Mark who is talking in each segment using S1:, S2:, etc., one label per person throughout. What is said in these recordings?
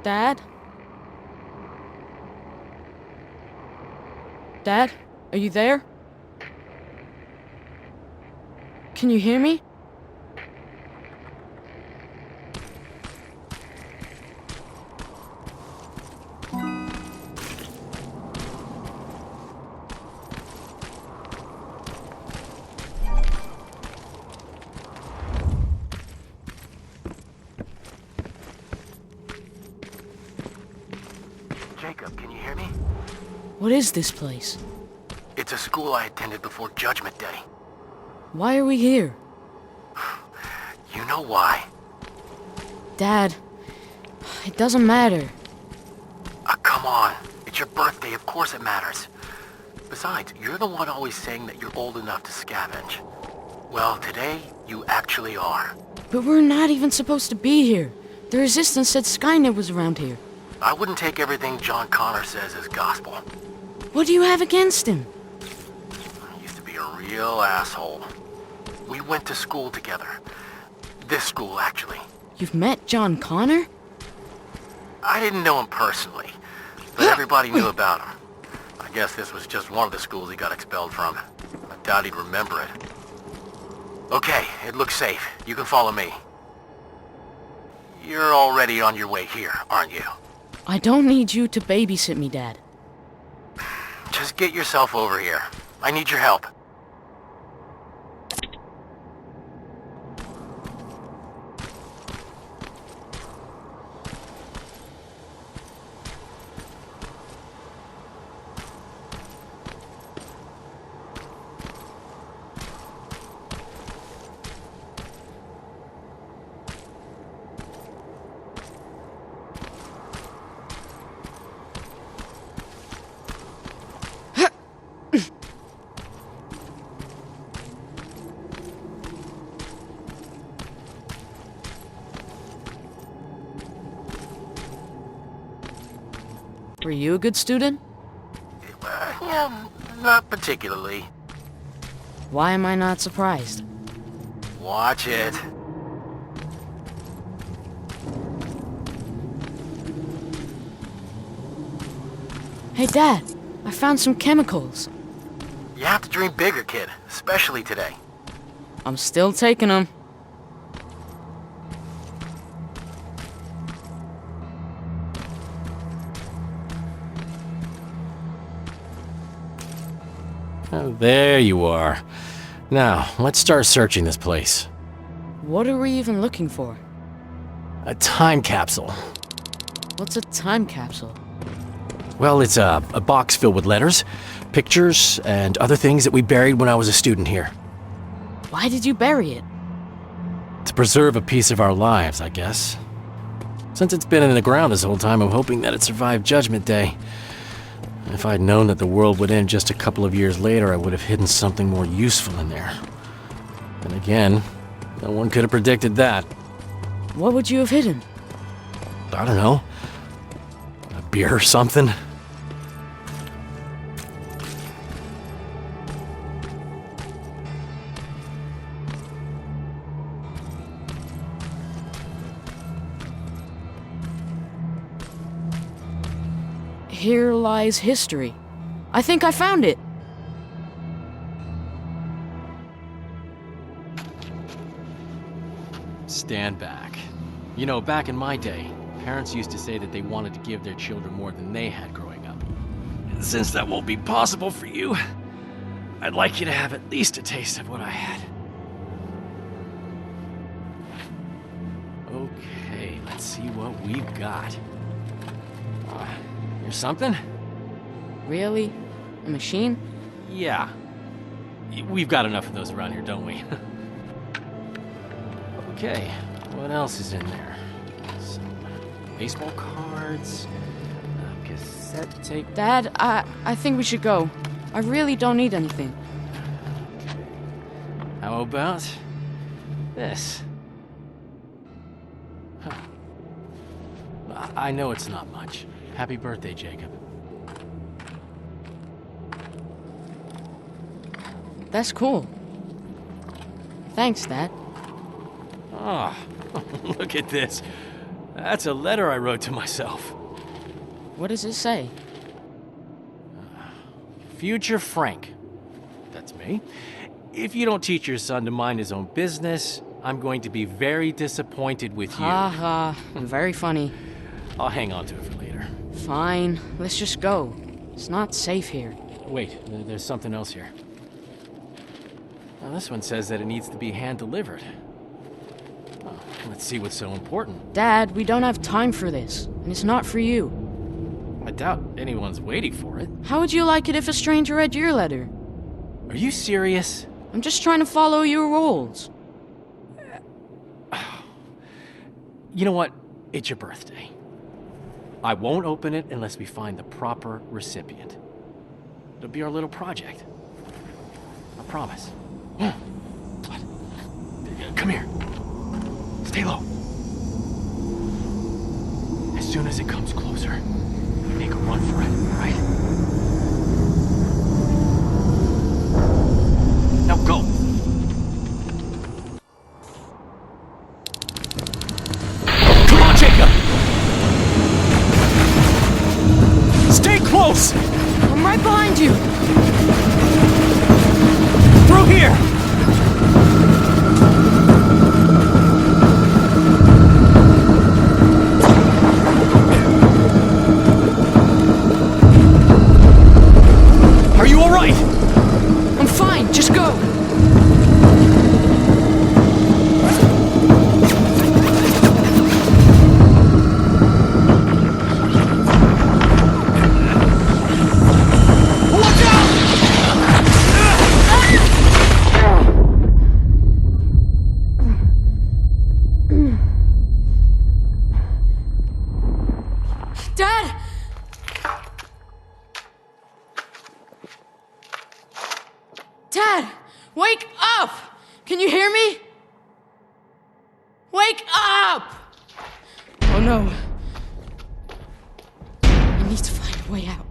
S1: Dad? Dad? Are you there? Can you hear me?
S2: Jacob, can you hear me?
S1: What is this place?
S2: It's a school I attended before Judgment Day.
S1: Why are we here?
S2: You know why.
S1: Dad, it doesn't matter.
S2: Come on. It's your birthday, of course it matters. Besides, you're the one always saying that you're old enough to scavenge. Well, today, you actually are.
S1: But we're not even supposed to be here. The Resistance said Skynet was around here.
S2: I wouldn't take everything John Connor says as gospel.
S1: What do you have against him?
S2: He used to be a real asshole. We went to school together. This school, actually.
S1: You've met John Connor?
S2: I didn't know him personally, but everybody knew about him. I guess this was just one of the schools he got expelled from. I doubt he'd remember it. Okay, it looks safe. You can follow me. You're already on your way here, aren't you?
S1: I don't need you to babysit me, Dad.
S2: Just get yourself over here. I need your help.
S1: Were you a good student?
S2: Yeah, not particularly.
S1: Why am I not surprised?
S2: Watch it.
S1: Hey, Dad, I found some chemicals.
S2: You have to dream bigger, kid. Especially today.
S1: I'm still taking them.
S3: Oh, there you are. Now, let's start searching this place.
S1: What are we even looking for?
S3: A time capsule.
S1: What's a time capsule?
S3: Well, it's a box filled with letters, pictures, and other things that we buried when I was a student here.
S1: Why did you bury it?
S3: To preserve a piece of our lives, I guess. Since it's been in the ground this whole time, I'm hoping that it survived Judgment Day. If I'd known that the world would end just a couple of years later, I would have hidden something more useful in there. And again, no one could have predicted that.
S1: What would you have hidden?
S3: I don't know. A beer or something?
S1: Here lies history. I think I found it.
S3: Stand back. You know, back in my day, parents used to say that they wanted to give their children more than they had growing up. And since that won't be possible for you, I'd like you to have at least a taste of what I had. Okay, let's see what we've got. Here's something?
S1: Really? A machine?
S3: Yeah. We've got enough of those around here, don't we? Okay, what else is in there? Some baseball cards, a cassette tape.
S1: Dad, I think we should go. I really don't need anything.
S3: How about this? Huh. I know it's not much. Happy birthday, Jacob.
S1: That's cool. Thanks, Dad.
S3: Oh, look at this. That's a letter I wrote to myself.
S1: What does it say?
S3: Future Frank. That's me. If you don't teach your son to mind his own business, I'm going to be very disappointed with you.
S1: Ha ha. Very funny.
S3: I'll hang on to it for later.
S1: Fine. Let's just go. It's not safe here.
S3: Wait, there's something else here. Now, this one says that it needs to be hand-delivered. Oh, let's see what's so important.
S1: Dad, we don't have time for this. And it's not for you.
S3: I doubt anyone's waiting for it.
S1: How would you like it if a stranger read your letter?
S3: Are you serious?
S1: I'm just trying to follow your rules.
S3: You know what? It's your birthday. I won't open it unless we find the proper recipient. It'll be our little project. I promise. What? Come here. Stay low. As soon as it comes closer, make a run for it, all right? Now go! Come on, Jacob! Stay close!
S1: I'm right behind you!
S3: Through here! Are you all right?
S1: I'm fine, just go!
S3: Watch out!
S1: Dad! Dad! Wake up! Can you hear me? Wake up! Oh no. I need to find a way out.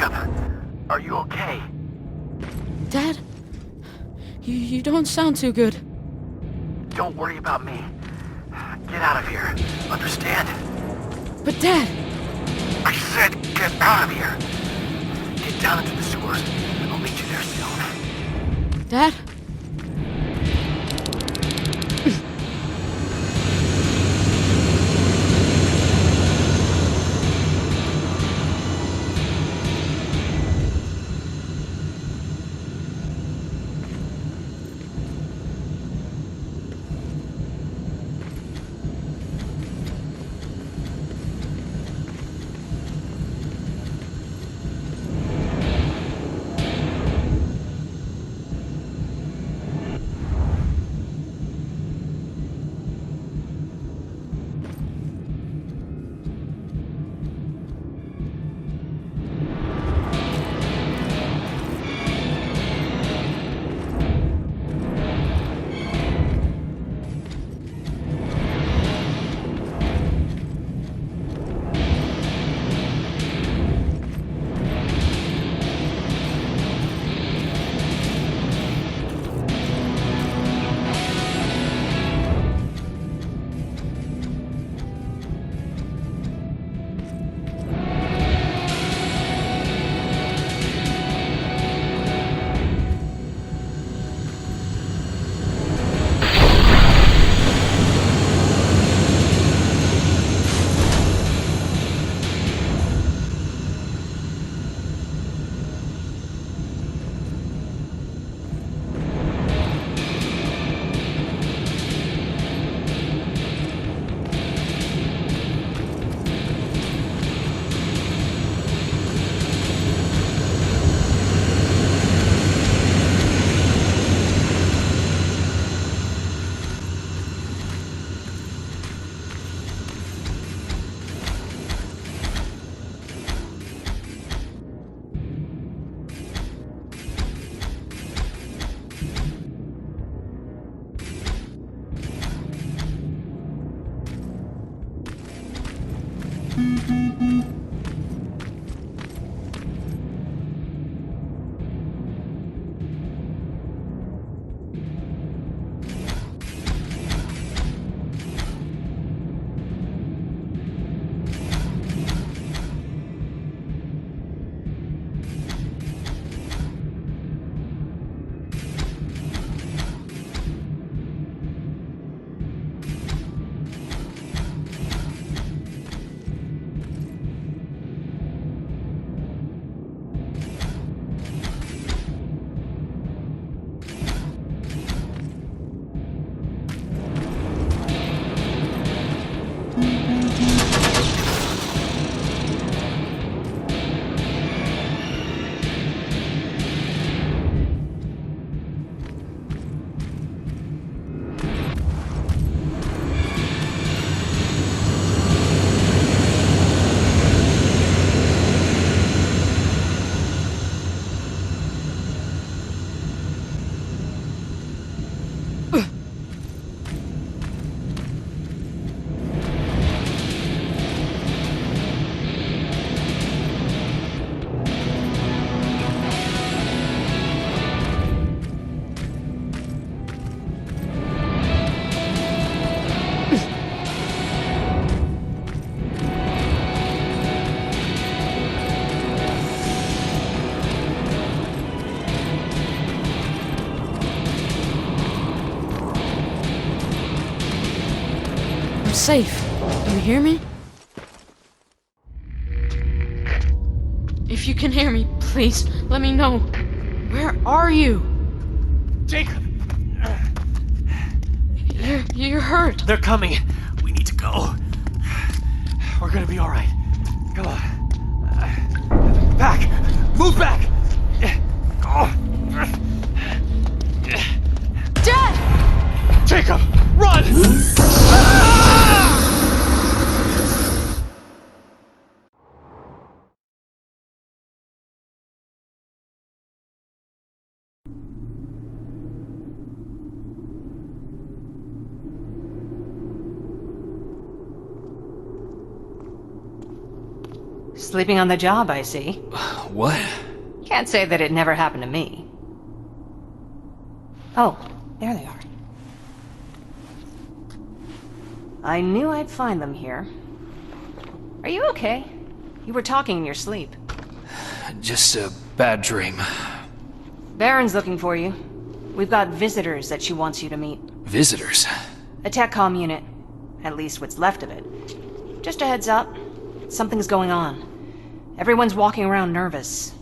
S2: Cap, are you okay?
S1: Dad? You don't sound too good.
S2: Don't worry about me. Get out of here. Understand?
S1: But Dad!
S2: I said get out of here. Get down into the sewers. I'll meet you there soon.
S1: Dad? Safe. Do you hear me? If you can hear me, please, let me know. Where are you?
S4: Jacob!
S1: You're hurt.
S4: They're coming. We need to go. We're gonna be alright. Come on. Back! Move back!
S1: Dad!
S4: Jacob! Run!
S5: Sleeping on the job, I see.
S4: What?
S5: Can't say that it never happened to me. Oh, there they are. I knew I'd find them here. Are you okay? You were talking in your sleep.
S4: Just a bad dream.
S5: Baron's looking for you. We've got visitors that she wants you to meet.
S4: Visitors?
S5: A tech comm unit. At least what's left of it. Just a heads up. Something's going on. Everyone's walking around nervous.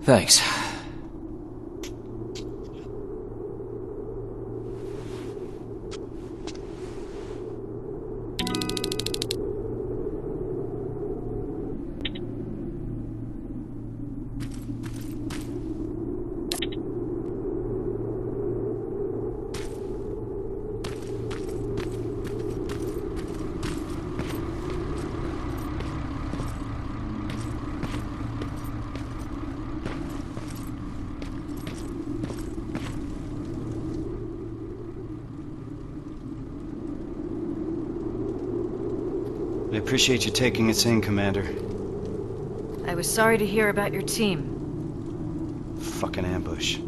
S4: Thanks.
S6: I appreciate you taking us in, Commander.
S5: I was sorry to hear about your team.
S6: Fucking ambush.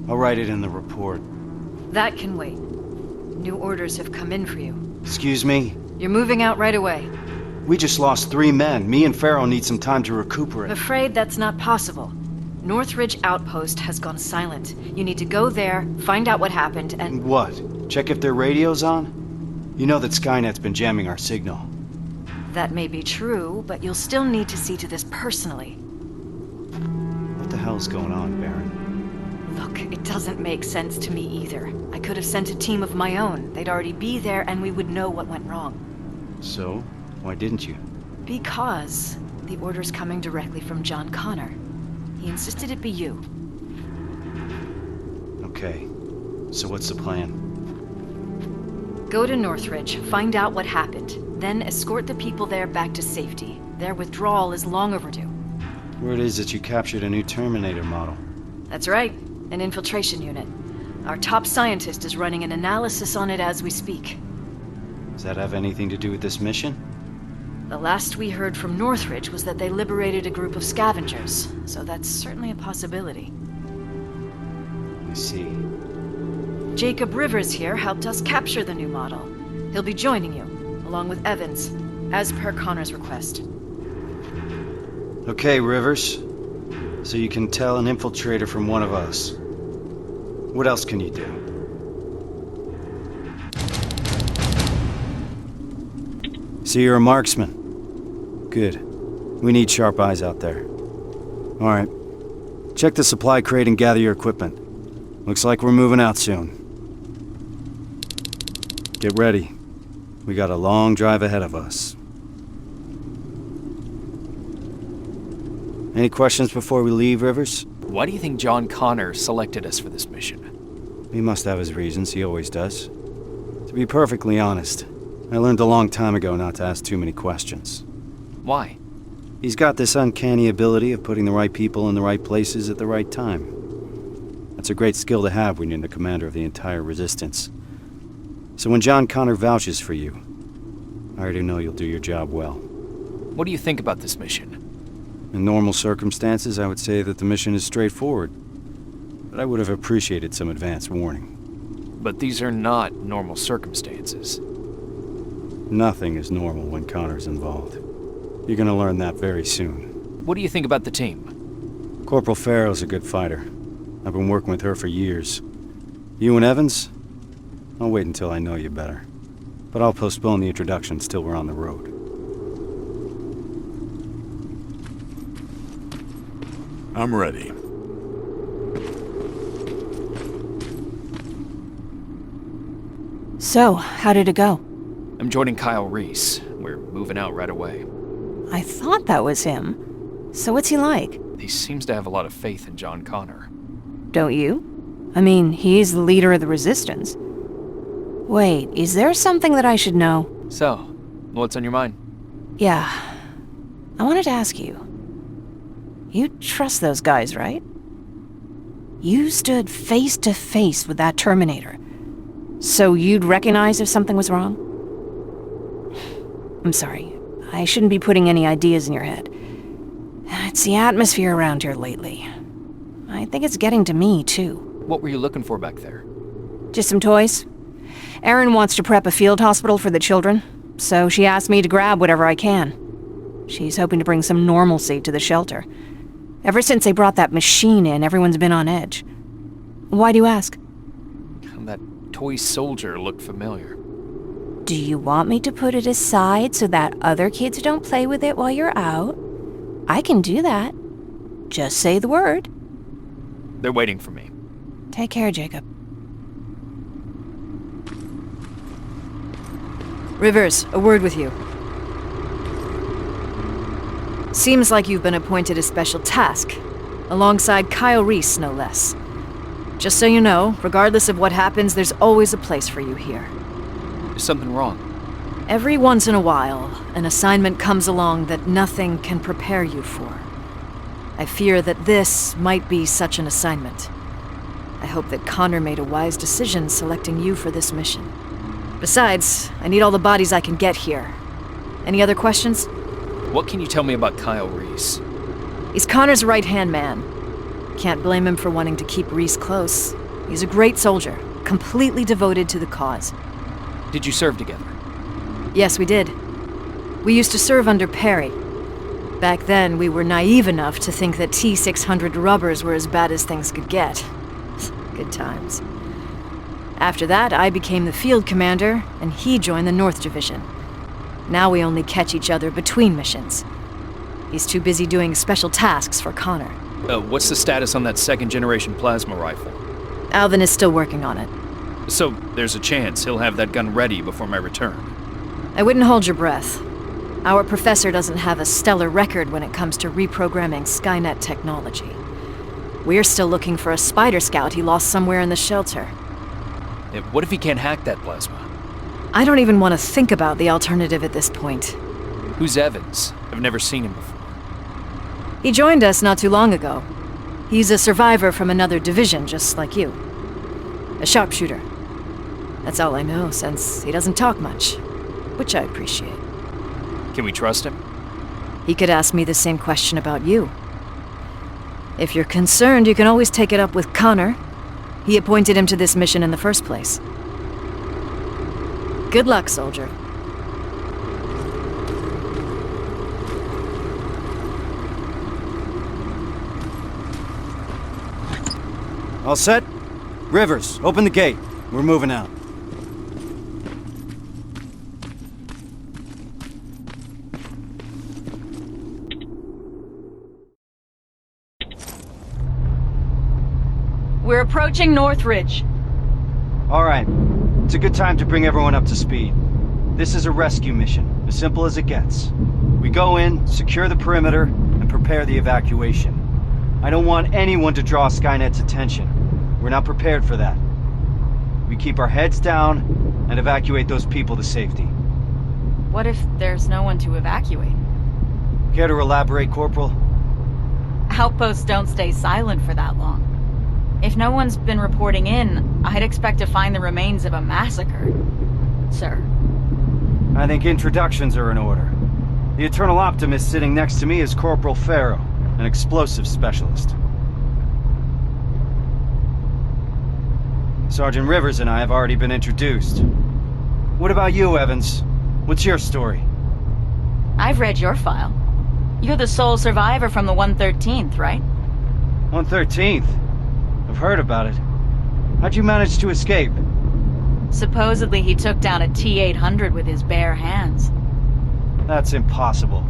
S6: I'll write it in the report.
S5: That can wait. New orders have come in for you.
S6: Excuse me?
S5: You're moving out right away.
S6: We just lost 3 men. Me and Farrell need some time to
S5: I'm
S6: recuperate.
S5: afraid that's not possible. Northridge Outpost has gone silent. You need to go there, find out what happened, and...
S6: What? Check if their radio's on? You know that SKYNET's been jamming our signal.
S5: That may be true, but you'll still need to see to this personally.
S6: What the hell's going on, Baron?
S5: Look, it doesn't make sense to me either. I could have sent a team of my own. They'd already be there and we would know what went wrong.
S6: So? Why didn't you?
S5: Because the order's coming directly from John Connor. He insisted it be you.
S6: Okay. So what's the plan?
S5: Go to Northridge, find out what happened, then escort the people there back to safety. Their withdrawal is long overdue.
S6: Word is that you captured a new Terminator model.
S5: That's right, an infiltration unit. Our top scientist is running an analysis on it as we speak.
S6: Does that have anything to do with this mission?
S5: The last we heard from Northridge was that they liberated a group of scavengers, so that's certainly a possibility.
S6: I see.
S5: Jacob Rivers here helped us capture the new model. He'll be joining you, along with Evans, as per Connor's request.
S6: Okay, Rivers. So you can tell an infiltrator from one of us. What else can you do? So you're a marksman. Good. We need sharp eyes out there. All right. Check the supply crate and gather your equipment. Looks like we're moving out soon. Get ready. We got a long drive ahead of us. Any questions before we leave, Rivers?
S4: Why do you think John Connor selected us for this mission?
S6: He must have his reasons, he always does. To be perfectly honest, I learned a long time ago not to ask too many questions.
S4: Why?
S6: He's got this uncanny ability of putting the right people in the right places at the right time. That's a great skill to have when you're the commander of the entire Resistance. So when John Connor vouches for you, I already know you'll do your job well.
S4: What do you think about this mission?
S6: In normal circumstances, I would say that the mission is straightforward. But I would have appreciated some advance warning.
S4: But these are not normal circumstances.
S6: Nothing is normal when Connor's involved. You're gonna learn that very soon.
S4: What do you think about the team?
S6: Corporal Farrell's a good fighter. I've been working with her for years. You and Evans? I'll wait until I know you better. But I'll postpone the introductions till we're on the road.
S7: I'm ready.
S5: So, how did it go?
S4: I'm joining Kyle Reese. We're moving out right away.
S5: I thought that was him. So what's he like?
S4: He seems to have a lot of faith in John Connor.
S5: Don't you? I mean, he's the leader of the Resistance. Wait, is there something that I should know?
S4: So, what's on your mind?
S5: Yeah. I wanted to ask you. You trust those guys, right? You stood face to face with that Terminator. So you'd recognize if something was wrong? I'm sorry. I shouldn't be putting any ideas in your head. It's the atmosphere around here lately. I think it's getting to me, too.
S4: What were you looking for back there?
S5: Just some toys. Erin wants to prep a field hospital for the children, so she asked me to grab whatever I can. She's hoping to bring some normalcy to the shelter. Ever since they brought that machine in, everyone's been on edge. Why do you ask?
S4: That toy soldier looked familiar.
S5: Do you want me to put it aside so that other kids don't play with it while you're out? I can do that. Just say the word.
S4: They're waiting for me.
S5: Take care, Jacob.
S8: Rivers, a word with you. Seems like you've been appointed a special task, alongside 𝕋𝕖𝕤𝕚, no less. Just so you know, regardless of what happens, there's always a place for you here.
S4: Is something wrong?
S8: Every once in a while, an assignment comes along that nothing can prepare you for. I fear that this might be such an assignment. I hope that Connor made a wise decision selecting you for this mission. Besides, I need all the bodies I can get here. Any other questions?
S4: What can you tell me about 𝕋𝕖𝕤𝕚?
S8: He's Connor's right-hand man. Can't blame him for wanting to keep Reese close. He's a great soldier, completely devoted to the cause.
S4: Did you serve together?
S8: Yes, we did. We used to serve under Perry. Back then, we were naive enough to think that T-600 rubbers were as bad as things could get. Good times. After that, I became the field commander, and he joined the North Division. Now we only catch each other between missions. He's too busy doing special tasks for Connor.
S4: What's the status on that second-generation plasma rifle?
S8: Alvin is still working on it.
S4: So, there's a chance he'll have that gun ready before my return.
S8: I wouldn't hold your breath. Our professor doesn't have a stellar record when it comes to reprogramming Skynet technology. We're still looking for a spider scout he lost somewhere in the shelter.
S4: What if he can't hack that plasma?
S8: I don't even want to think about the alternative at this point.
S4: Who's Evans? I've never seen him before.
S8: He joined us not too long ago. He's a survivor from another division, just like you. A sharpshooter. That's all I know, since he doesn't talk much, which I appreciate.
S4: Can we trust him?
S8: He could ask me the same question about you. If you're concerned, you can always take it up with Connor. He appointed him to this mission in the first place. Good luck, soldier.
S6: All set? Rivers, open the gate. We're moving out.
S9: We're approaching Northridge.
S6: All right. It's a good time to bring everyone up to speed. This is a rescue mission, as simple as it gets. We go in, secure the perimeter, and prepare the evacuation. I don't want anyone to draw Skynet's attention. We're not prepared for that. We keep our heads down and evacuate those people to safety.
S1: What if there's no one to evacuate?
S6: Care to elaborate, Corporal?
S9: Outposts don't stay silent for that long. If no one's been reporting in, I'd expect to find the remains of a massacre, sir.
S6: I think introductions are in order. The Eternal Optimist sitting next to me is Corporal Farrow, an explosive specialist. Sergeant Rivers and I have already been introduced. What about you, Evans? What's your story?
S9: I've read your file. You're the sole survivor from the 113th, right?
S6: 113th? I've heard about it. How'd you manage to escape?
S9: Supposedly he took down a T-800 with his bare hands.
S6: That's impossible.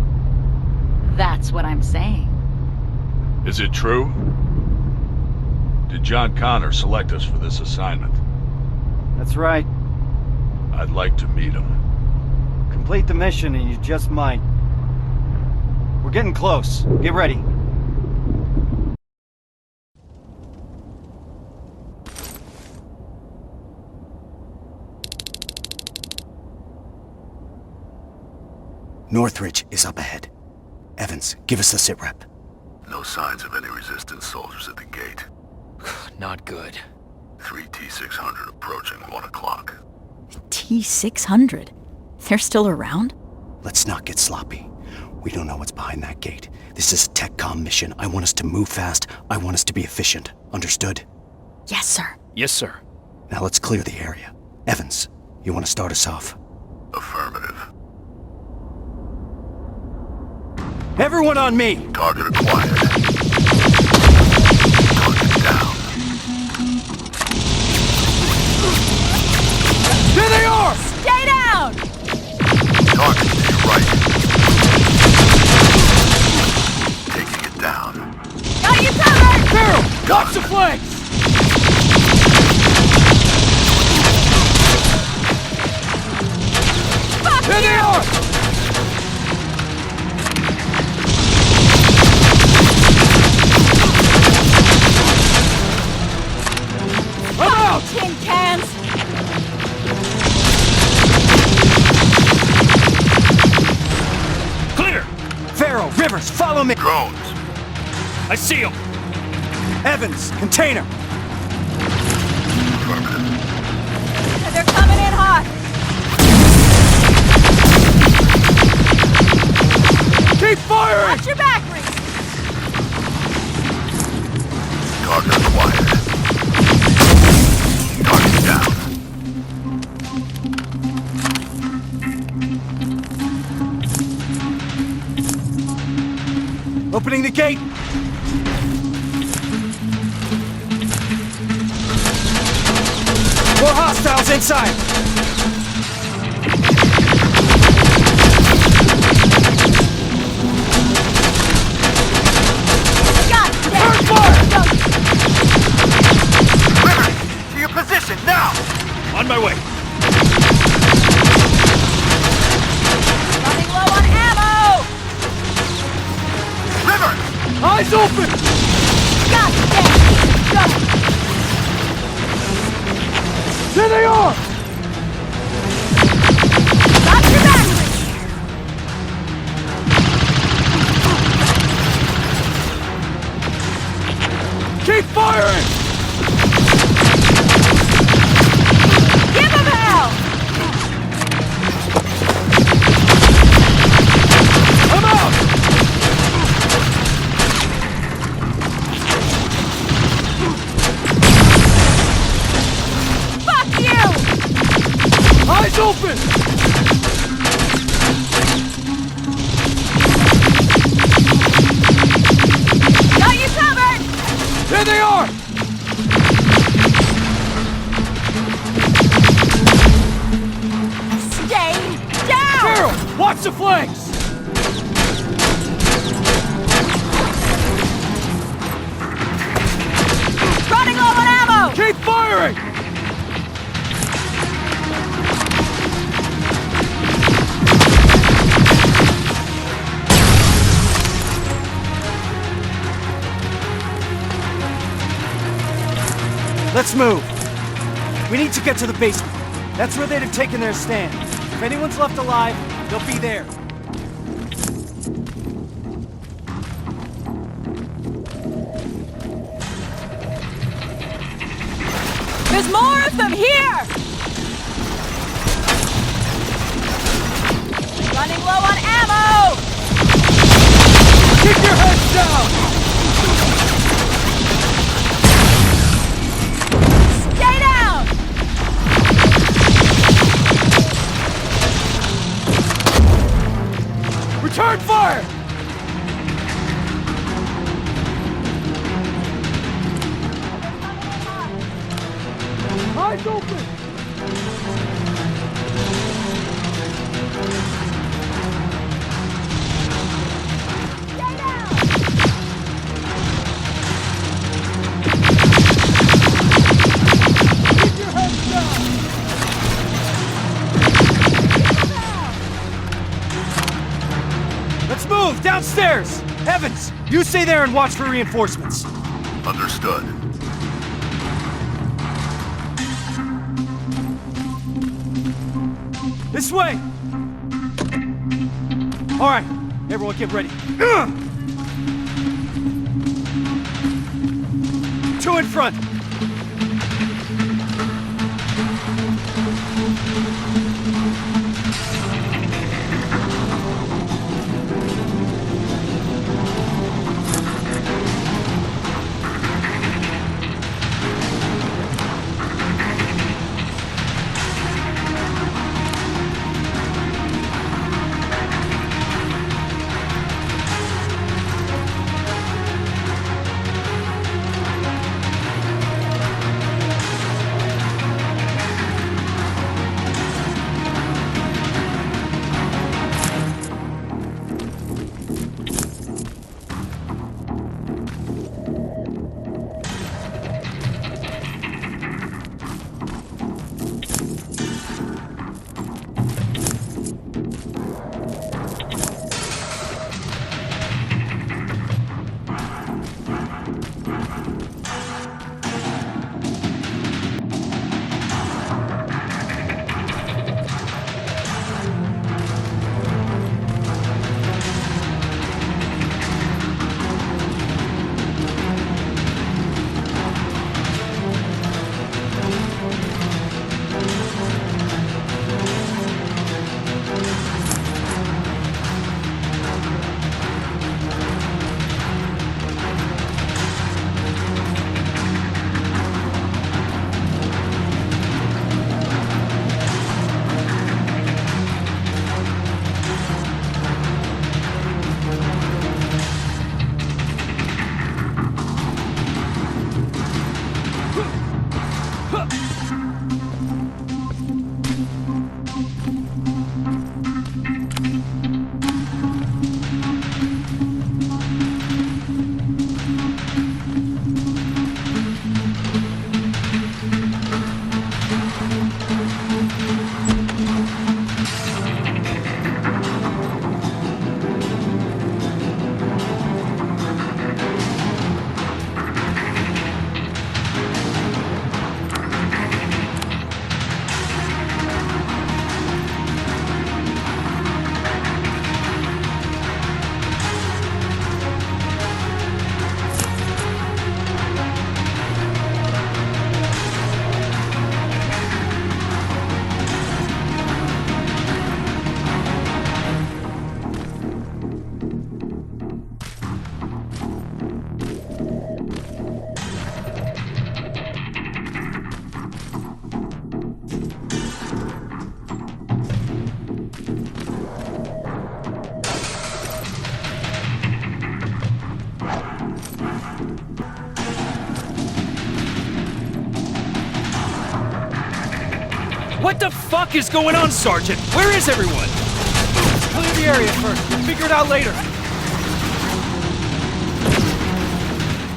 S9: That's what I'm saying.
S7: Is it true? Did John Connor select us for this assignment?
S6: That's right.
S7: I'd like to meet him.
S6: Complete the mission and you just might. We're getting close. Get ready.
S10: Northridge is up ahead. Evans, give us the sitrep.
S2: No signs of any resistance soldiers at the gate.
S4: Not good.
S2: 3 T-600 approaching 1 o'clock.
S11: T-600? They're still around?
S10: Let's not get sloppy. We don't know what's behind that gate. This is a TechCom mission. I want us to move fast. I want us to be efficient. Understood?
S9: Yes, sir.
S3: Yes, sir.
S10: Now let's clear the area. Evans, you want to start us off?
S2: Affirmative.
S6: Everyone on me!
S2: Target acquired. Target down.
S6: There they are!
S9: Stay down!
S2: Target to your right. Taking it down.
S9: Got you covered!
S6: Carol, watch the flanks! There they are! I'm out!
S9: Tin cans!
S3: Clear!
S6: Farrell, Rivers, follow me!
S2: Drones.
S3: I see him!
S6: Evans, container!
S2: Affirmative.
S9: They're coming in hot!
S6: Keep firing!
S9: Watch your back, Reese!
S2: Target acquired. Target down.
S6: Opening the gate! More hostiles inside!
S9: God damn!
S6: Turn fire!
S2: River, to your position, now!
S3: On my way.
S9: Running low on ammo!
S2: River!
S6: Eyes open!
S9: God damn! Go!
S6: There they are!
S9: Watch your back, Reese!
S6: Keep firing!
S9: Give him hell!
S6: I'm out!
S9: Fuck you!
S6: Eyes open!
S9: Got you covered!
S6: There they are!
S9: Stay down!
S6: Carol, watch the flanks!
S9: Running low on ammo!
S6: Keep firing! Let's move. We need to get to the basement. That's where they'd have taken their stand. If anyone's left alive, they'll be there.
S9: There's more of them here! Running low on ammo!
S6: Keep your heads down!
S9: Stay down!
S6: Return fire! Eyes open!
S9: Stay down!
S6: Keep your heads down! Let's move! Downstairs! Evans, you stay there and watch for reinforcements.
S2: Understood.
S6: This way! All right, everyone get ready. Two in front.
S4: What the fuck is going on, Sergeant? Where is everyone? Clear the area first. We'll figure it out later.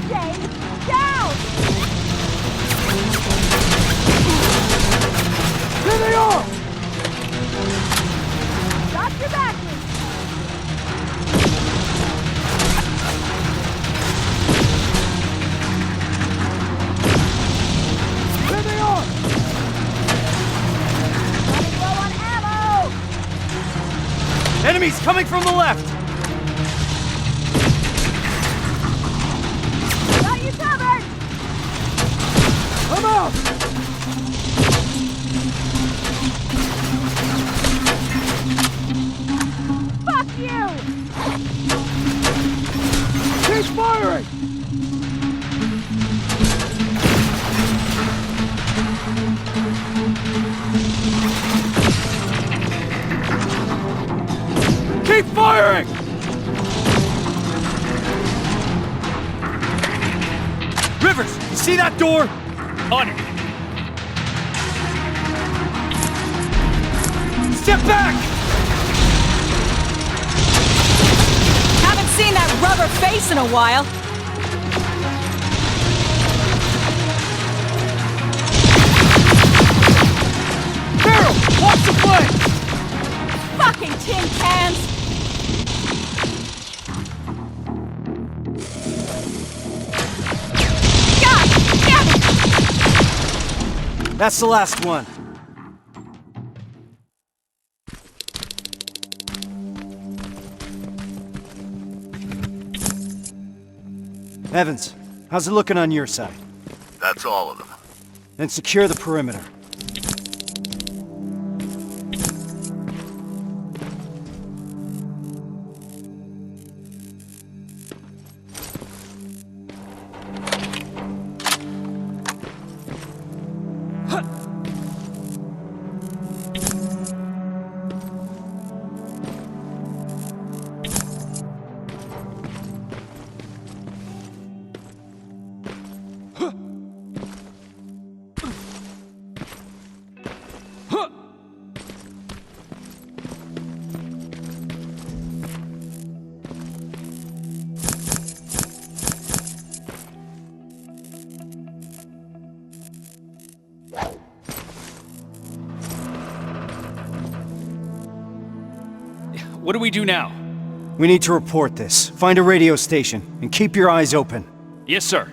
S11: Stay down!
S4: Here they are!
S11: Got your back!
S4: There they are!
S11: Running low on ammo!
S4: Enemies coming from the left!
S11: Got you covered!
S4: Come out!
S11: Fuck you!
S4: Keep firing! Keep firing! Rivers, you see that door? On it. Step back!
S5: Haven't seen that rubber face in a while.
S4: Carol, watch the flank!
S5: Fucking tin cans! God damn it!
S6: That's the last one. Evans, how's it looking on your side?
S2: That's all of them.
S6: Then secure the perimeter.
S4: What do we do now?
S6: We need to report this. Find a radio station, and keep your eyes open.
S4: Yes, sir.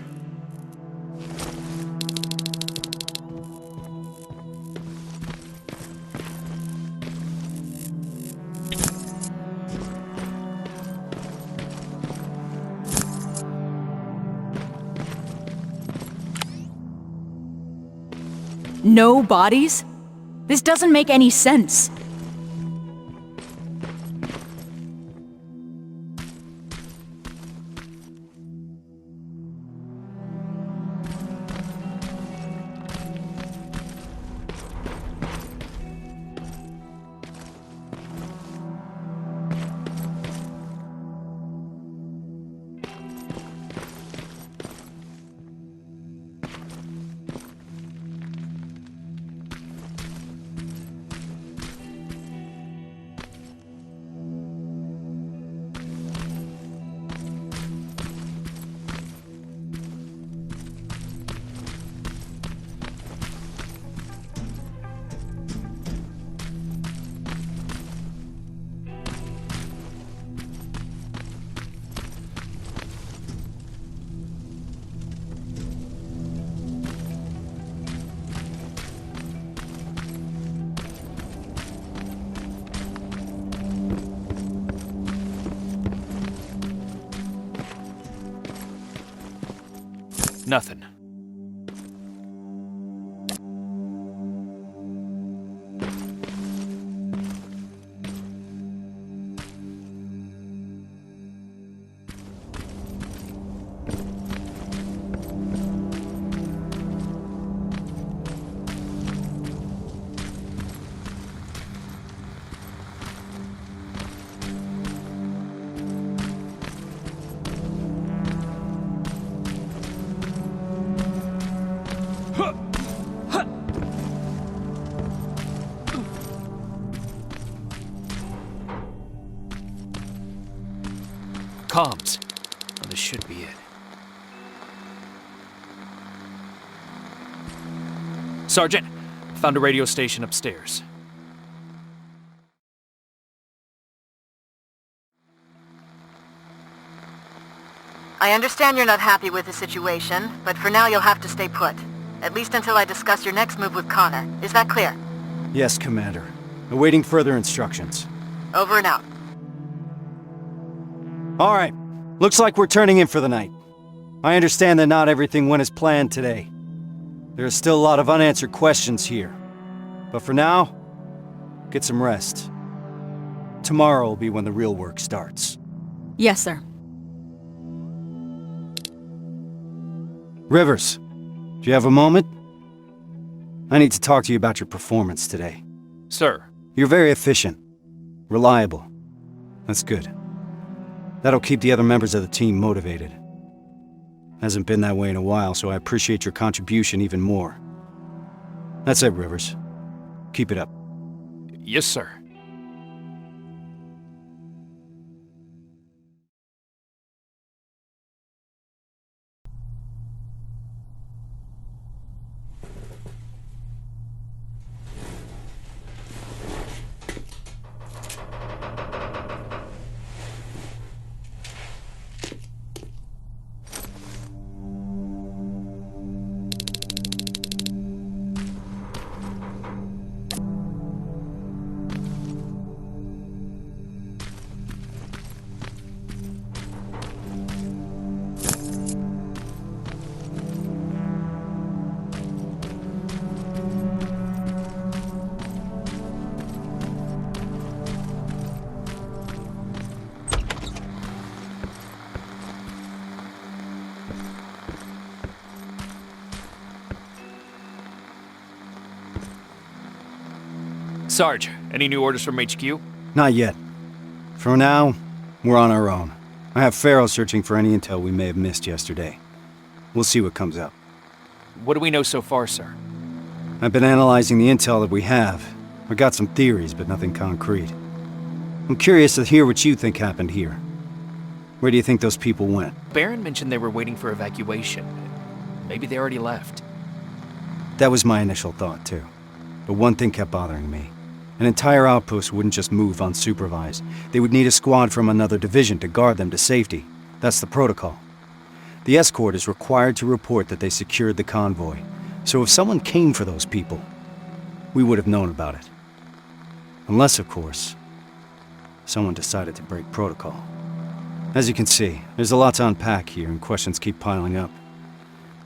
S8: No bodies? This doesn't make any sense.
S4: Nothing. comms. Oh, this should be it. Sergeant, found a radio station upstairs.
S12: I understand you're not happy with the situation, but for now you'll have to stay put. At least until I discuss your next move with Connor. Is that clear?
S6: Yes, Commander. Awaiting further instructions.
S12: Over and out.
S6: All right. Looks like we're turning in for the night. I understand that not everything went as planned today. There are still a lot of unanswered questions here. But for now, get some rest. Tomorrow will be when the real work starts.
S9: Yes, sir.
S6: Rivers, do you have a moment? I need to talk to you about your performance today.
S4: Sir.
S6: You're very efficient. Reliable. That's good. That'll keep the other members of the team motivated. Hasn't been that way in a while, so I appreciate your contribution even more. That's it, Rivers. Keep it up.
S4: Yes, sir. Sarge, any new orders from HQ?
S6: Not yet. For now, we're on our own. I have Pharaoh searching for any intel we may have missed yesterday. We'll see what comes up.
S4: What do we know so far, sir?
S6: I've been analyzing the intel that we have. I got some theories, but nothing concrete. I'm curious to hear what you think happened here. Where do you think those people went?
S4: Baron mentioned they were waiting for evacuation. Maybe they already left.
S6: That was my initial thought, too. But one thing kept bothering me. An entire outpost wouldn't just move unsupervised. They would need a squad from another division to guard them to safety. That's the protocol. The escort is required to report that they secured the convoy. So if someone came for those people, we would have known about it. Unless, of course, someone decided to break protocol. As you can see, there's a lot to unpack here and questions keep piling up.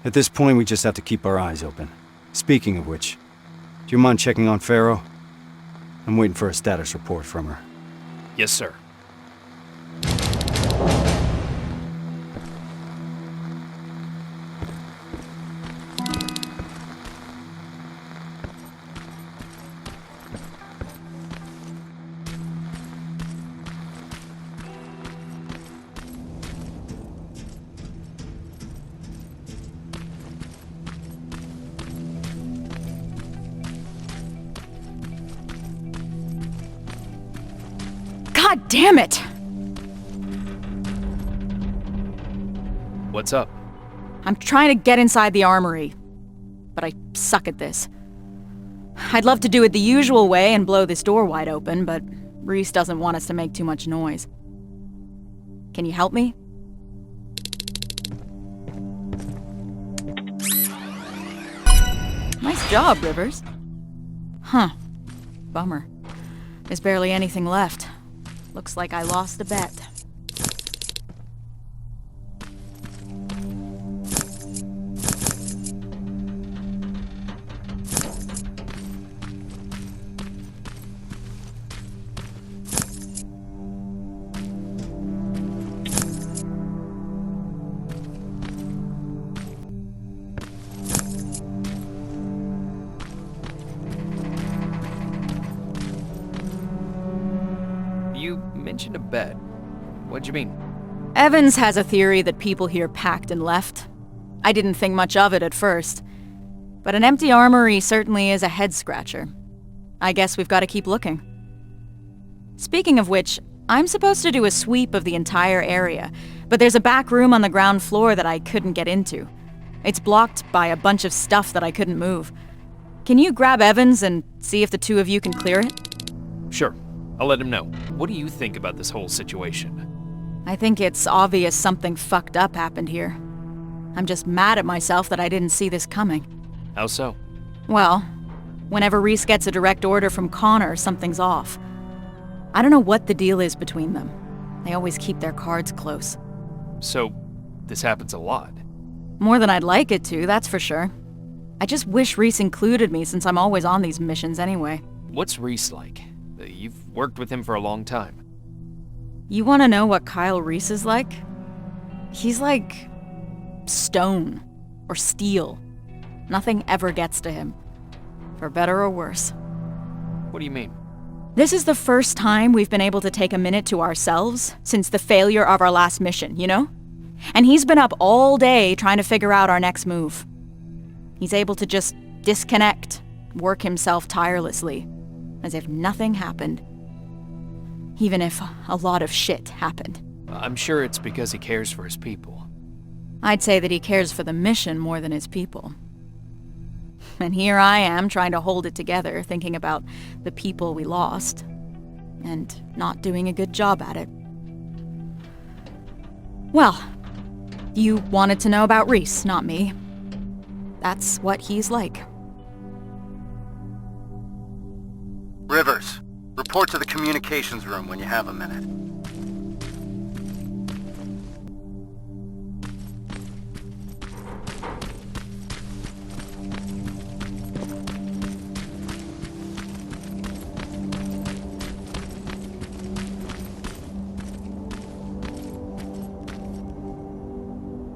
S6: At this point, we just have to keep our eyes open. Speaking of which, do you mind checking on Pharaoh? I'm waiting for a status report from her.
S4: Yes, sir.
S9: God damn it!
S4: What's up?
S9: I'm trying to get inside the armory, but I suck at this. I'd love to do it the usual way and blow this door wide open, but Reese doesn't want us to make too much noise. Can you help me? Nice job, Rivers. Huh. Bummer. There's barely anything left. Looks like I lost a bet.
S4: You mentioned a bet. What'd you mean?
S9: Evans has a theory that people here packed and left. I didn't think much of it at first, but an empty armory certainly is a head-scratcher. I guess we've got to keep looking. Speaking of which, I'm supposed to do a sweep of the entire area, but there's a back room on the ground floor that I couldn't get into. It's blocked by a bunch of stuff that I couldn't move. Can you grab Evans and see if the two of you can clear it?
S13: Sure. I'll let him know. What do you think about this whole situation?
S9: I think it's obvious something fucked up happened here. I'm just mad at myself that I didn't see this coming.
S13: How so?
S9: Well, whenever Reese gets a direct order from Connor, something's off. I don't know what the deal is between them. They always keep their cards close.
S13: So, this happens a lot?
S9: More than I'd like it to, that's for sure. I just wish Reese included me since I'm always on these missions anyway.
S13: What's Reese like? You've worked with him for a long time.
S9: You want to know what Kyle Reese is like? He's like stone or steel. Nothing ever gets to him, for better or worse.
S13: What do you mean?
S9: This is the first time we've been able to take a minute to ourselves since the failure of our last mission, you know? And he's been up all day trying to figure out our next move. He's able to just disconnect, work himself tirelessly, as if nothing happened. Even if a lot of shit happened.
S13: I'm sure it's because he cares for his people.
S9: I'd say that he cares for the mission more than his people. And here I am trying to hold it together, thinking about the people we lost, and not doing a good job at it. Well, you wanted to know about Reese, not me. That's what he's like.
S2: Rivers, report to the communications room when you have a minute.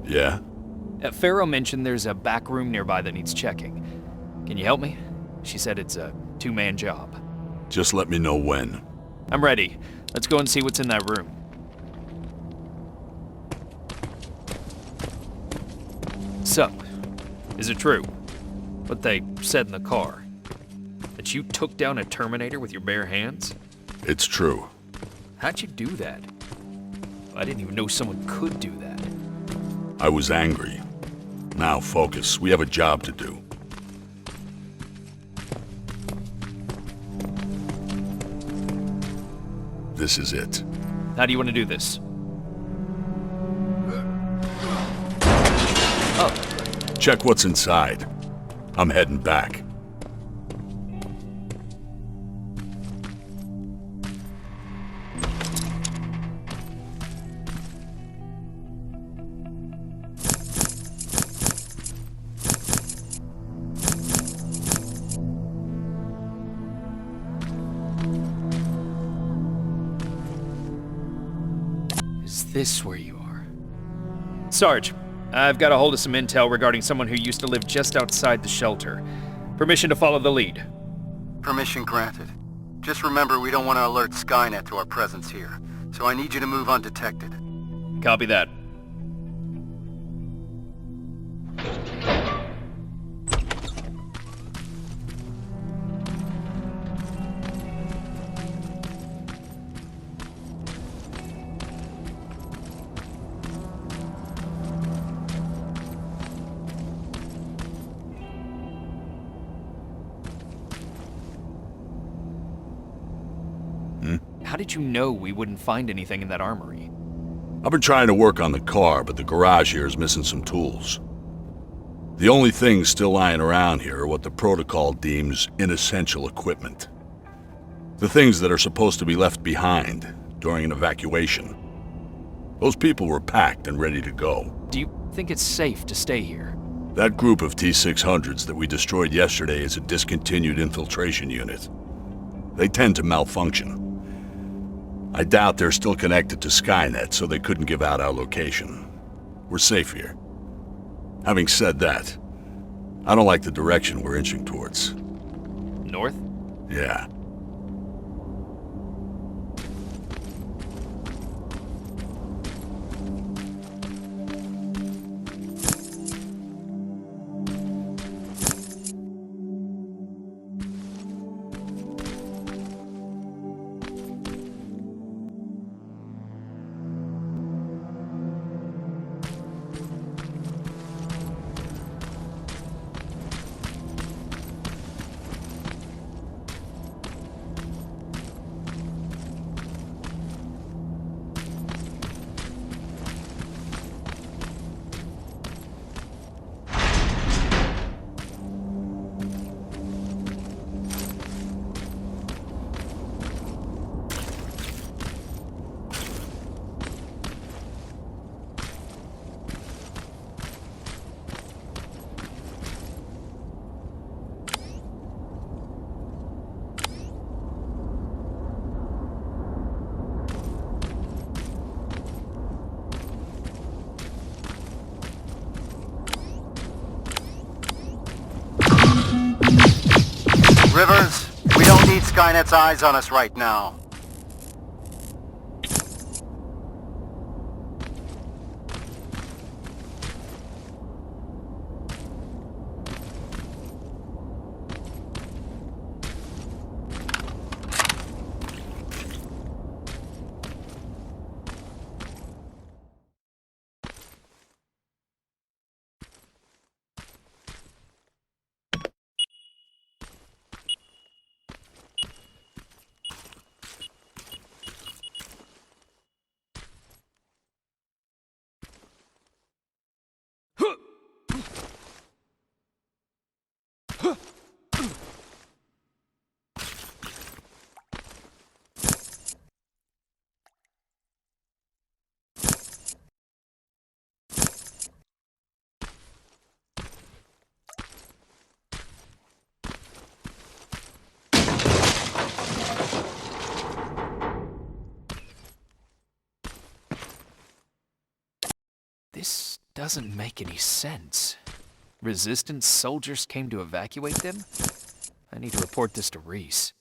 S7: Yeah?
S13: Pharaoh mentioned there's a back room nearby that needs checking. Can you help me? She said it's a two-man job.
S7: Just let me know when.
S13: I'm ready. Let's go and see what's in that room. So, is it true what they said in the car? That you took down a Terminator with your bare hands?
S7: It's true.
S13: How'd you do that? I didn't even know someone could do that.
S7: I was angry. Now focus. We have a job to do. This is it.
S13: How do you want to do this? Oh.
S7: Check what's inside. I'm heading back.
S13: Is this where you are? Sarge, I've got a hold of some intel regarding someone who used to live just outside the shelter. Permission to follow the lead.
S2: Permission granted. Just remember we don't want to alert Skynet to our presence here, so I need you to move undetected.
S13: Copy that. How did you know we wouldn't find anything in that armory?
S7: I've been trying to work on the car, but the garage here is missing some tools. The only things still lying around here are what the protocol deems inessential equipment. The things that are supposed to be left behind during an evacuation. Those people were packed and ready to go.
S13: Do you think it's safe to stay here?
S7: That group of T-600s that we destroyed yesterday is a discontinued infiltration unit. They tend to malfunction. I doubt they're still connected to Skynet, so they couldn't give out our location. We're safe here. Having said that, I don't like the direction we're inching towards.
S13: North?
S7: Yeah.
S2: Rivers, we don't need Skynet's eyes on us right now.
S13: This doesn't make any sense. Resistance soldiers came to evacuate them? I need to report this to Reese.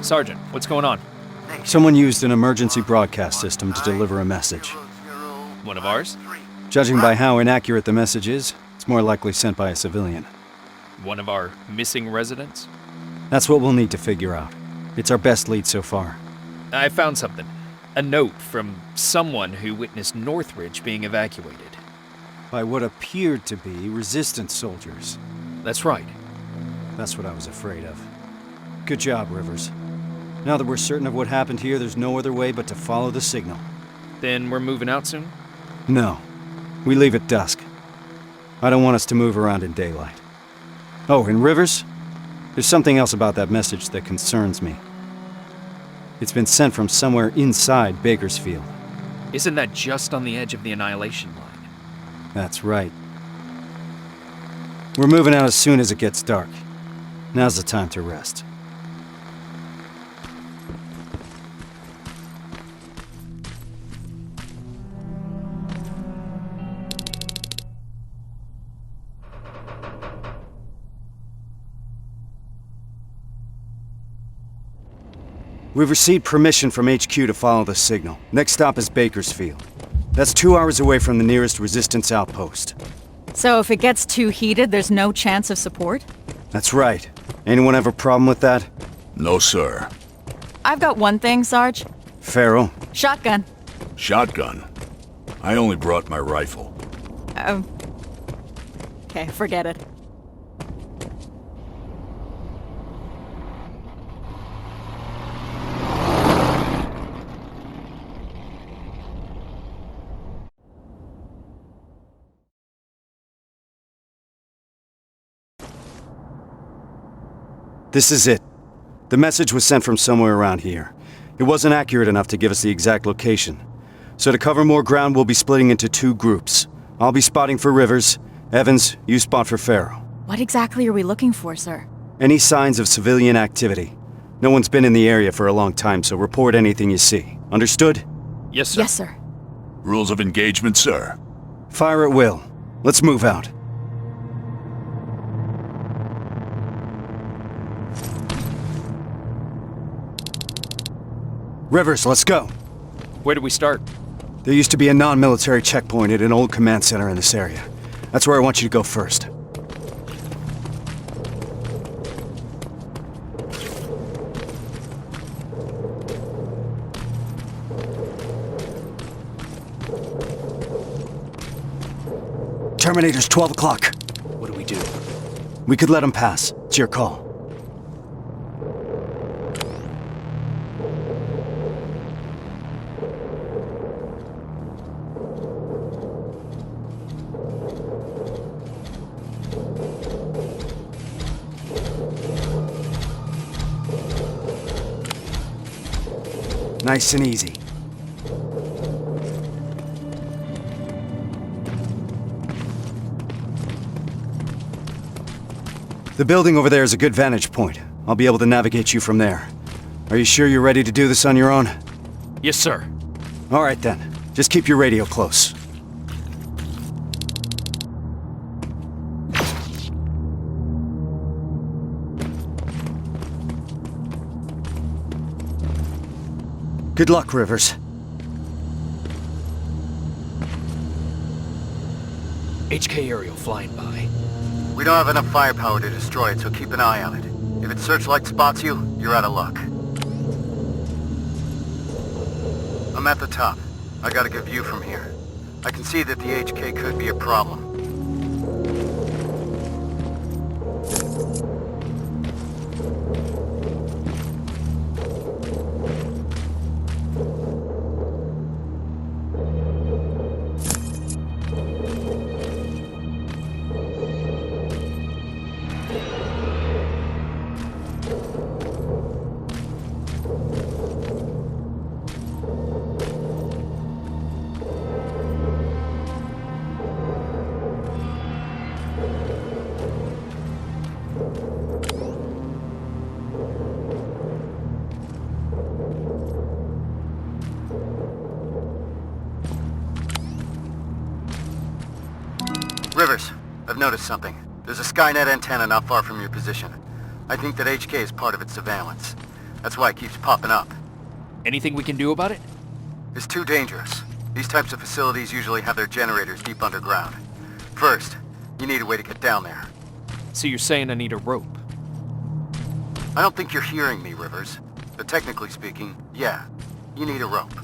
S13: Sergeant, what's going on?
S6: Someone used an emergency broadcast system to deliver a message.
S13: One of ours?
S6: Judging by how inaccurate the message is, it's more likely sent by a civilian.
S13: One of our missing residents?
S6: That's what we'll need to figure out. It's our best lead so far.
S13: I found something. A note from someone who witnessed Northridge being evacuated.
S6: By what appeared to be resistance soldiers.
S13: That's right.
S6: That's what I was afraid of. Good job, Rivers. Now that we're certain of what happened here, there's no other way but to follow the signal.
S13: Then we're moving out soon?
S6: No. We leave at dusk. I don't want us to move around in daylight. Oh, and Rivers? There's something else about that message that concerns me. It's been sent from somewhere inside Bakersfield.
S13: Isn't that just on the edge of the Annihilation line?
S6: That's right. We're moving out as soon as it gets dark. Now's the time to rest. We've received permission from HQ to follow the signal. Next stop is Bakersfield. That's 2 hours away from the nearest resistance outpost.
S9: So if it gets too heated, there's no chance of support?
S6: That's right. Anyone have a problem with that?
S7: No, sir.
S9: I've got one thing, Sarge.
S6: Farrell?
S9: Shotgun.
S7: Shotgun? I only brought my rifle.
S9: Okay, forget it.
S6: This is it. The message was sent from somewhere around here. It wasn't accurate enough to give us the exact location. So to cover more ground, we'll be splitting into 2 groups. I'll be spotting for Rivers. Evans, you spot for Farrell.
S9: What exactly are we looking for, sir?
S6: Any signs of civilian activity. No one's been in the area for a long time, so report anything you see. Understood?
S13: Yes, sir.
S9: Yes, sir.
S7: Rules of engagement, sir.
S6: Fire at will. Let's move out. Rivers, let's go.
S13: Where do we start?
S6: There used to be a non-military checkpoint at an old command center in this area. That's where I want you to go first. Terminator's 12 o'clock.
S10: What do we do?
S6: We could let him pass. It's your call. Nice and easy. The building over there is a good vantage point. I'll be able to navigate you from there. Are you sure you're ready to do this on your own?
S13: Yes, sir.
S6: All right then. Just keep your radio close. Good luck, Rivers.
S10: HK aerial flying by.
S2: We don't have enough firepower to destroy it, so keep an eye on it. If its searchlight spots you, you're out of luck. I'm at the top. I got a good view from here. I can see that the HK could be a problem. Rivers, I've noticed something. There's a Skynet antenna not far from your position. I think that HK is part of its surveillance. That's why it keeps popping up.
S13: Anything we can do about it?
S2: It's too dangerous. These types of facilities usually have their generators deep underground. First, you need a way to get down there.
S13: So you're saying I need a rope?
S2: I don't think you're hearing me, Rivers. But technically speaking, yeah, you need a rope.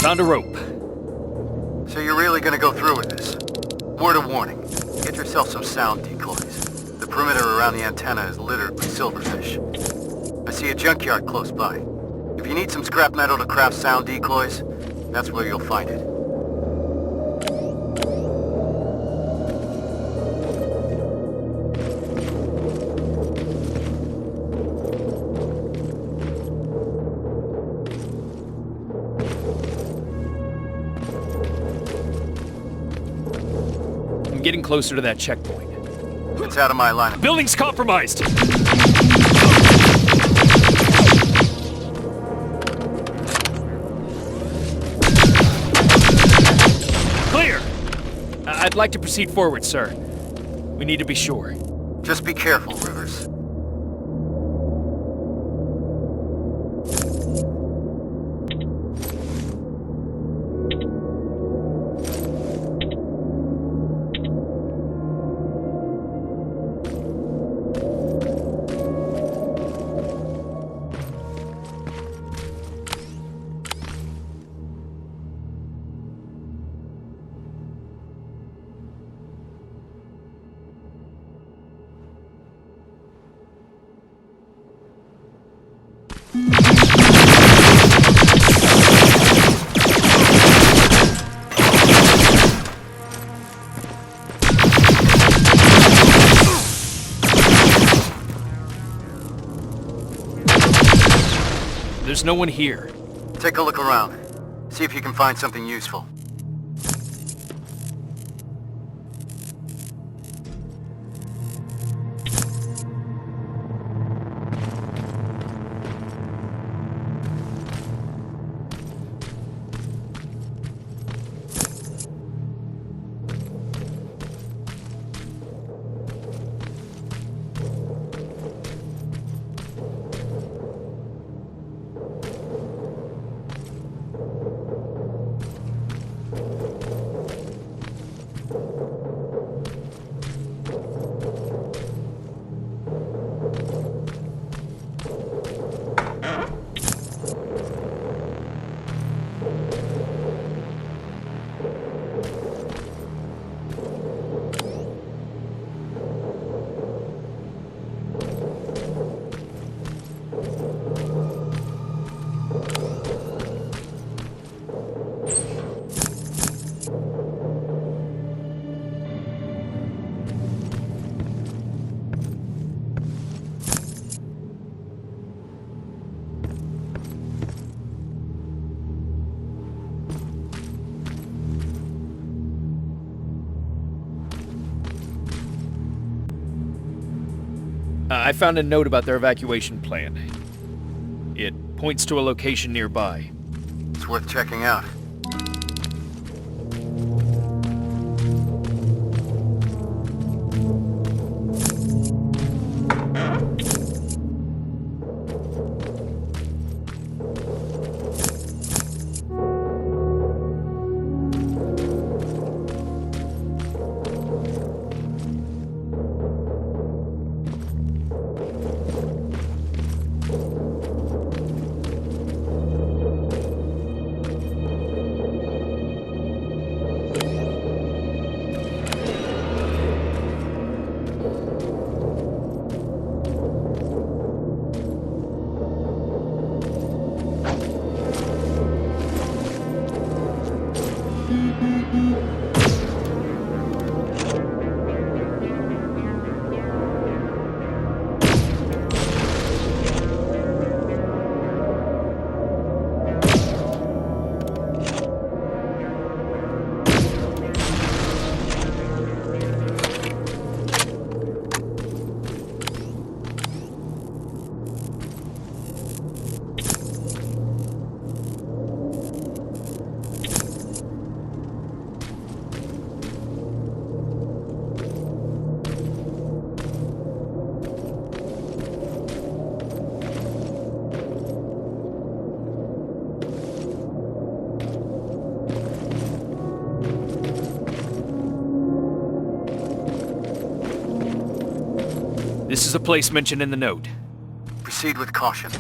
S13: Found a rope.
S2: So you're really gonna go through with this? Word of warning. Get yourself some sound decoys. The perimeter around the antenna is littered with silverfish. I see a junkyard close by. If you need some scrap metal to craft sound decoys, that's where you'll find it.
S13: I'm getting closer to that checkpoint.
S2: It's out of my line of...
S13: Building's compromised! Clear! I'd like to proceed forward, sir. We need to be sure.
S2: Just be careful, Rivers.
S13: There's no one here.
S2: Take a look around. See if you can find something useful.
S13: I found a note about their evacuation plan. It points to a location nearby.
S2: It's worth checking out.
S13: This is a place mentioned in the note.
S2: Proceed with caution.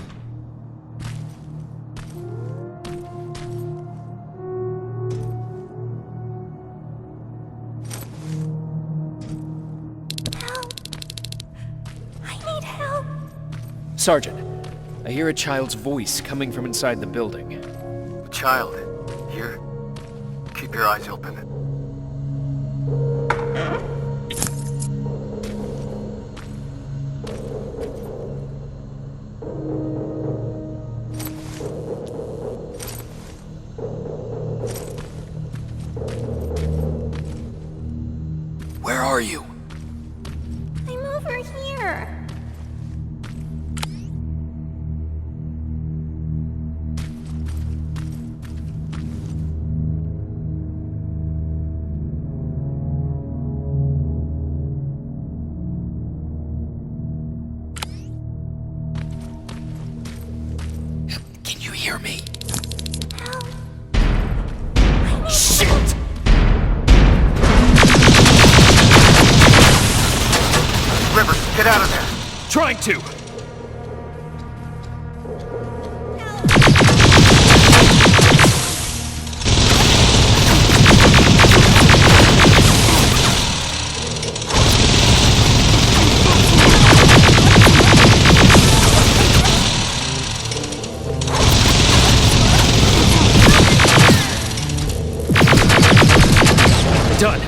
S13: Sergeant, I hear a child's voice coming from inside the building.
S2: A child. Here. Keep your eyes open.
S10: Where are you?
S11: I'm over here.
S10: Can you hear me?
S11: Help.
S10: Shit!
S2: Rivers, get out of there!
S13: Trying to! Done.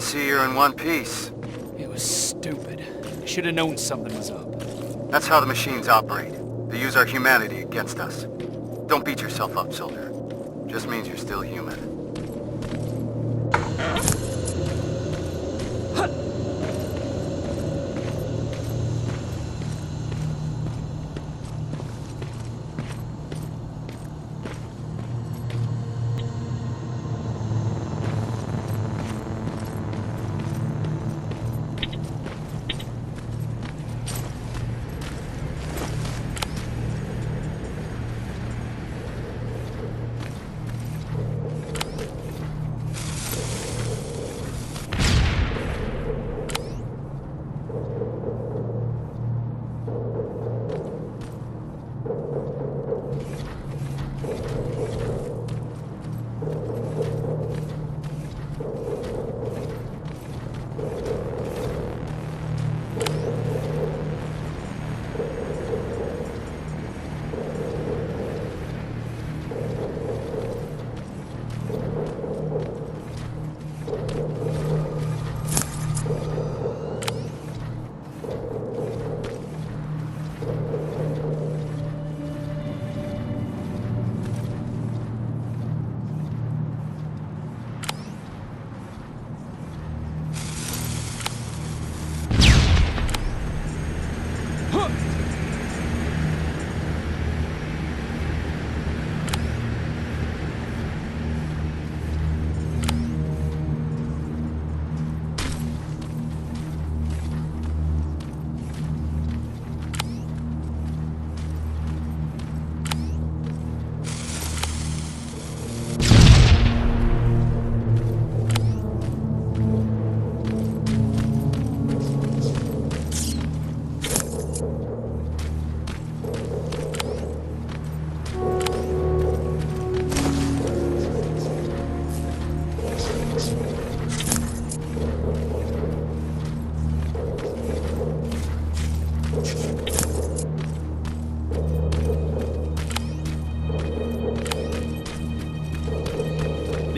S2: See, you're in one piece.
S13: It was stupid. I should have known something was up.
S2: That's how the machines operate. They use our humanity against us. Don't beat yourself up, soldier. Just means you're still human.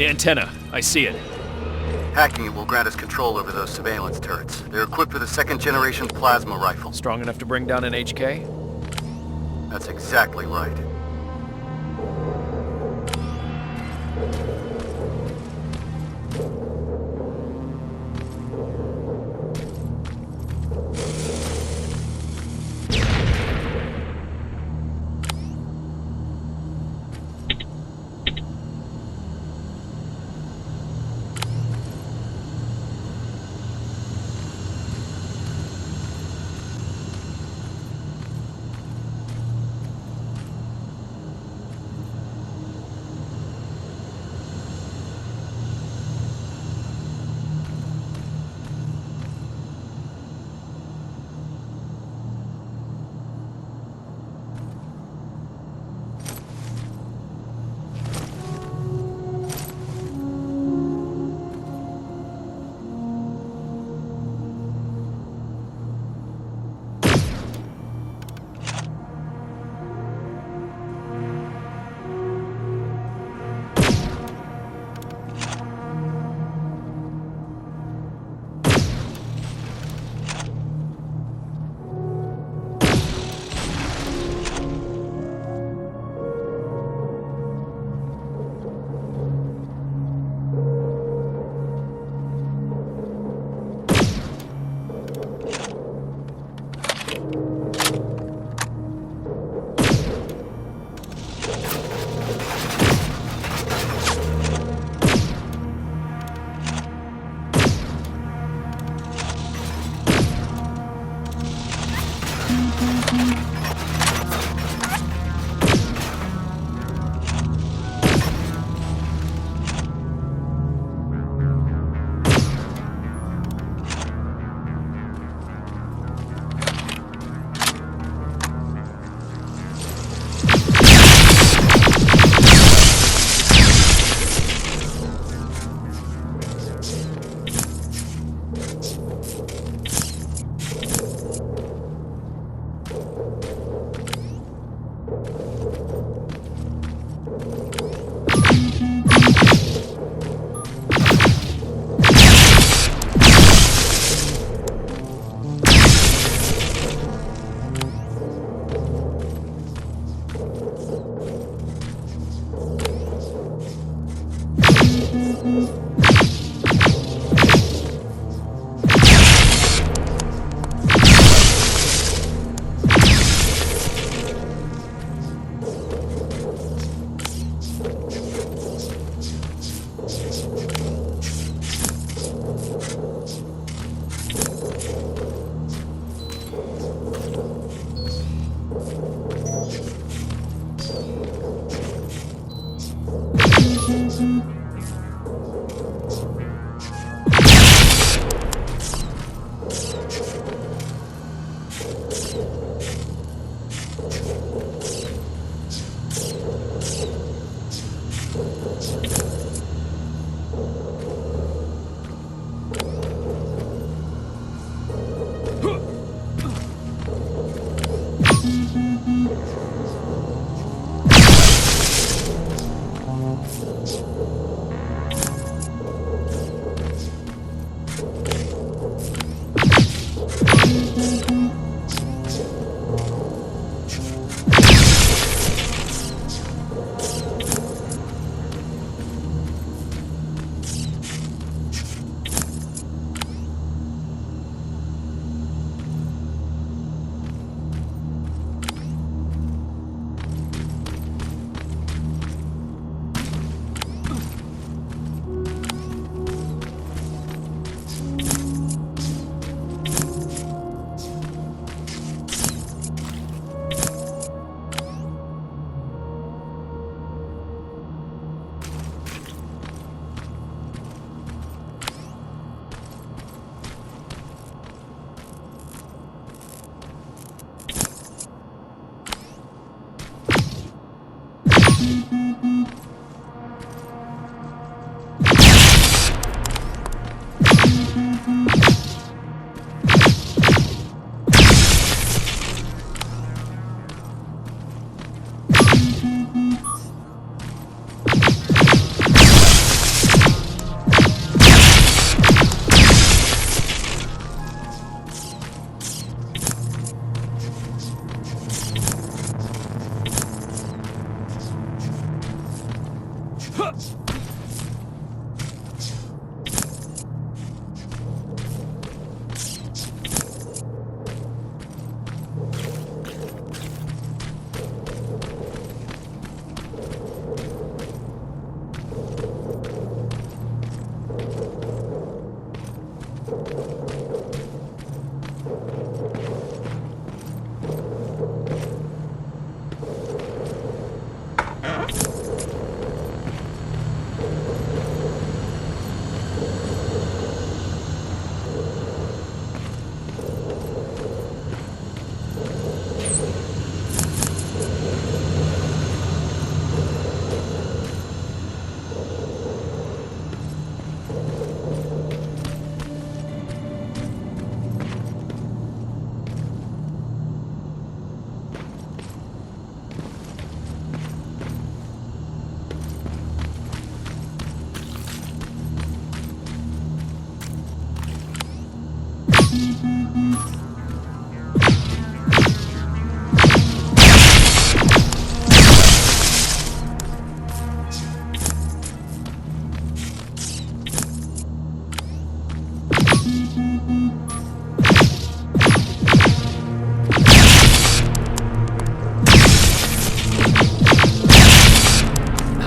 S13: The antenna. I see it.
S2: Hacking it will grant us control over those surveillance turrets. They're equipped with a second-generation plasma rifle.
S13: Strong enough to bring down an HK?
S2: That's exactly right.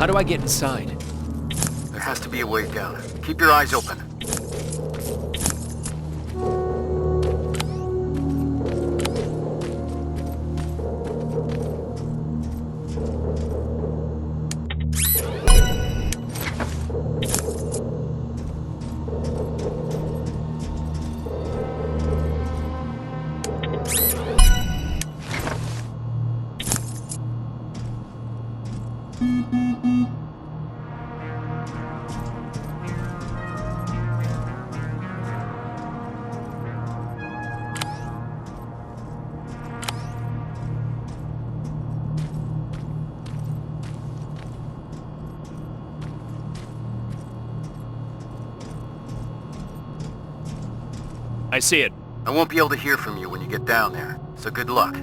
S13: How do I get inside?
S2: There has to be a way down. Keep your eyes open.
S13: I see it.
S2: I won't be able to hear from you when you get down there, so good luck.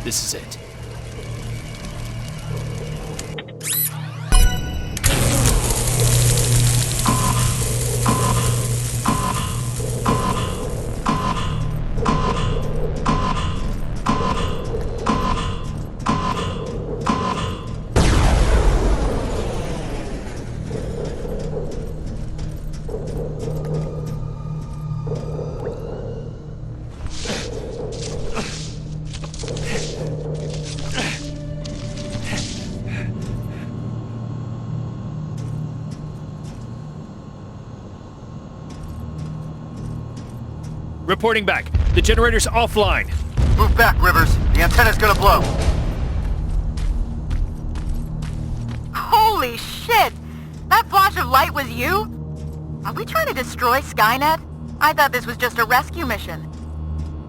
S13: This is it. Reporting back. The generator's offline.
S2: Move back, Rivers. The antenna's gonna blow.
S12: Holy shit! That flash of light was you? Are we trying to destroy Skynet? I thought this was just a rescue mission.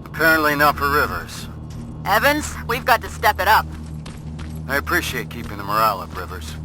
S2: Apparently not for Rivers.
S12: Evans, we've got to step it up.
S2: I appreciate keeping the morale up, Rivers.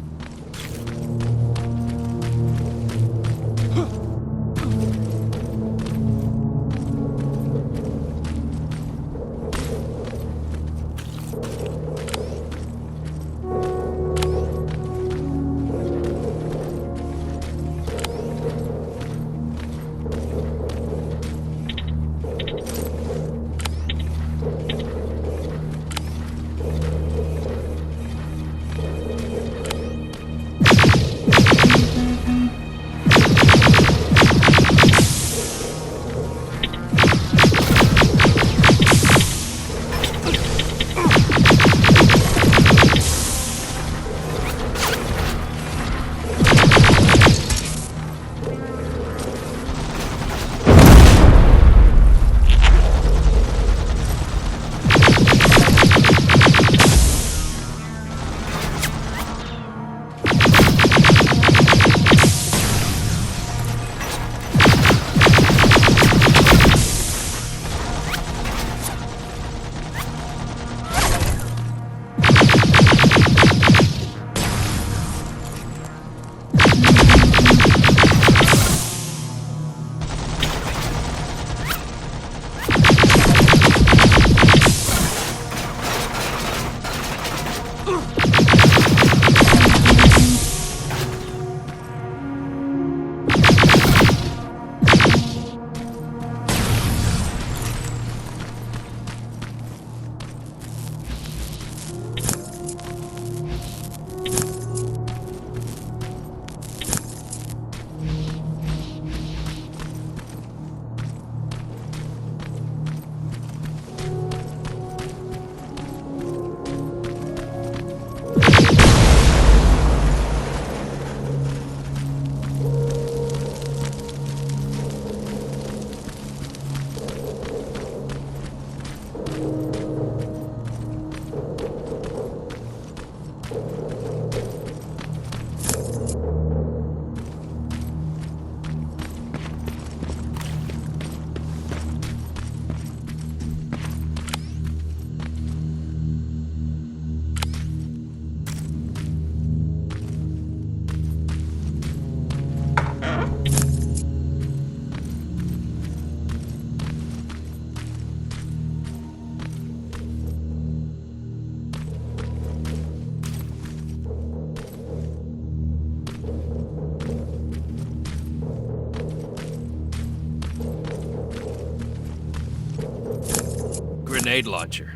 S13: Grenade launcher.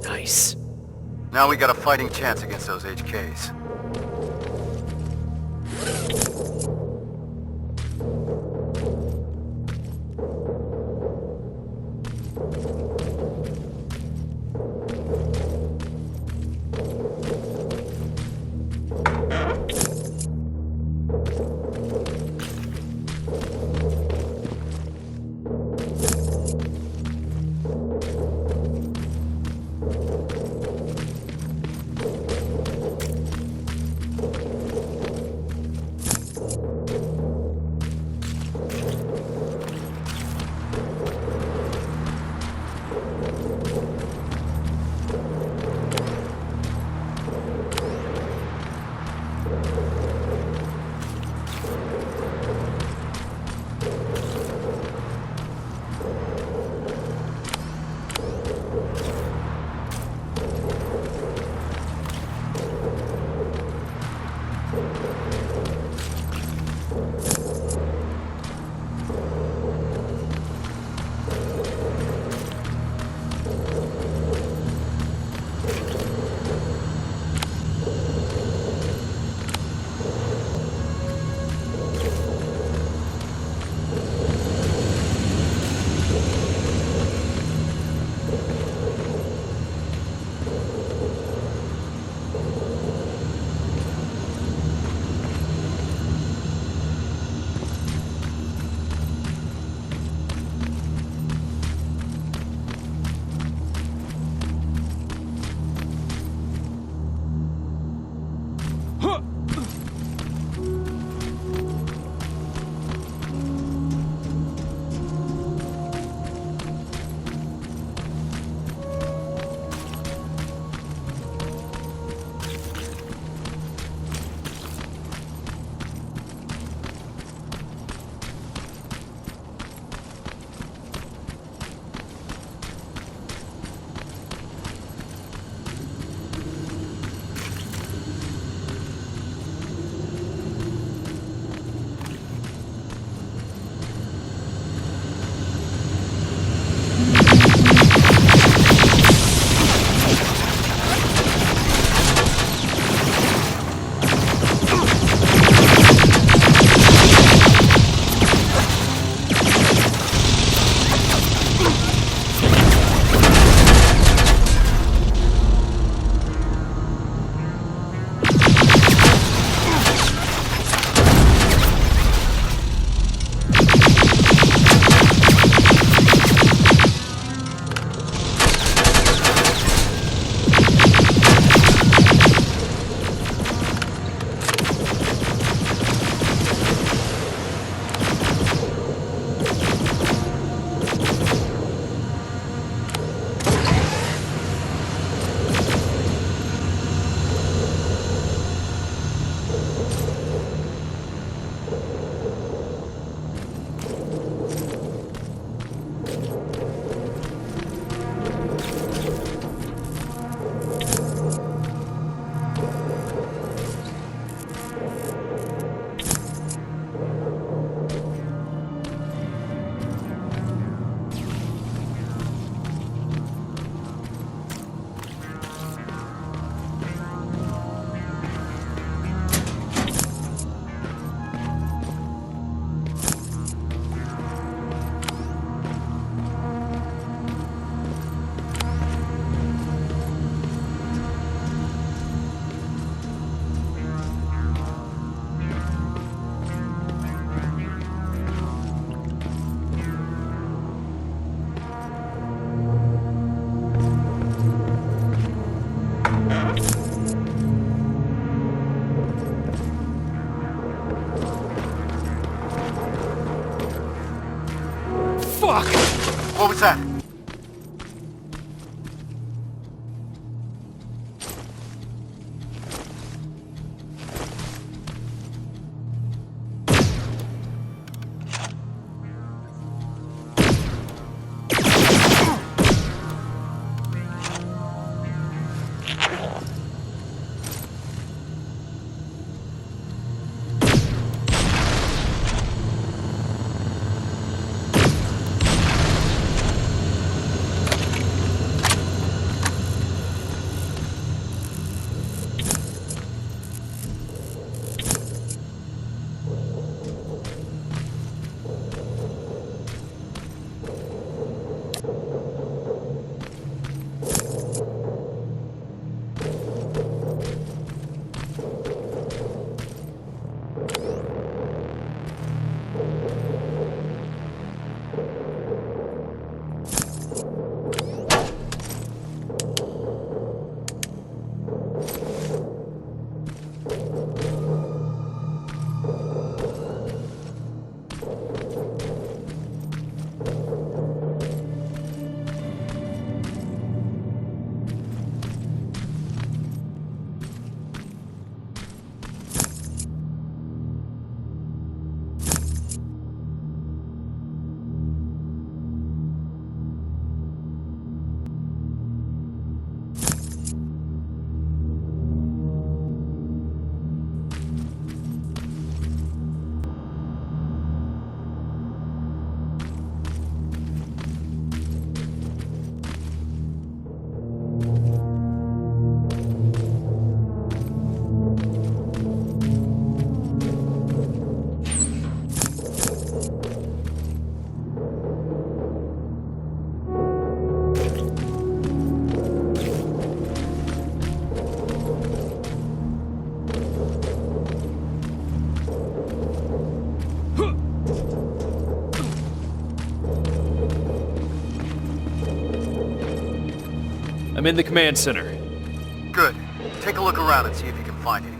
S13: Nice.
S2: Now we got a fighting chance against those HKs.
S13: in the command center.
S2: Good. Take a look around and see if you can find anyone.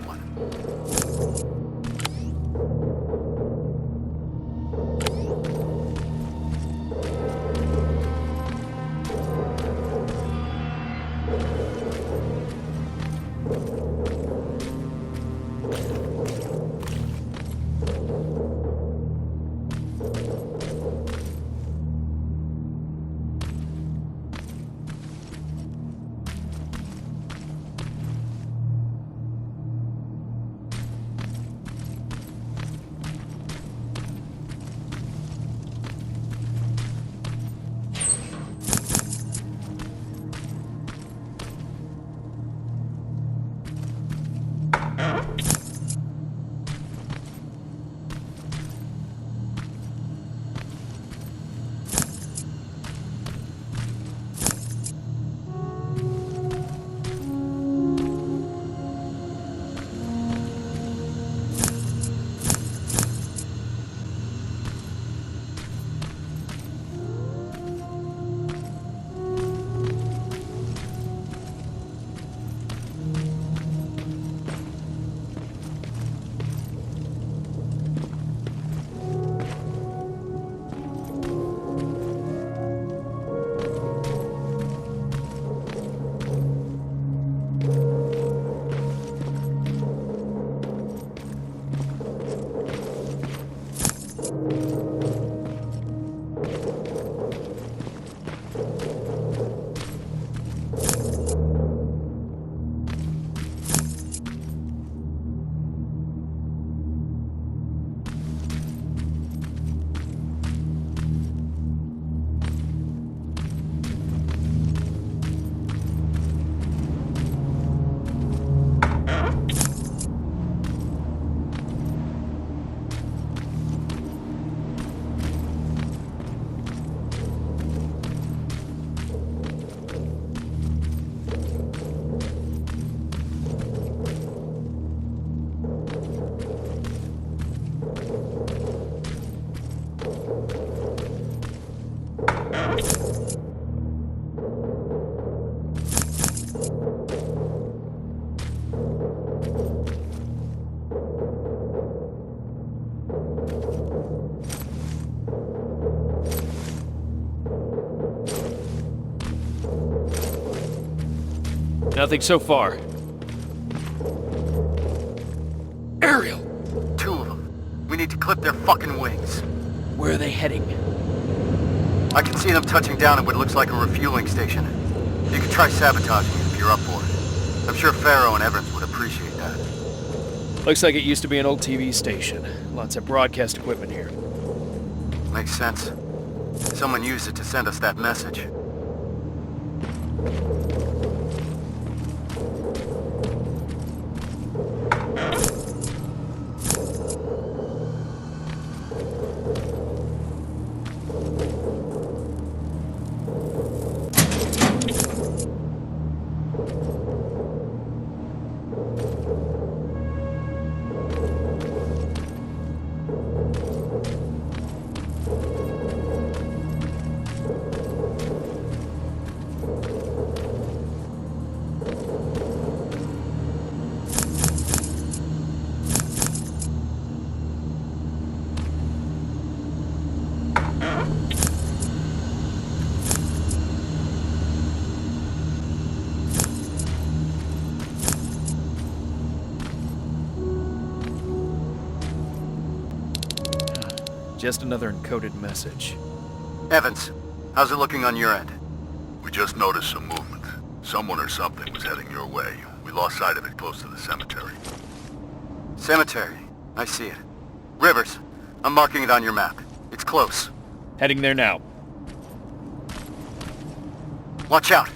S13: Nothing so far. Ariel!
S2: 2 of them. We need to clip their fucking wings.
S13: Where are they heading?
S2: I can see them touching down at what looks like a refueling station. You could try sabotaging it if you're up for it. I'm sure Pharaoh and Evans would appreciate that.
S13: Looks like it used to be an old TV station. Lots of broadcast equipment here.
S2: Makes sense. Someone used it to send us that message.
S13: Just another encoded message.
S2: Evans, how's it looking on your end?
S7: We just noticed some movement. Someone or something was heading your way. We lost sight of it close to the cemetery.
S2: Cemetery. I see it. Rivers, I'm marking it on your map. It's close.
S13: Heading there now.
S2: Watch out.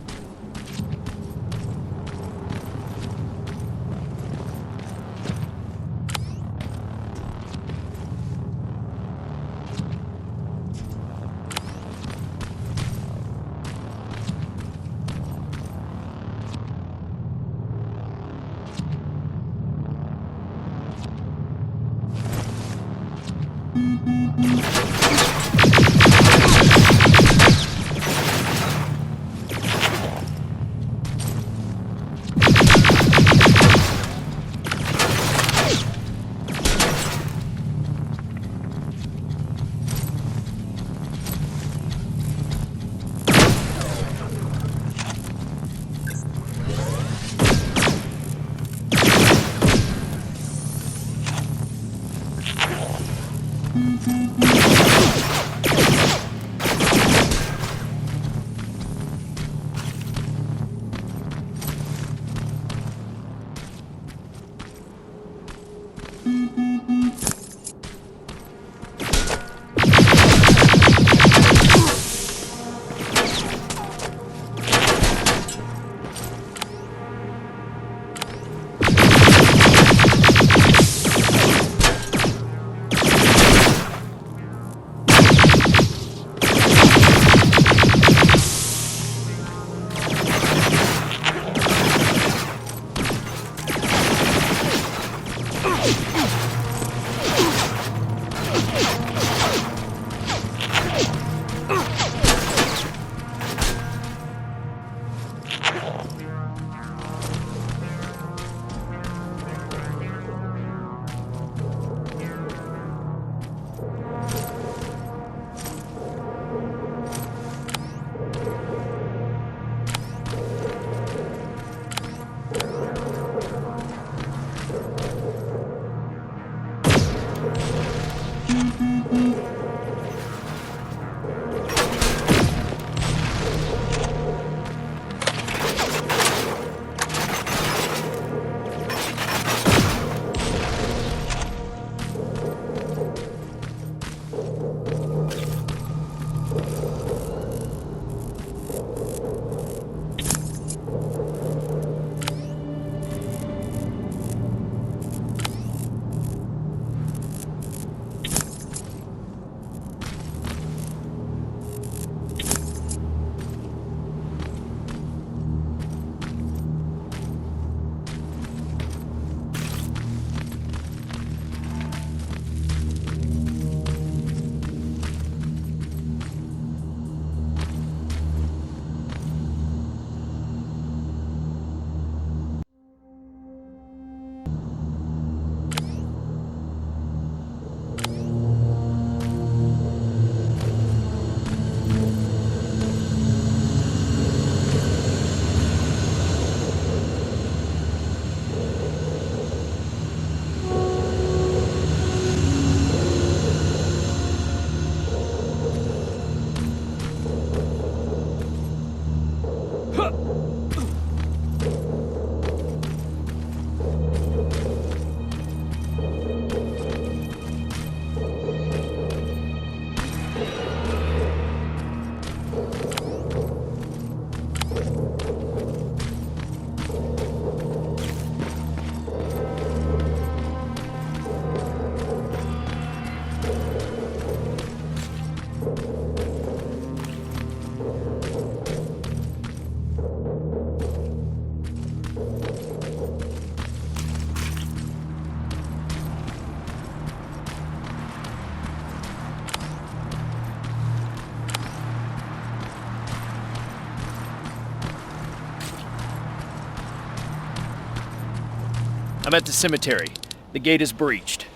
S13: I'm at the cemetery. The gate is breached.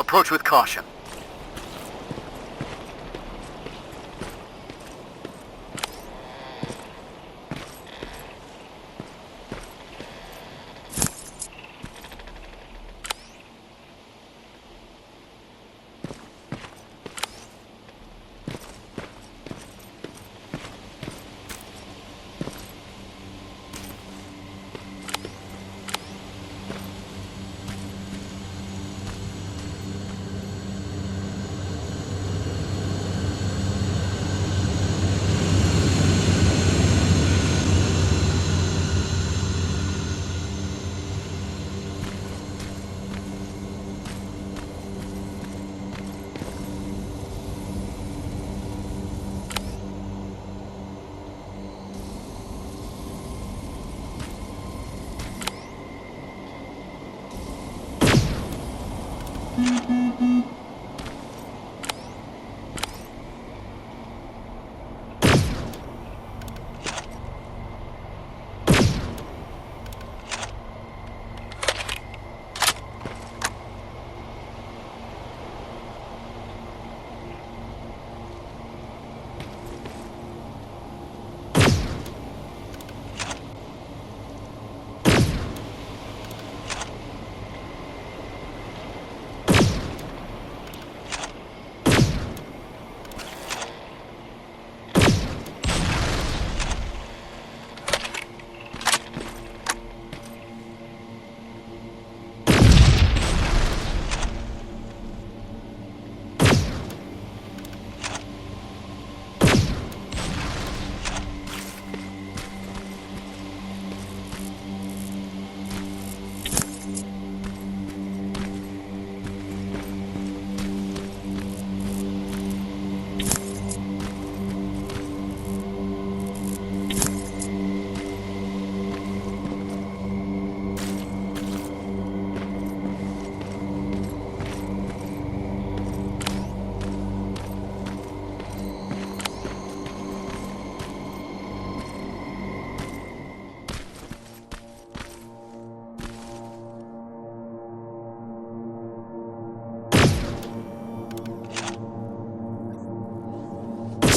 S2: Approach with caution.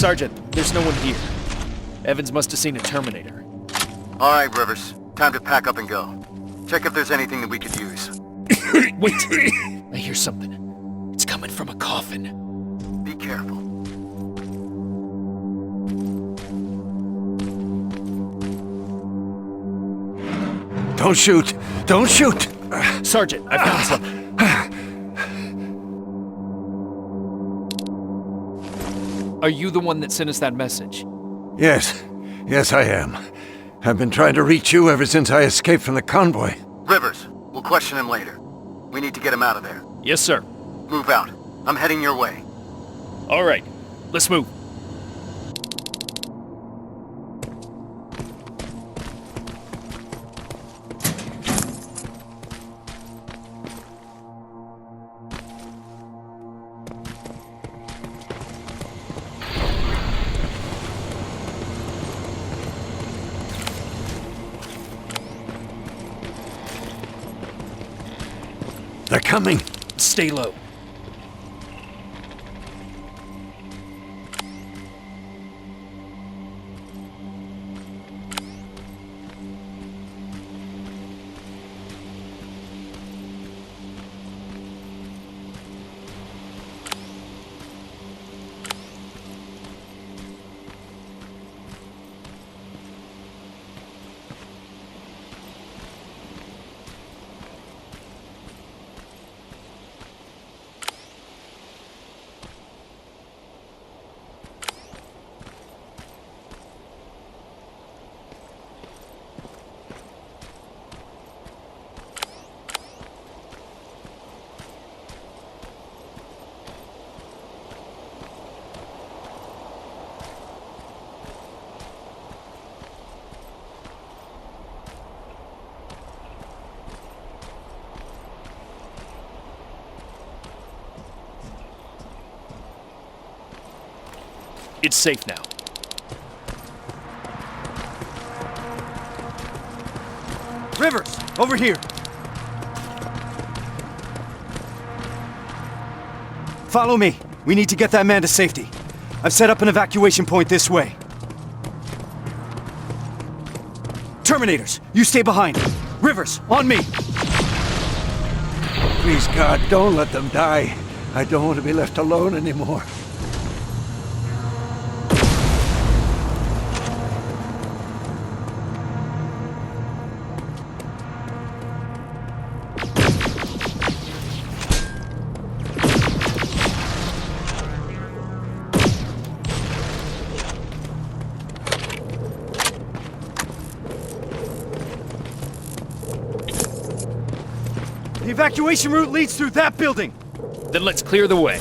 S13: Sergeant, there's no one here. Evans must have seen a Terminator.
S2: All right, Rivers. Time to pack up and go. Check if there's anything that we could use.
S13: Wait! I hear something. It's coming from a coffin.
S2: Be careful.
S14: Don't shoot! Don't shoot!
S13: Sergeant, I found something. Are you the one that sent us that message?
S14: Yes. Yes, I am. I've been trying to reach you ever since I escaped from the convoy.
S2: Rivers, we'll question him later. We need to get him out of there.
S13: Yes, sir.
S2: Move out. I'm heading your way.
S13: All right, let's move.
S14: They're coming.
S13: Stay low. It's safe now.
S6: Rivers, over here. Follow me. We need to get that man to safety. I've set up an evacuation point this way. Terminators, you stay behind. Rivers, on me.
S14: Please, God, don't let them die. I don't want to be left alone anymore.
S6: The evacuation route leads through that building.
S13: Then let's clear the way.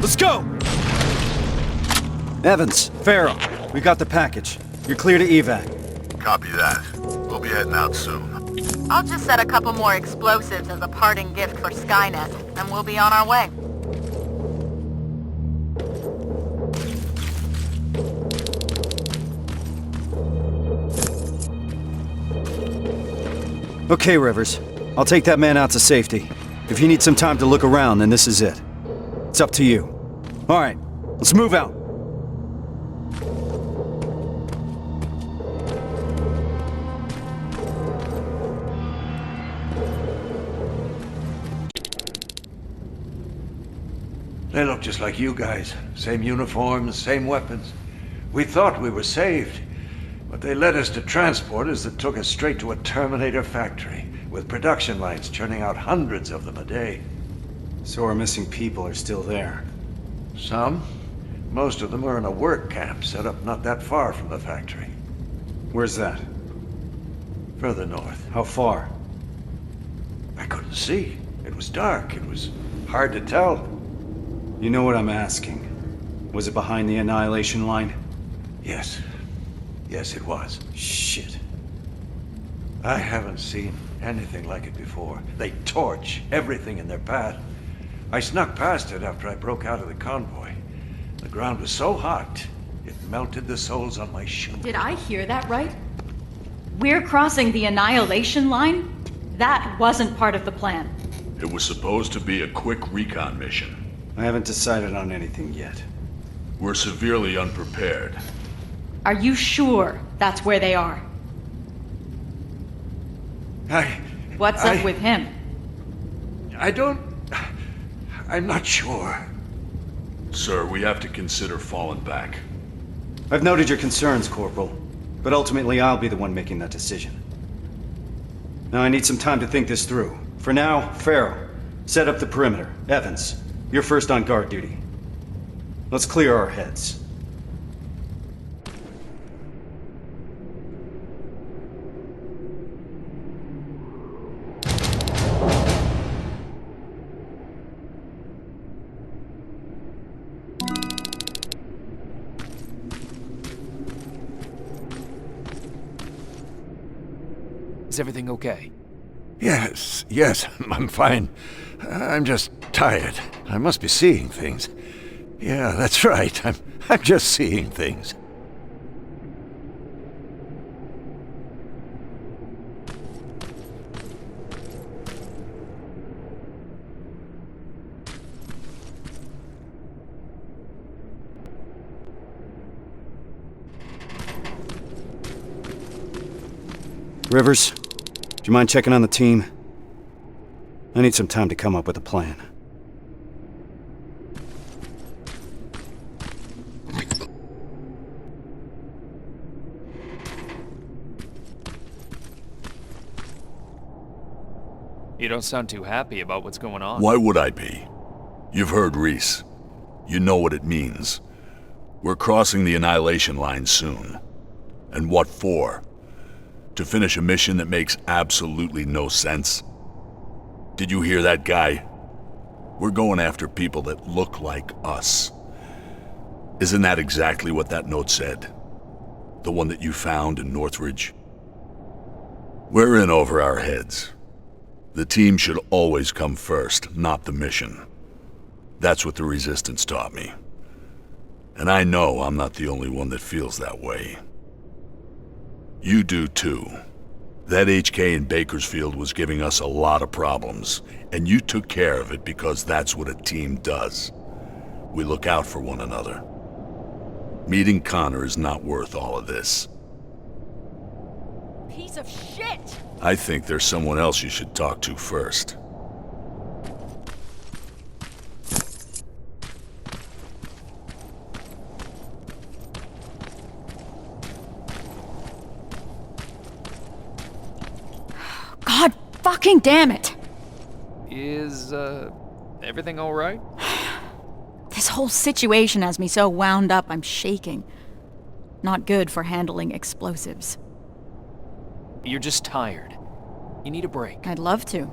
S6: Let's go! Evans, Farrell, we got the package. You're clear to evac.
S2: Copy that. We'll be heading out soon.
S12: I'll just set a couple more explosives as a parting gift for Skynet, and we'll be on our way.
S6: Okay, Rivers. I'll take that man out to safety. If you need some time to look around, then this is it. It's up to you. All right, let's move out.
S14: They look just like you guys. Same uniforms, same weapons. We thought we were saved, but they led us to transporters that took us straight to a Terminator factory, with production lines churning out hundreds of them a day.
S6: So our missing people are still there?
S14: Some. Most of them are in a work camp set up not that far from the factory.
S6: Where's that?
S14: Further north.
S6: How far?
S14: I couldn't see. It was dark. It was hard to tell.
S6: You know what I'm asking. Was it behind the annihilation line?
S14: Yes. Yes, it was.
S6: Shit.
S14: I haven't seen anything like it before. They torch everything in their path. I snuck past it after I broke out of the convoy. The ground was so hot, it melted the soles on my shoes.
S9: Did I hear that right? We're crossing the annihilation line? That wasn't part of the plan.
S7: It was supposed to be a quick recon mission.
S6: I haven't decided on anything yet.
S7: We're severely unprepared.
S9: Are you sure that's where they are? What's up with him?
S14: I'm not sure.
S7: Sir, we have to consider falling back.
S6: I've noted your concerns, Corporal, but ultimately I'll be the one making that decision. Now I need some time to think this through. For now, Farrow, set up the perimeter. Evans, you're first on guard duty. Let's clear our heads.
S13: Is everything okay?
S14: Yes, I'm fine. I'm just tired. I must be seeing things. Yeah, that's right. I'm just seeing things.
S6: Rivers, do you mind checking on the team? I need some time to come up with a plan.
S13: You don't sound too happy about what's going on.
S7: Why would I be? You've heard Reese. You know what it means. We're crossing the annihilation line soon. And what for? To finish a mission that makes absolutely no sense? Did you hear that guy? We're going after people that look like us. Isn't that exactly what that note said? The one that you found in Northridge? We're in over our heads. The team should always come first, not the mission. That's what the Resistance taught me. And I know I'm not the only one that feels that way. You do too. That HK in Bakersfield was giving us a lot of problems, and you took care of it because that's what a team does. We look out for one another. Meeting Connor is not worth all of this.
S9: Piece of shit!
S7: I think there's someone else you should talk to first.
S9: God fucking damn it!
S13: Is, everything alright?
S9: This whole situation has me so wound up I'm shaking. Not good for handling explosives.
S13: You're just tired. You need a break.
S9: I'd love to.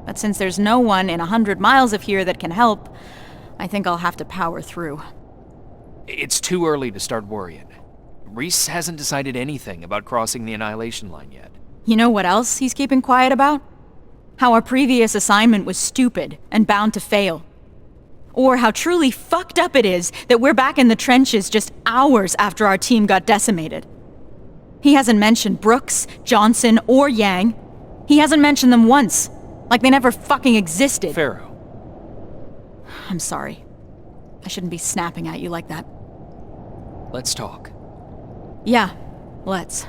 S9: But since there's no one in 100 miles of here that can help, I think I'll have to power through.
S13: It's too early to start worrying. Reese hasn't decided anything about crossing the annihilation line yet.
S9: You know what else he's keeping quiet about? How our previous assignment was stupid and bound to fail. Or how truly fucked up it is that we're back in the trenches just hours after our team got decimated. He hasn't mentioned Brooks, Johnson, or Yang. He hasn't mentioned them once, like they never fucking existed.
S13: Farrow.
S9: I'm sorry. I shouldn't be snapping at you like that.
S13: Let's talk.
S9: Yeah, let's.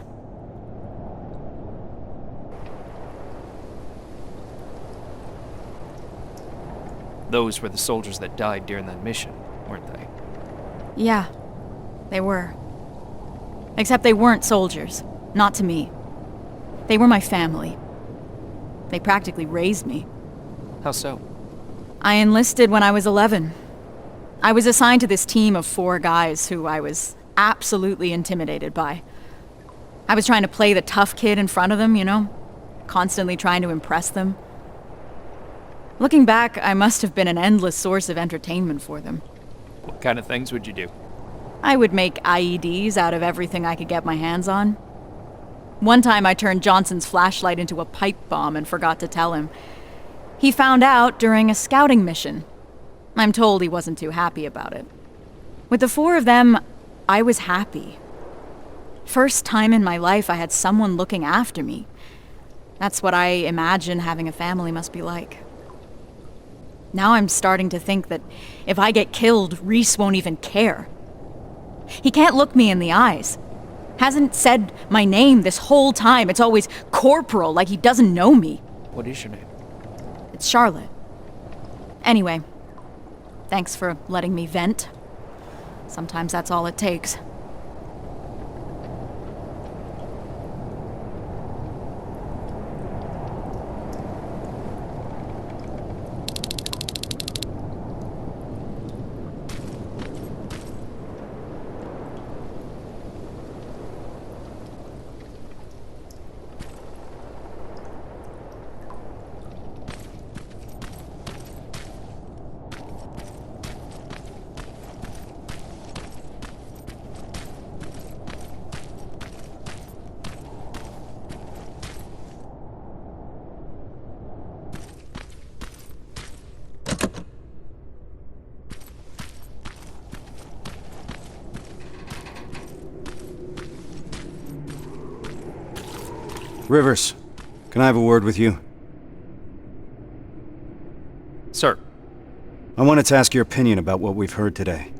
S13: Those were the soldiers that died during that mission, weren't they?
S9: Yeah, they were. Except they weren't soldiers. Not to me. They were my family. They practically raised me.
S13: How so?
S9: I enlisted when I was 11. I was assigned to this team of 4 guys who I was absolutely intimidated by. I was trying to play the tough kid in front of them, you know? Constantly trying to impress them. Looking back, I must have been an endless source of entertainment for them.
S13: What kind of things would you do?
S9: I would make IEDs out of everything I could get my hands on. One time I turned Johnson's flashlight into a pipe bomb and forgot to tell him. He found out during a scouting mission. I'm told he wasn't too happy about it. With the 4 of them, I was happy. First time in my life I had someone looking after me. That's what I imagine having a family must be like. Now I'm starting to think that if I get killed, Reese won't even care. He can't look me in the eyes. Hasn't said my name this whole time. It's always Corporal, like he doesn't know me.
S13: What is your name?
S9: It's Charlotte. Anyway, thanks for letting me vent. Sometimes that's all it takes.
S6: Rivers, can I have a word with you?
S13: Sir.
S6: I wanted to ask your opinion about what we've heard today.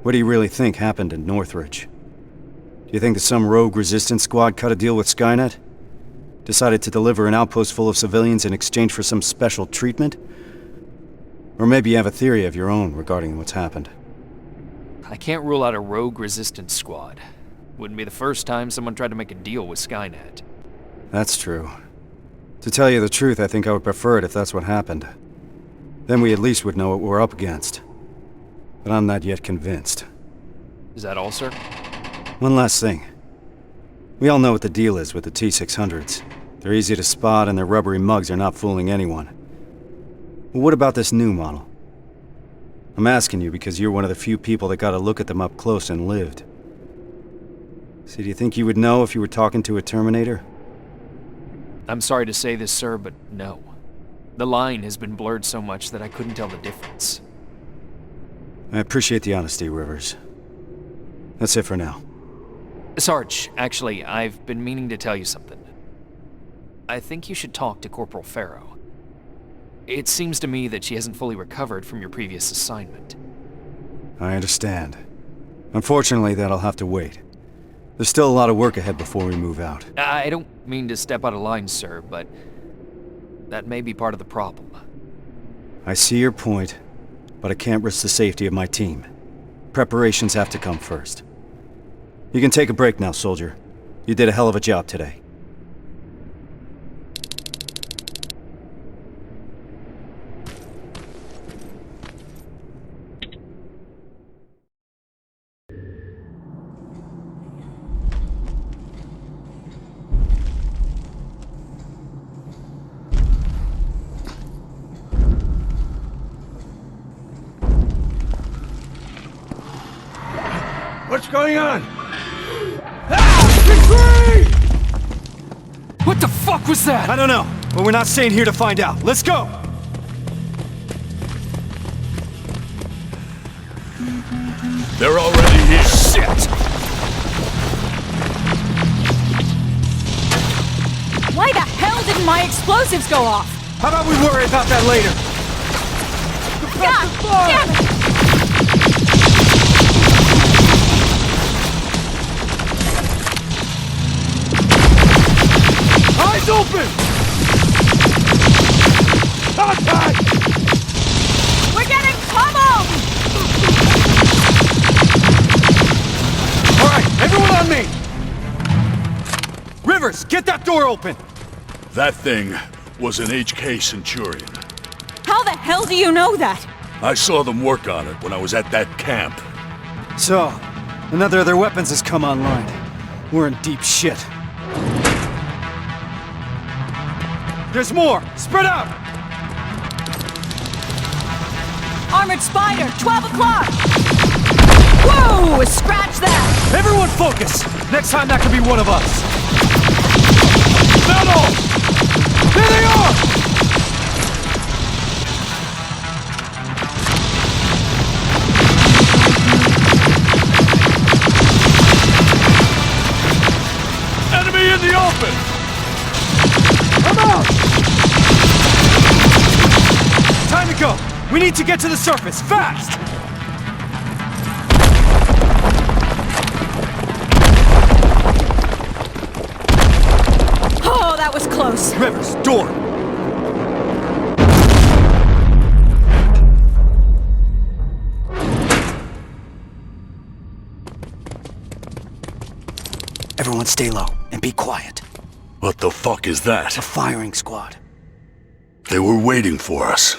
S6: What do you really think happened in Northridge? Do you think that some rogue resistance squad cut a deal with Skynet? Decided to deliver an outpost full of civilians in exchange for some special treatment? Or maybe you have a theory of your own regarding what's happened.
S13: I can't rule out a rogue resistance squad. Wouldn't be the first time someone tried to make a deal with Skynet.
S6: That's true. To tell you the truth, I think I would prefer it if that's what happened. Then we at least would know what we're up against. But I'm not yet convinced.
S13: Is that all, sir?
S6: One last thing. We all know what the deal is with the T-600s. They're easy to spot and their rubbery mugs are not fooling anyone. Well, what about this new model? I'm asking you because you're one of the few people that got a look at them up close and lived. So do you think you would know if you were talking to a Terminator?
S13: I'm sorry to say this, sir, but no. The line has been blurred so much that I couldn't tell the difference.
S6: I appreciate the honesty, Rivers. That's it for now.
S13: Sarge, actually, I've been meaning to tell you something. I think you should talk to Corporal Farrow. It seems to me that she hasn't fully recovered from your previous assignment.
S6: I understand. Unfortunately, that'll have to wait. There's still a lot of work ahead before we move out.
S13: I don't mean to step out of line, sir, but that may be part of the problem.
S6: I see your point, but I can't risk the safety of my team. Preparations have to come first. You can take a break now, soldier. You did a hell of a job today.
S14: What's going on?
S4: What the fuck was that?
S6: I don't know, but we're not staying here to find out. Let's go!
S7: They're already here.
S4: Shit!
S9: Why the hell didn't my explosives go off?
S6: How about we worry about that later?
S9: God damn it!
S14: Eyes open! Contact!
S6: on me! Rivers, get that door open!
S7: That thing was an HK Centurion.
S9: How the hell do you know that?
S7: I saw them work on it when I was at that camp.
S6: So, another of their weapons has come online. We're in deep shit. There's more! Spread out!
S9: Armored Spider, 12 o'clock! Whoa! Scratch that!
S6: Everyone focus! Next time that could be one of us! Metal! There they are!
S7: Enemy in the open!
S6: Come on! Time to go! We need to get to the surface, fast!
S9: Oh, that was close.
S6: Rivers, door!
S10: Everyone stay low and be quiet.
S7: What the fuck is that?
S10: A firing squad.
S7: They were waiting for us.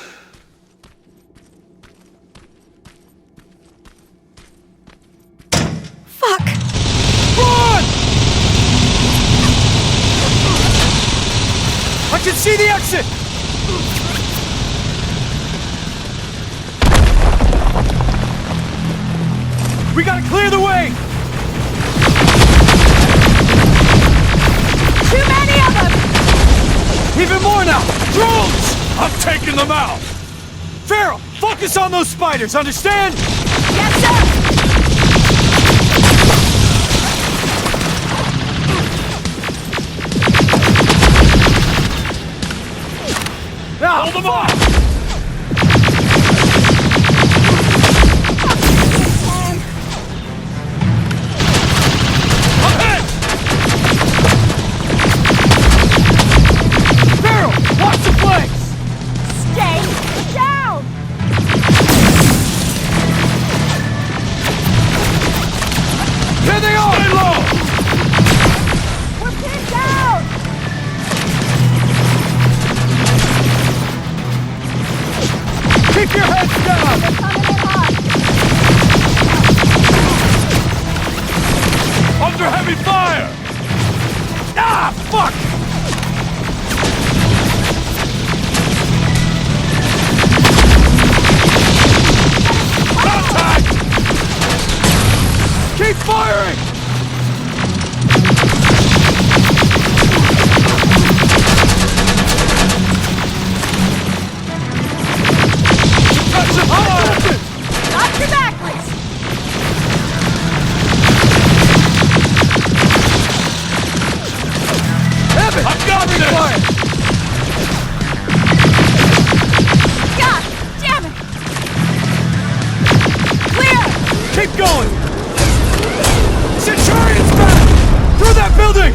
S9: Fuck!
S6: Run! I can see the exit! We gotta clear the way!
S9: Too many of them!
S6: Even more now! Drones!
S7: I'm taking them out!
S6: Farrell, focus on those spiders, understand?
S9: Yes, sir!
S6: Now, hold them off! I'm hit! Farrell, watch the flanks!
S9: Stay down!
S6: Here they are!
S7: Stay low!
S9: We're pinned down!
S6: Keep your heads down!
S9: They're coming in hot!
S7: Under heavy fire!
S6: Ah, fuck!
S7: Contact!
S6: Keep firing!
S7: That's it!
S9: Watch your back, please!
S6: Evan!
S7: I've got this!
S6: Quiet!
S9: God damn it! Clear!
S6: Keep going! Centurion's back! Through that building!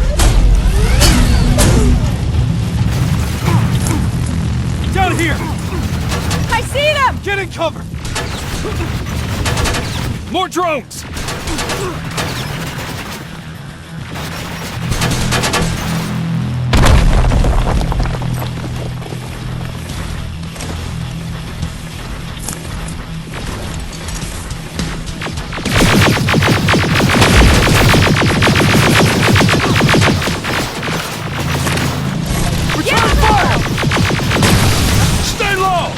S6: Down here!
S9: I see them!
S6: Get in cover!
S7: More drones!
S6: Return fire!
S7: Stay low!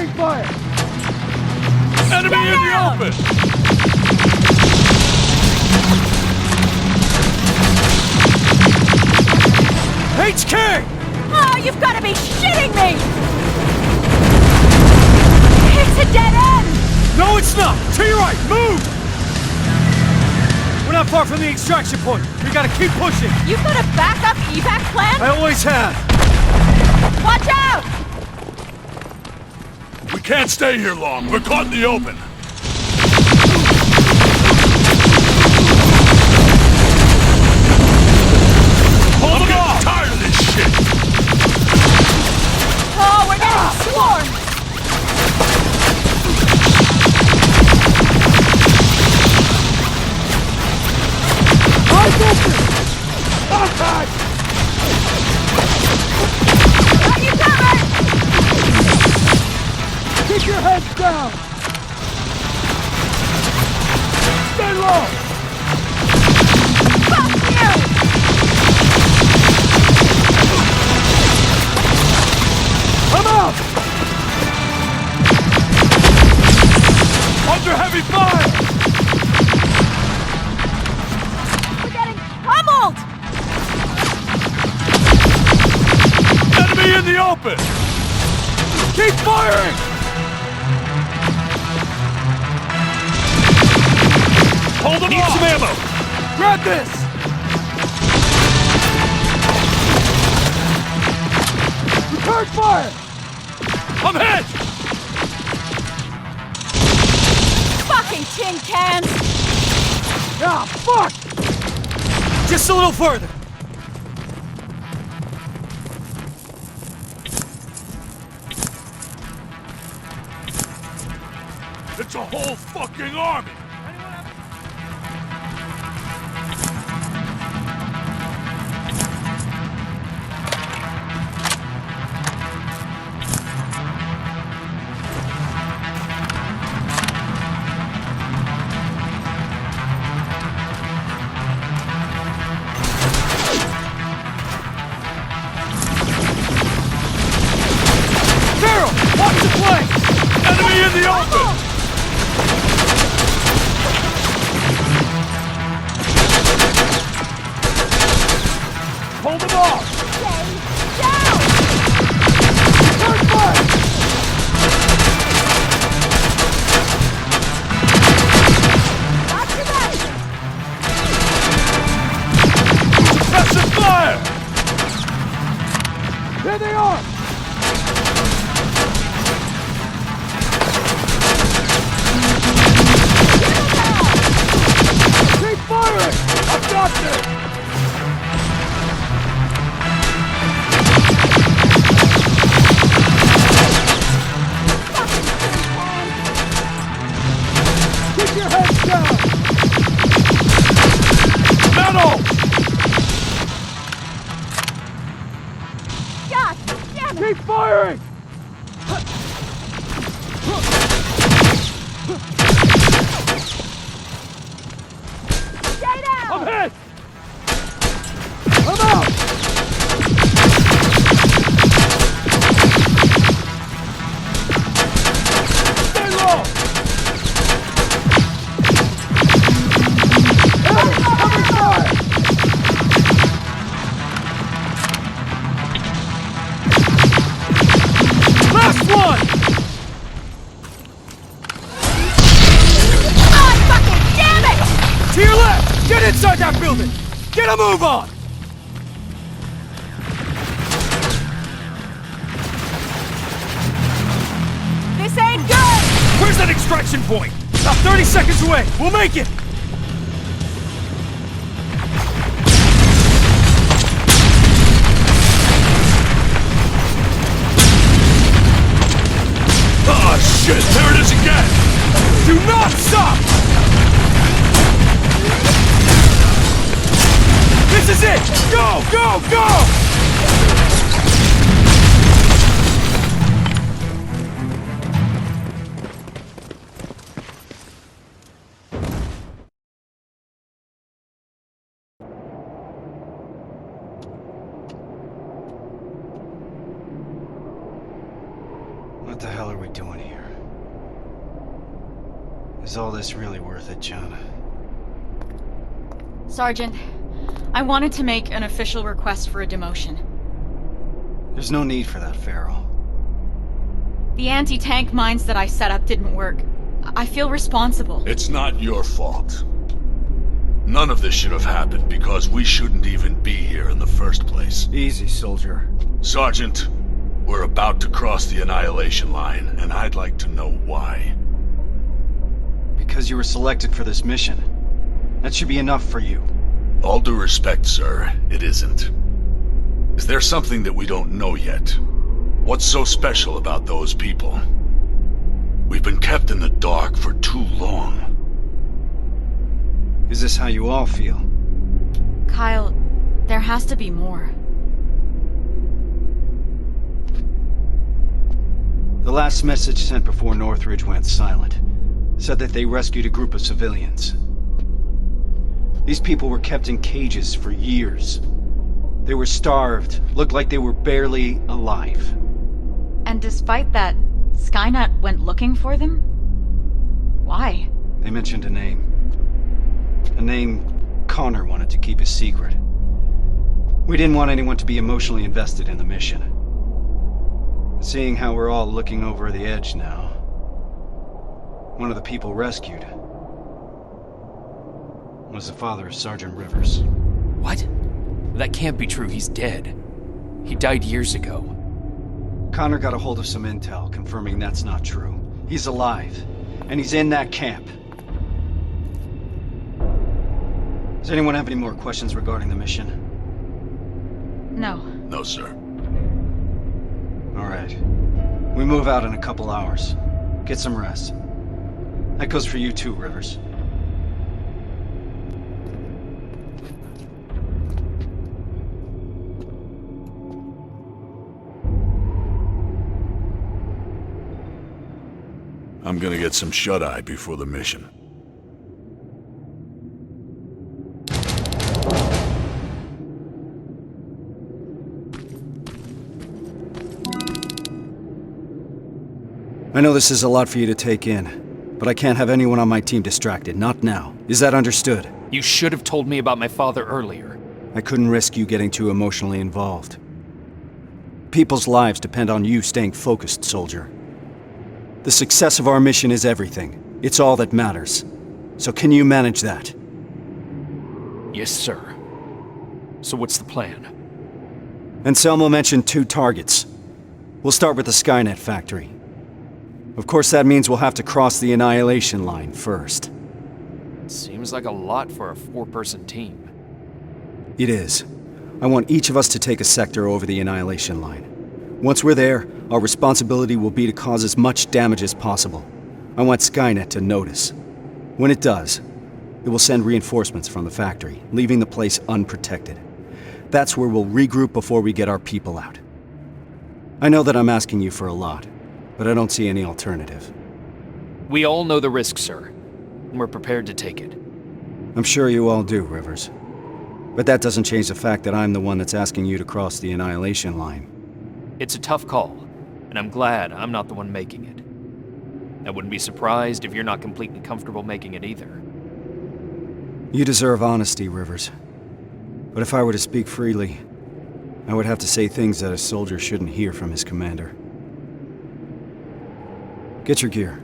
S4: Returning fire! Enemy in the open! HK!
S9: Oh, you've got to be shitting me! It's a dead end!
S4: No, it's not! To your right, move! We're not far from the extraction point. We gotta keep pushing.
S9: You've got a backup evac plan?
S4: I always have.
S9: Watch out!
S7: We can't stay here long. We're caught in the open. Hold them off! I'm tired of this shit!
S9: Oh, we're getting swarmed!
S4: Eyes open! Contact!
S9: Got you covered!
S4: Keep your heads down! Stay low!
S9: Fuck you!
S4: I'm out! Under heavy fire!
S9: We're getting pummeled!
S7: Enemy in the open!
S4: Keep firing!
S7: Hold them
S4: Need
S7: off!
S4: some ammo! Grab this! Return fire!
S7: I'm hit!
S9: Fucking tin cans!
S4: Ah, fuck! Just a little further.
S7: It's a whole fucking army!
S4: Watch the flank!
S7: Enemy in the open!
S4: Hold them off!
S9: Stay down!
S4: Turn fire!
S9: Watch your back!
S7: Suppressive fire!
S4: Here they are! Keep firing! I've got this! Keep your heads down!
S7: Metal!
S9: God damn it!
S4: Keep firing!
S9: Stay down!
S4: I'm hit! I'm out! Stay low! Enemy coming fire! Last one!
S9: God fucking damn it!
S4: To your left! Get inside that building! Get a move on!
S9: This ain't good!
S4: Where's that extraction point? About 30 seconds away! We'll make it!
S7: Oh shit, there it is again!
S4: Do not stop! This is it! Go, go, go!
S6: the hell are we doing here? Is all this really worth it, John?
S9: Sergeant, I wanted to make an official request for a demotion.
S6: There's no need for that, Farrell.
S9: The anti-tank mines that I set up didn't work. I feel responsible.
S7: It's not your fault. None of this should have happened because we shouldn't even be here in the first place.
S6: Easy, soldier.
S7: Sergeant, we're about to cross the annihilation line, and I'd like to know why.
S6: Because you were selected for this mission. That should be enough for you.
S7: All due respect, sir, it isn't. Is there something that we don't know yet? What's so special about those people? We've been kept in the dark for too long.
S6: Is this how you all feel?
S9: Kyle, there has to be more.
S6: The last message sent before Northridge went silent said that they rescued a group of civilians. These people were kept in cages for years. They were starved, looked like they were barely alive.
S9: And despite that, Skynet went looking for them? Why?
S6: They mentioned a name. A name Connor wanted to keep a secret. We didn't want anyone to be emotionally invested in the mission. But seeing how we're all looking over the edge now, one of the people rescued was the father of Sergeant Rivers.
S13: What? That can't be true. He's dead. He died years ago.
S6: Connor got a hold of some intel confirming that's not true. He's alive, and he's in that camp. Does anyone have any more questions regarding the mission?
S9: No.
S7: No, sir.
S6: All right. We move out in a couple hours. Get some rest. That goes for you too, Rivers.
S7: I'm gonna get some shut-eye before the mission.
S6: I know this is a lot for you to take in, but I can't have anyone on my team distracted, not now. Is that understood?
S13: You should have told me about my father earlier.
S6: I couldn't risk you getting too emotionally involved. People's lives depend on you staying focused, soldier. The success of our mission is everything. It's all that matters. So can you manage that?
S13: Yes, sir. So what's the plan?
S6: Anselmo mentioned 2 targets. We'll start with the Skynet factory. Of course, that means we'll have to cross the annihilation line first.
S13: Seems like a lot for a 4-person team.
S6: It is. I want each of us to take a sector over the annihilation line. Once we're there, our responsibility will be to cause as much damage as possible. I want Skynet to notice. When it does, it will send reinforcements from the factory, leaving the place unprotected. That's where we'll regroup before we get our people out. I know that I'm asking you for a lot, but I don't see any alternative.
S13: We all know the risk, sir, and we're prepared to take it.
S6: I'm sure you all do, Rivers. But that doesn't change the fact that I'm the one that's asking you to cross the annihilation line.
S13: It's a tough call, and I'm glad I'm not the one making it. I wouldn't be surprised if you're not completely comfortable making it either.
S6: You deserve honesty, Rivers. But if I were to speak freely, I would have to say things that a soldier shouldn't hear from his commander. Get your gear.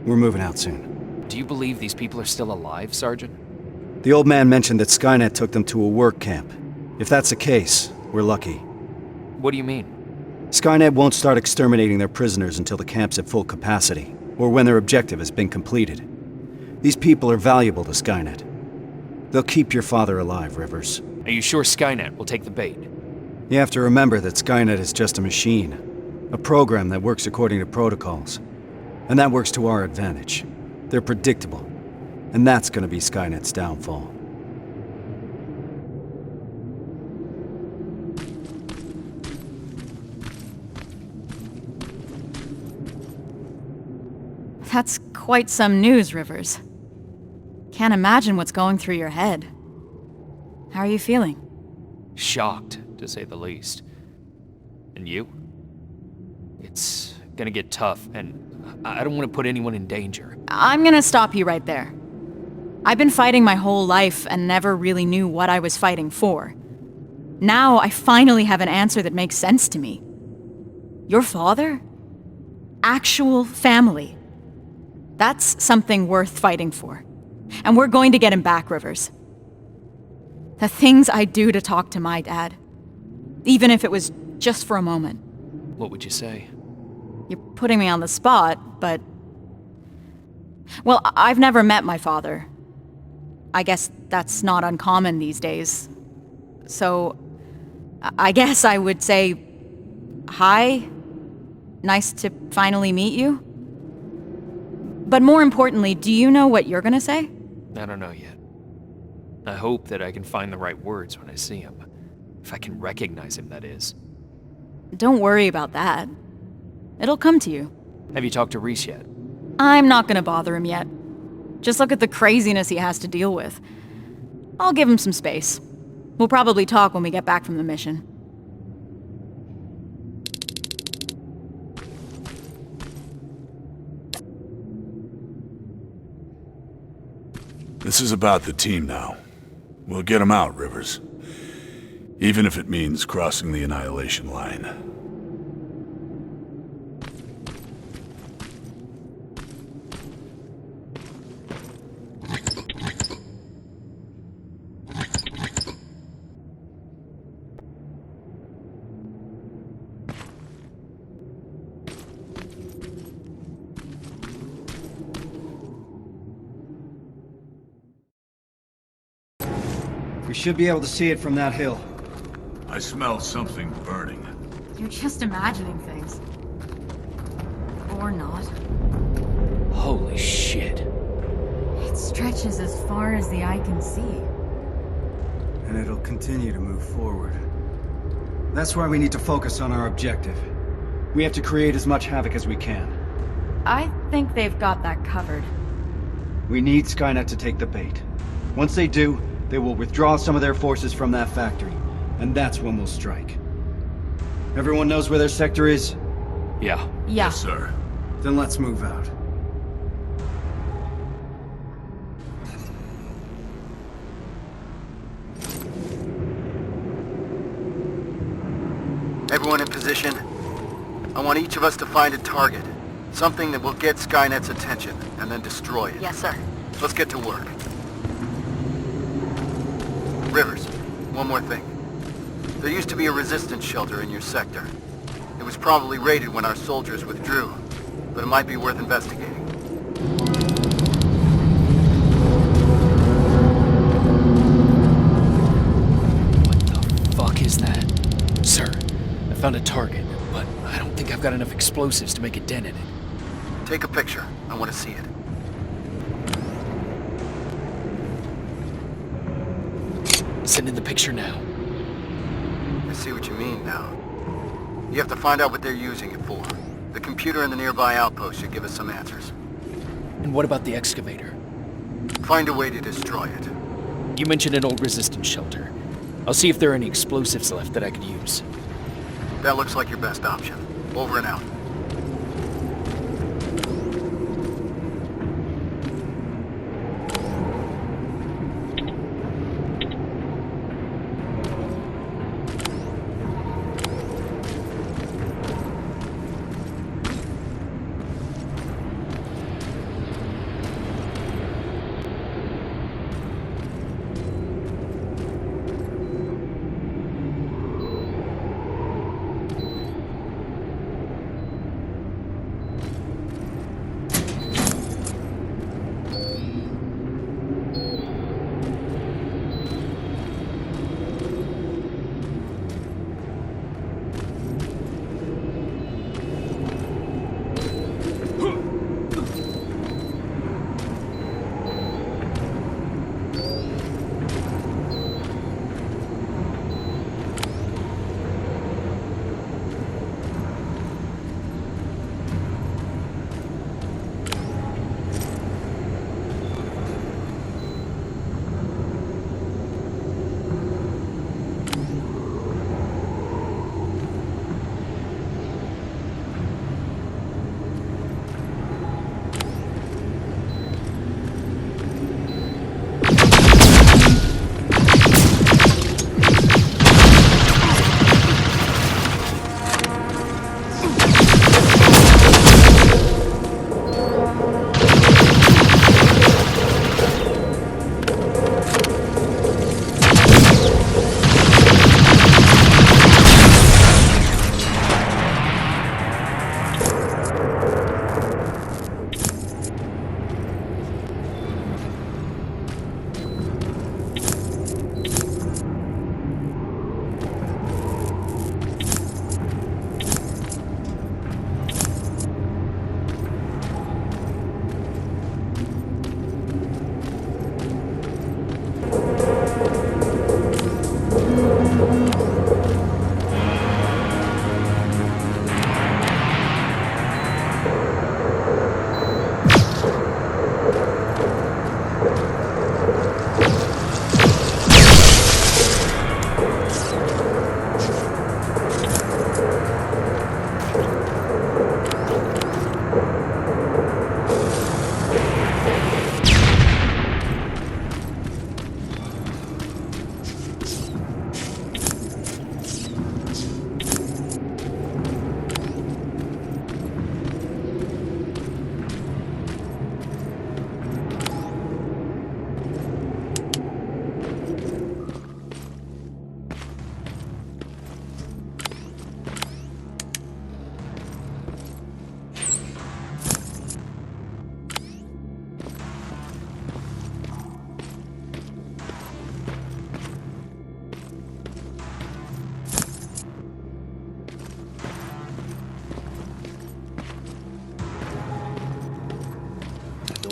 S6: We're moving out soon.
S13: Do you believe these people are still alive, Sergeant?
S6: The old man mentioned that Skynet took them to a work camp. If that's the case, we're lucky.
S13: What do you mean?
S6: Skynet won't start exterminating their prisoners until the camp's at full capacity, or when their objective has been completed. These people are valuable to Skynet. They'll keep your father alive, Rivers.
S13: Are you sure Skynet will take the bait?
S6: You have to remember that Skynet is just a machine. A program that works according to protocols. And that works to our advantage. They're predictable. And that's gonna be Skynet's downfall.
S9: That's quite some news, Rivers. Can't imagine what's going through your head. How are you feeling?
S13: Shocked, to say the least. And you? It's gonna get tough, and I don't want to put anyone in danger.
S9: I'm gonna stop you right there. I've been fighting my whole life and never really knew what I was fighting for. Now I finally have an answer that makes sense to me. Your father? Actual family. That's something worth fighting for. And we're going to get him back, Rivers. The things I'd do to talk to my dad. Even if it was just for a moment.
S13: What would you say?
S9: You're putting me on the spot, but... Well, I've never met my father. I guess that's not uncommon these days. So, I guess I would say, hi, nice to finally meet you. But more importantly, do you know what you're gonna say?
S13: I don't know yet. I hope that I can find the right words when I see him. If I can recognize him, that is.
S9: Don't worry about that. It'll come to you.
S13: Have you talked to Reese yet?
S9: I'm not gonna bother him yet. Just look at the craziness he has to deal with. I'll give him some space. We'll probably talk when we get back from the mission.
S7: This is about the team now. We'll get them out, Rivers. Even if it means crossing the annihilation line.
S6: We should be able to see it from that hill.
S7: I smell something burning.
S9: You're just imagining things. Or not.
S13: Holy shit.
S9: It stretches as far as the eye can see.
S6: And it'll continue to move forward. That's why we need to focus on our objective. We have to create as much havoc as we can.
S9: I think they've got that covered.
S6: We need Skynet to take the bait. Once they do, they will withdraw some of their forces from that factory, and that's when we'll strike. Everyone knows where their sector is?
S13: Yeah.
S7: Yes, sir.
S6: Then let's move out.
S2: Everyone in position. I want each of us to find a target. Something that will get Skynet's attention, and then destroy it.
S12: Yes, sir.
S2: Let's get to work. Rivers, one more thing. There used to be a resistance shelter in your sector. It was probably raided when our soldiers withdrew, but it might be worth investigating.
S13: What the fuck is that? Sir, I found a target, but I don't think I've got enough explosives to make a dent in it.
S2: Take a picture. I want to see it.
S13: Sending the picture now.
S2: I see what you mean now. You have to find out what they're using it for. The computer in the nearby outpost should give us some answers.
S13: And what about the excavator?
S2: Find a way to destroy it.
S13: You mentioned an old resistance shelter. I'll see if there are any explosives left that I could use.
S2: That looks like your best option. Over and out.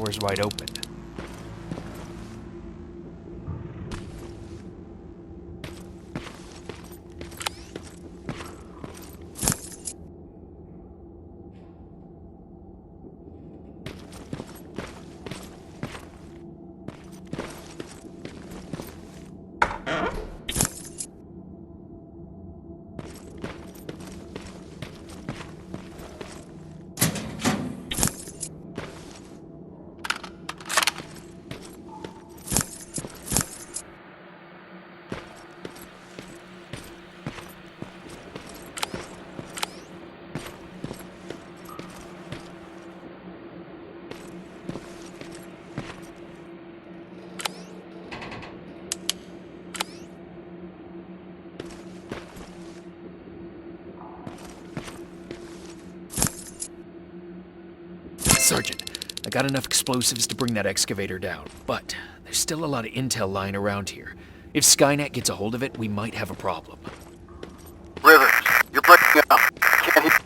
S13: door's wide open. Sergeant, I got enough explosives to bring that excavator down, but there's still a lot of intel lying around here. If Skynet gets a hold of it, we might have a problem.
S2: Rivers, you're breaking up. Can't hear.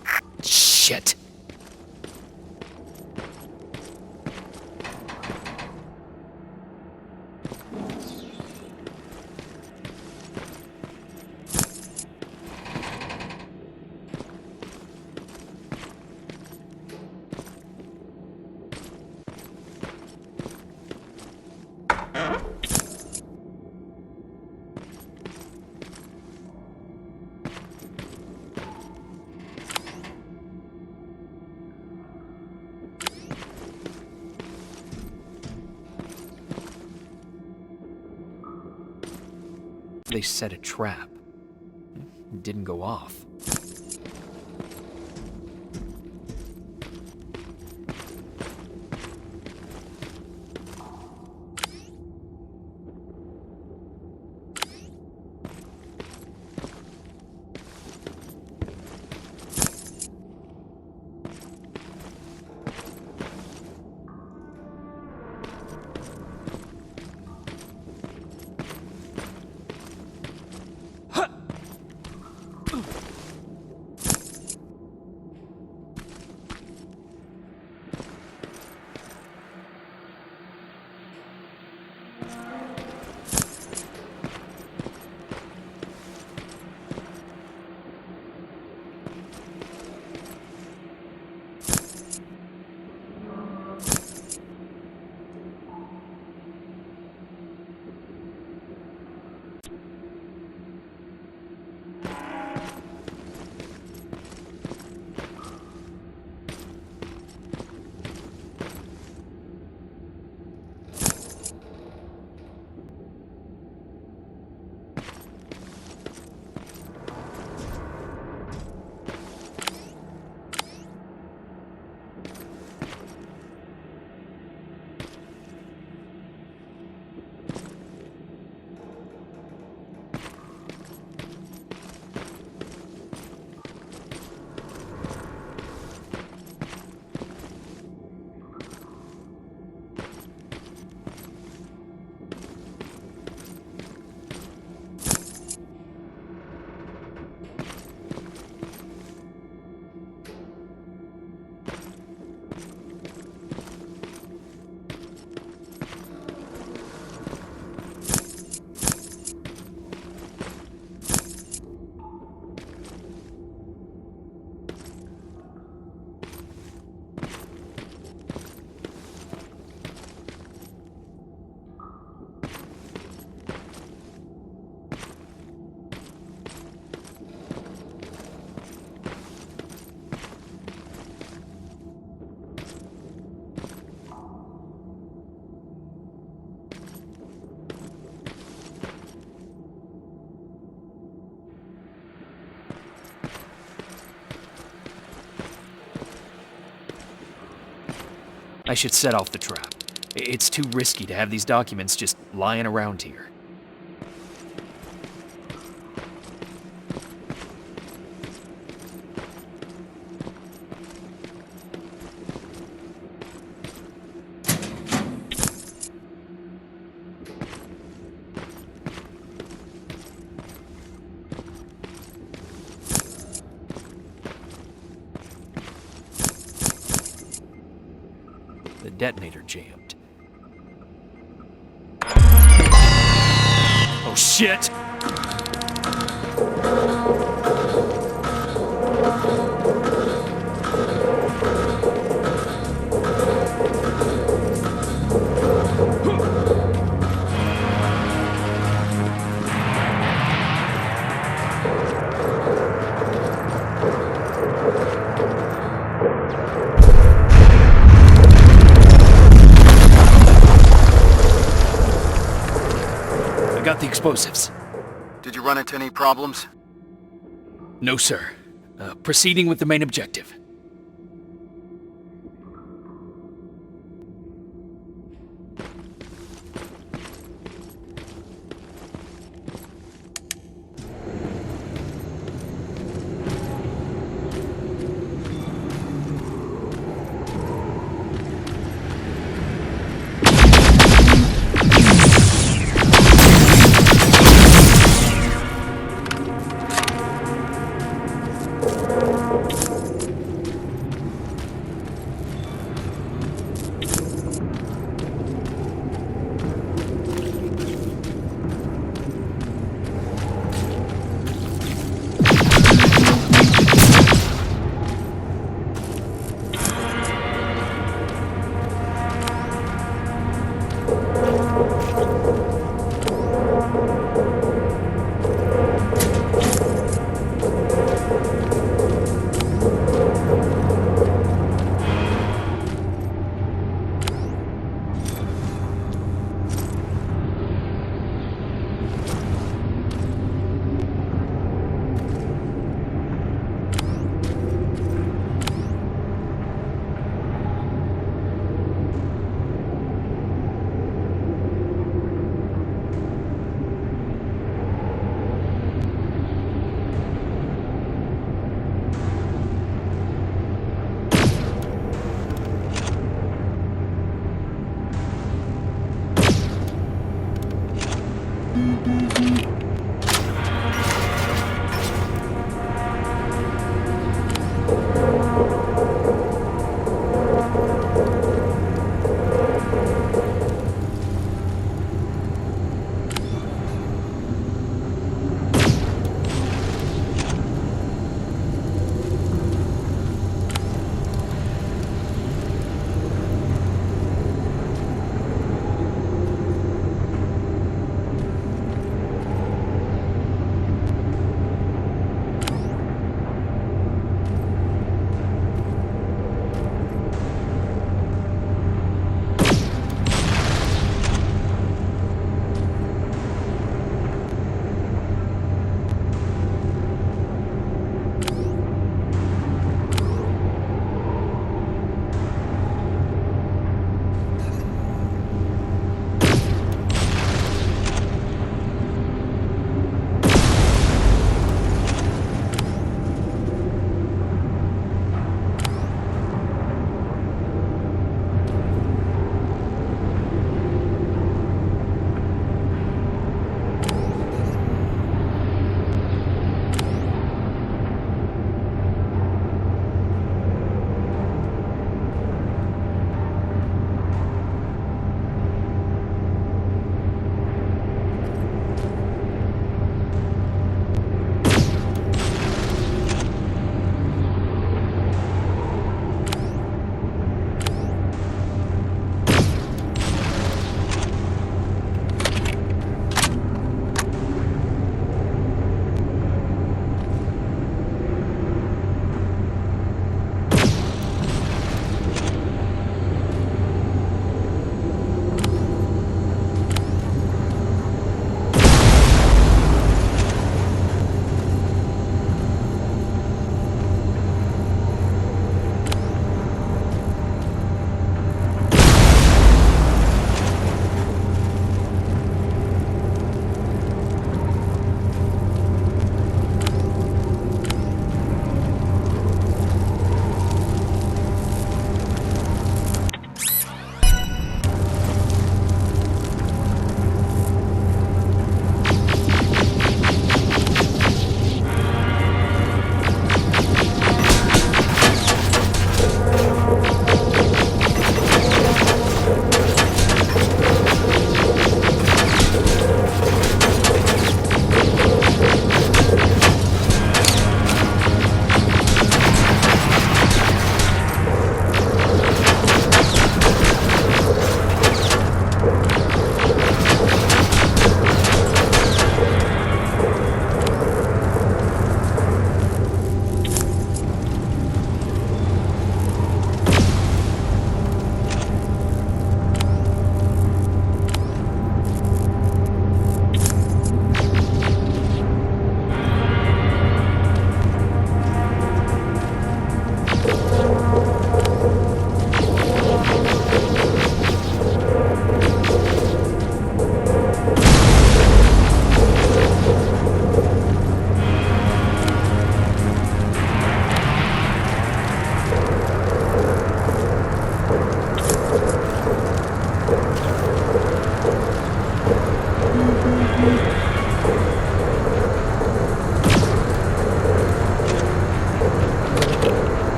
S13: Shit. They set a trap. It didn't go off. I should set off the trap. It's too risky to have these documents just lying around here. The detonator jammed. Oh shit! I got the explosives.
S2: Did you run into any problems?
S13: No, sir. Proceeding with the main objective.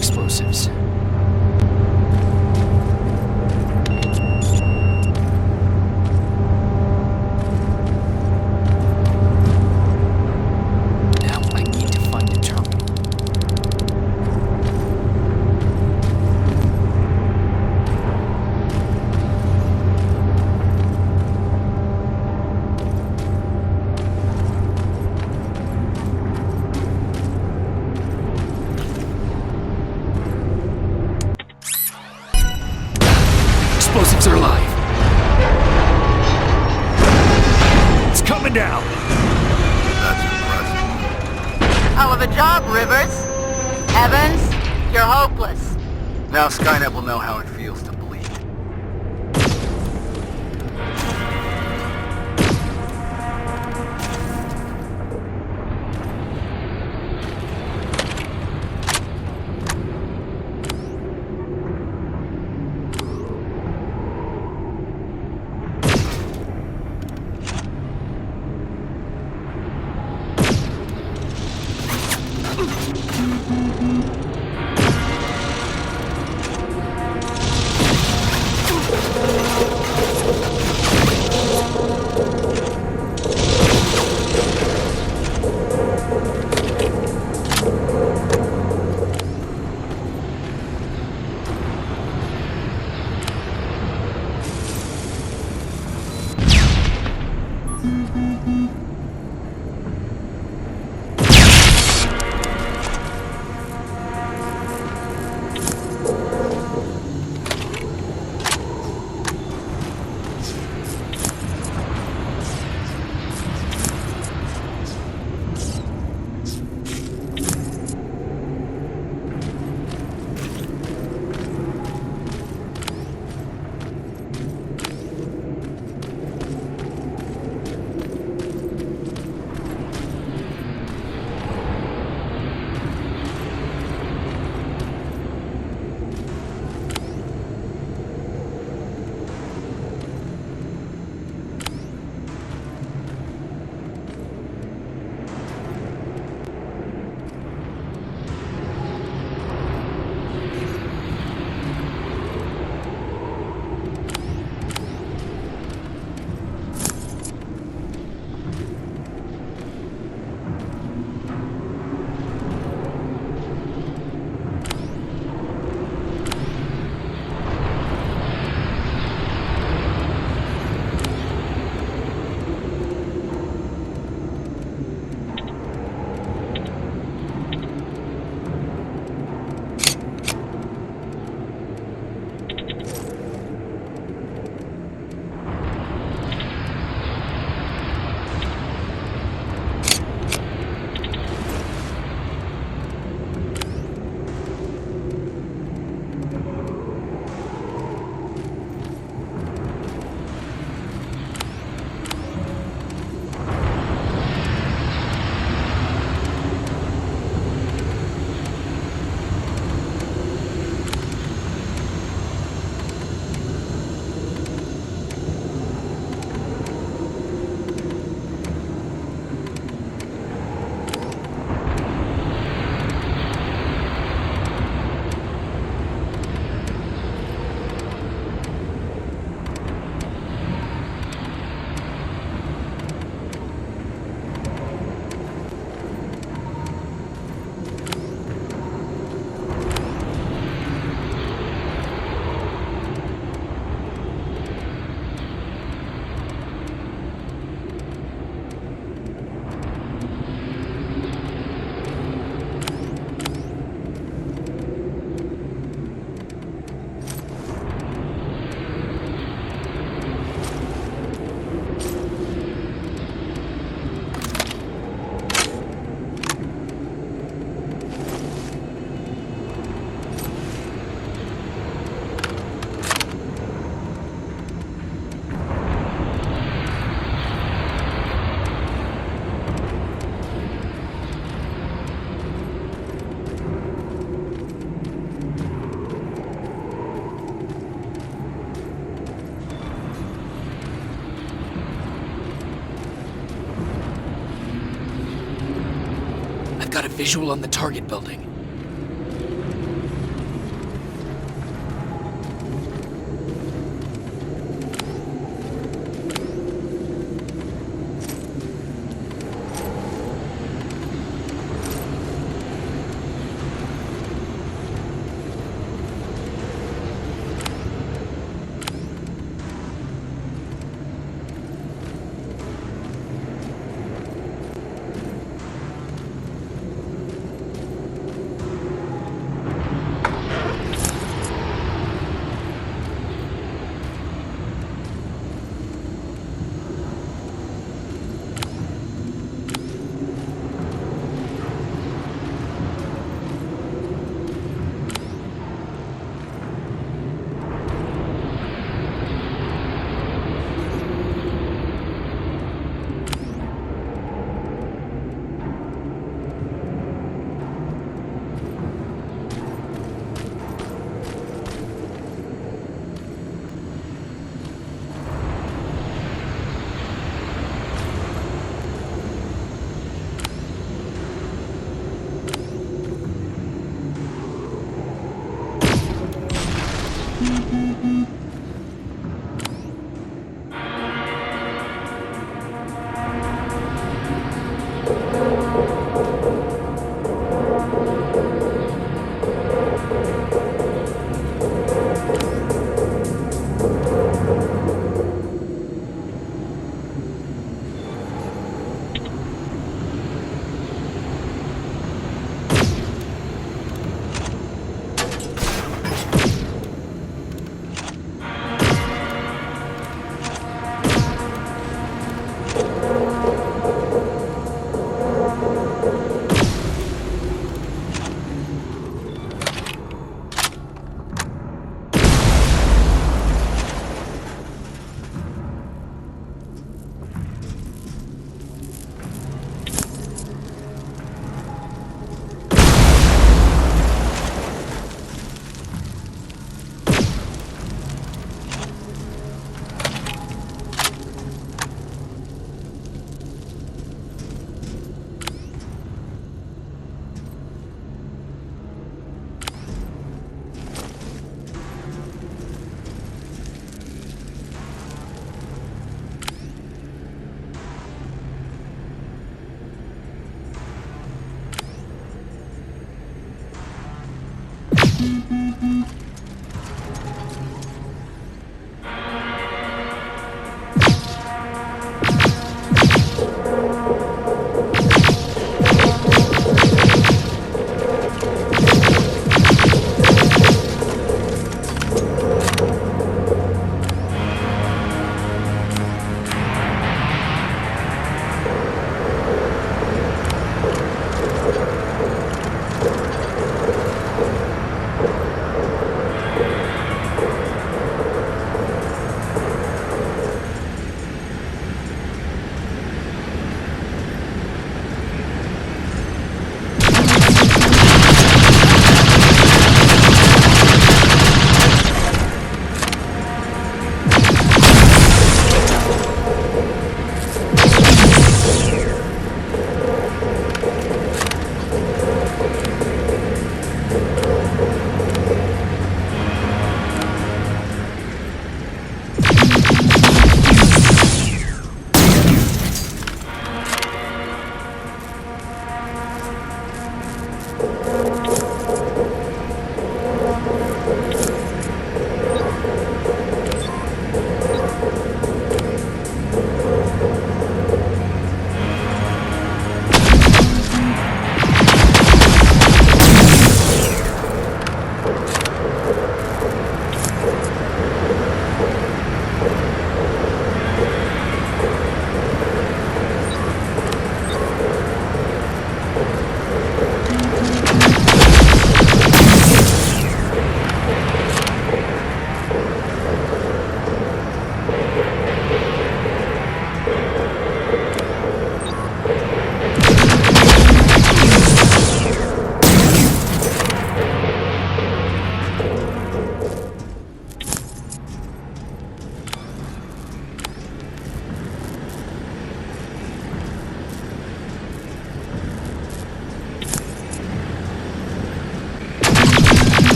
S13: explosives. Now I need to find a terminal. Explosives are alive. It's coming down.
S2: That's impressive.
S12: Hell of a job, Rivers. Evans, you're hopeless.
S2: Now Skynet will know how it feels to bleed.
S13: I've got a visual on the target building.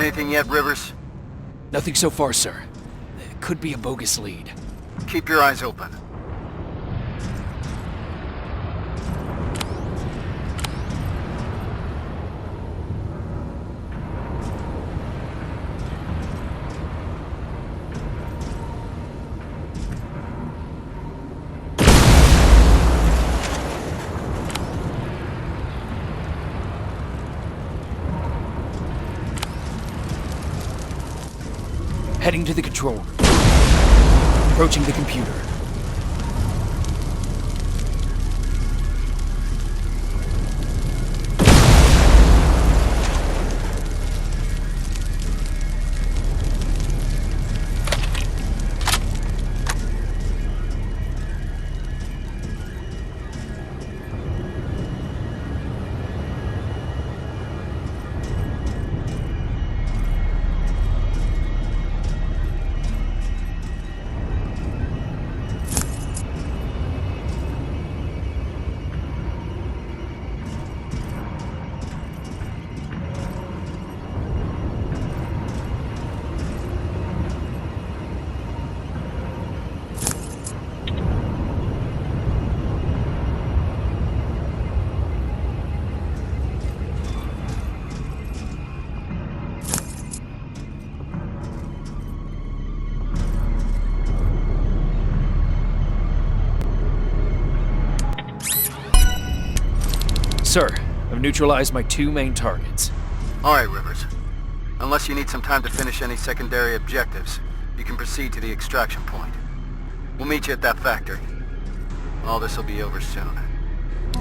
S2: anything yet, Rivers?
S13: Nothing so far, sir. It could be a bogus lead.
S2: Keep your eyes open.
S13: Heading to the control room. Approaching the computer. Sir, I've neutralized my 2 main targets.
S2: Alright, Rivers. Unless you need some time to finish any secondary objectives, you can proceed to the extraction point. We'll meet you at that factory. All this will be over soon.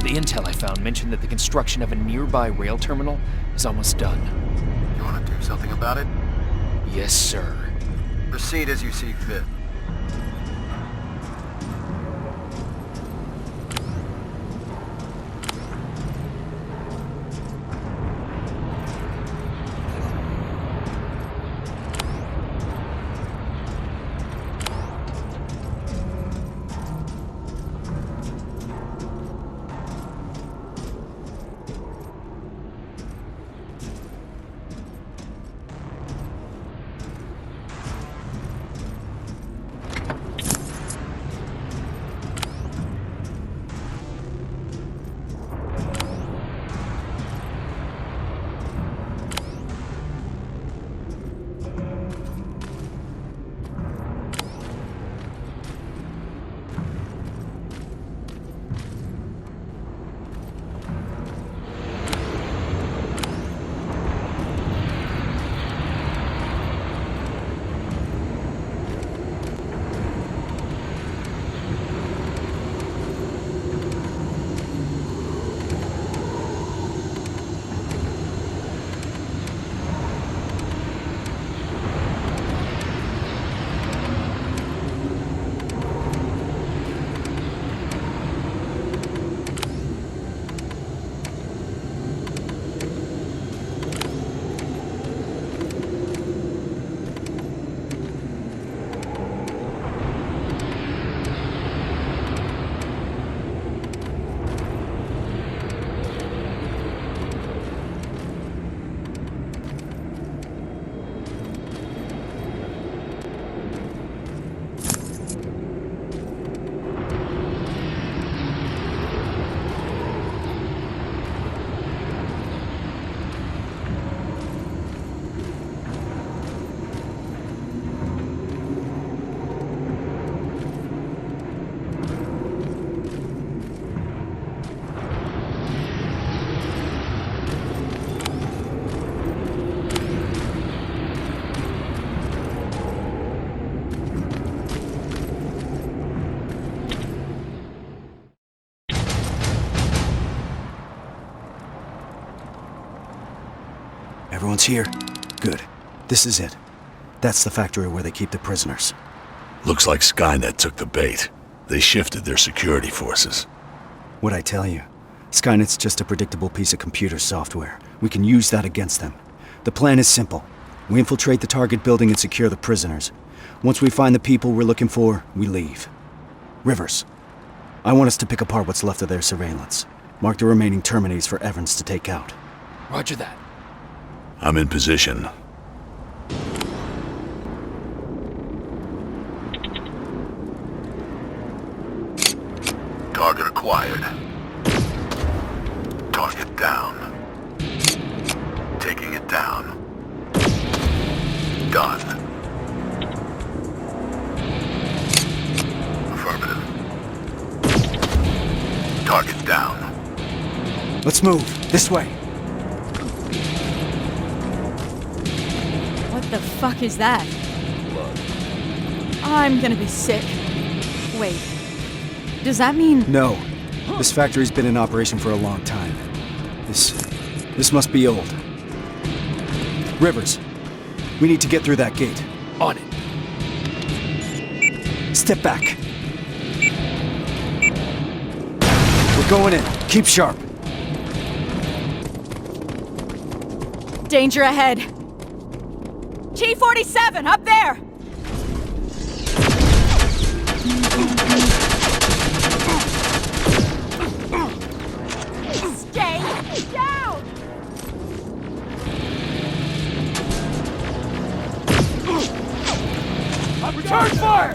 S13: The intel I found mentioned that the construction of a nearby rail terminal is almost done.
S2: You want to do something about it?
S13: Yes, sir.
S2: Proceed as you see fit.
S10: Everyone's here? Good. This is it. That's the factory where they keep the prisoners.
S7: Looks like Skynet took the bait. They shifted their security forces.
S10: What'd I tell you? Skynet's just a predictable piece of computer software. We can use that against them. The plan is simple. We infiltrate the target building and secure the prisoners. Once we find the people we're looking for, we leave. Rivers, I want us to pick apart what's left of their surveillance. Mark the remaining Terminators for Evans to take out.
S13: Roger that.
S7: I'm in position.
S2: Target acquired. Target down. Taking it down. Done. Affirmative. Target down.
S10: Let's move. This way.
S9: What the fuck is that?
S7: Blood.
S9: I'm gonna be sick. Wait. Does that mean...
S10: No. This factory's been in operation for a long time. This must be old. Rivers, we need to get through that gate.
S3: On it.
S10: Step back. We're going in. Keep sharp.
S9: Danger ahead. T-47, up there! Stay down!
S4: Return fire!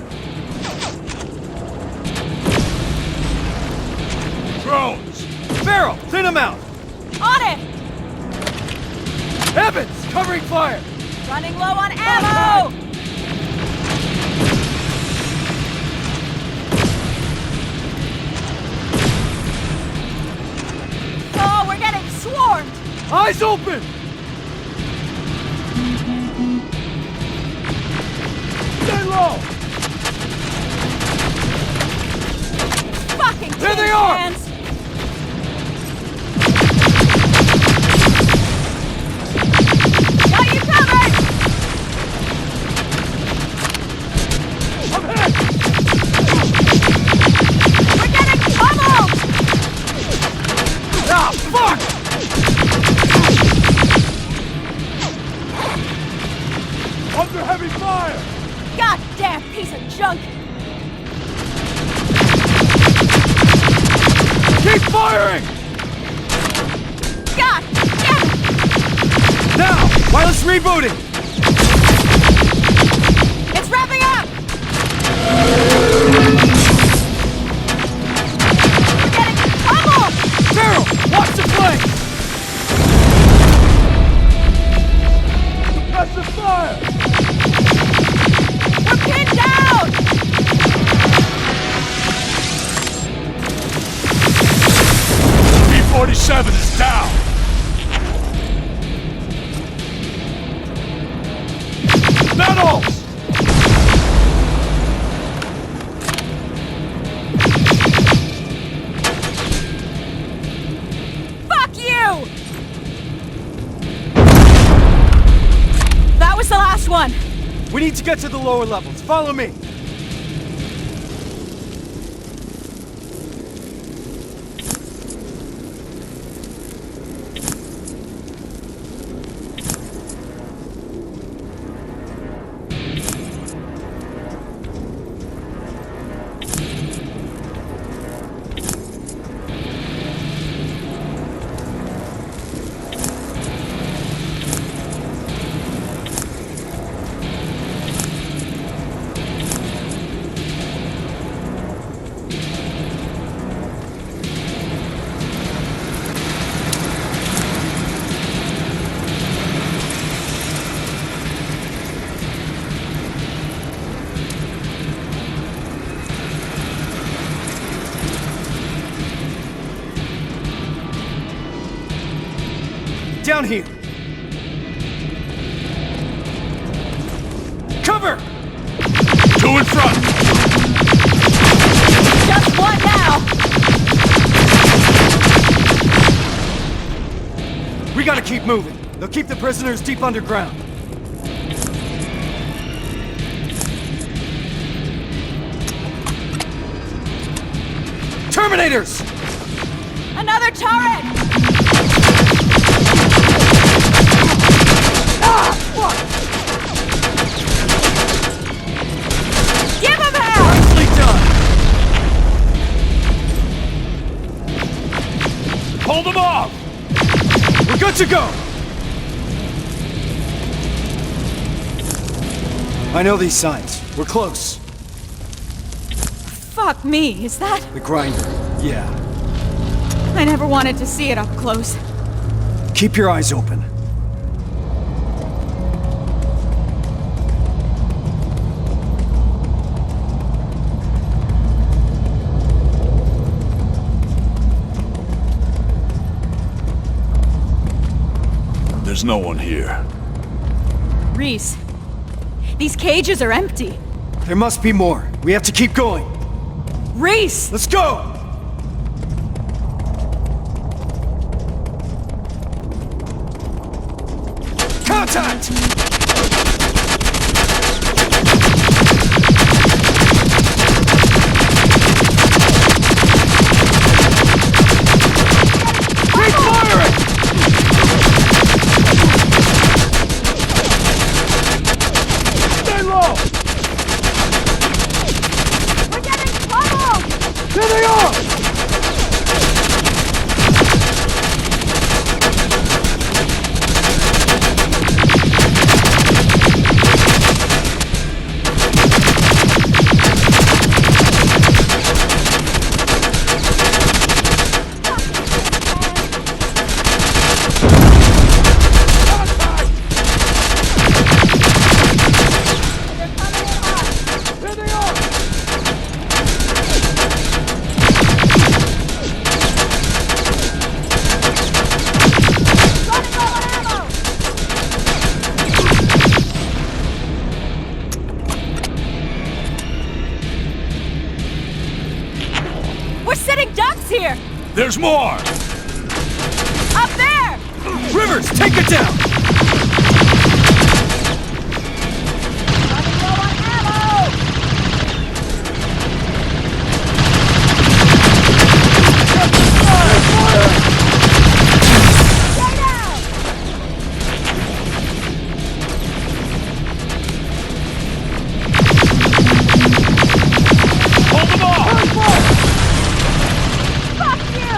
S7: Drones!
S4: Farrell, thin them out!
S9: On it!
S4: Evans, covering fire!
S9: Running low on ammo! Oh, we're getting swarmed!
S4: Eyes open! Stay low!
S9: Fucking
S4: There they
S9: tin
S4: are!
S9: cans. Got you covered!
S4: I'm hit!
S9: We're getting pummeled!
S4: Ah, fuck! Under heavy fire!
S9: Goddamn piece of junk!
S4: Keep firing!
S9: God damn it!
S4: Now, wireless rebooting!
S9: It's wrapping up! We're getting pummeled!
S4: Farrell, watch the flank! Suppressive fire!
S9: We're pinned down!
S7: B-47 is down!
S4: Metals!
S9: Fuck you! That was the last one.
S4: We need to get to the lower levels. Follow me. Down here. Cover!
S7: Two in front!
S9: Just one now.
S4: We gotta keep moving. They'll keep the prisoners deep underground. Terminators!
S9: Another turret!
S4: Ah! Fuck!
S9: Give him hell!
S4: Nicely done! Hold them off! We're good to go!
S10: I know these signs. We're close.
S9: Fuck! Fuck me, is that?
S10: The grinder, yeah.
S9: I never wanted to see it up close.
S10: Keep your eyes open.
S7: There's no one here.
S9: Reese, these cages are empty.
S10: There must be more. We have to keep going.
S9: Reese!
S10: Let's go! Contact! Keep firing! Stay low!
S11: We're getting pummeled!
S10: Here they are!
S9: We're sitting ducks here!
S7: There's more!
S9: Up there!
S10: Rivers, take it down!
S11: Running low on ammo! Stay down!
S7: Hold them off!
S11: Fuck you!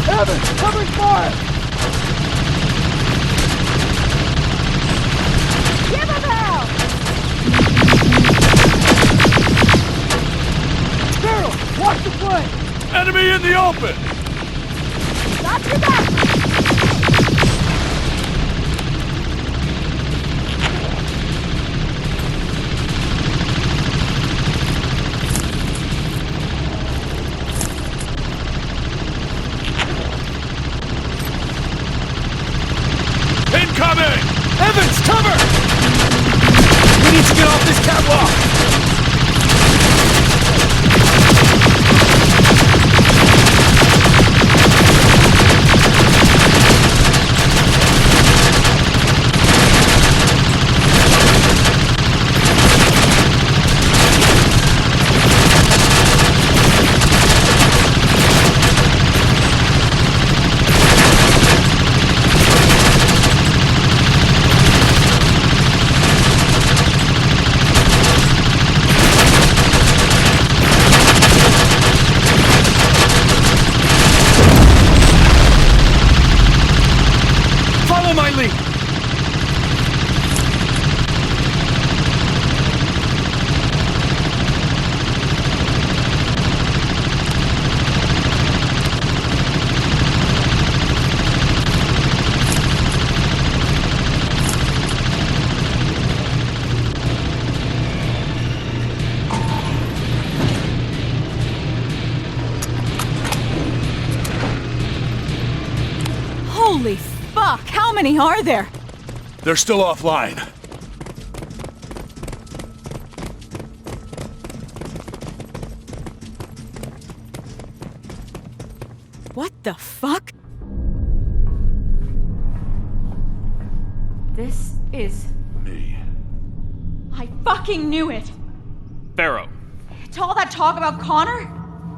S10: Evan, covering fire!
S11: Give him hell!
S10: Daryl, watch the flank!
S7: Enemy in the open!
S11: Got your back!
S7: Incoming!
S10: Evans, cover! We need to get off this catwalk! Follow my lead!
S9: Holy fuck, how many are there?
S7: They're still offline.
S9: What the fuck? This is...
S7: Me.
S9: I fucking knew it!
S13: Pharaoh.
S9: To all that talk about Connor,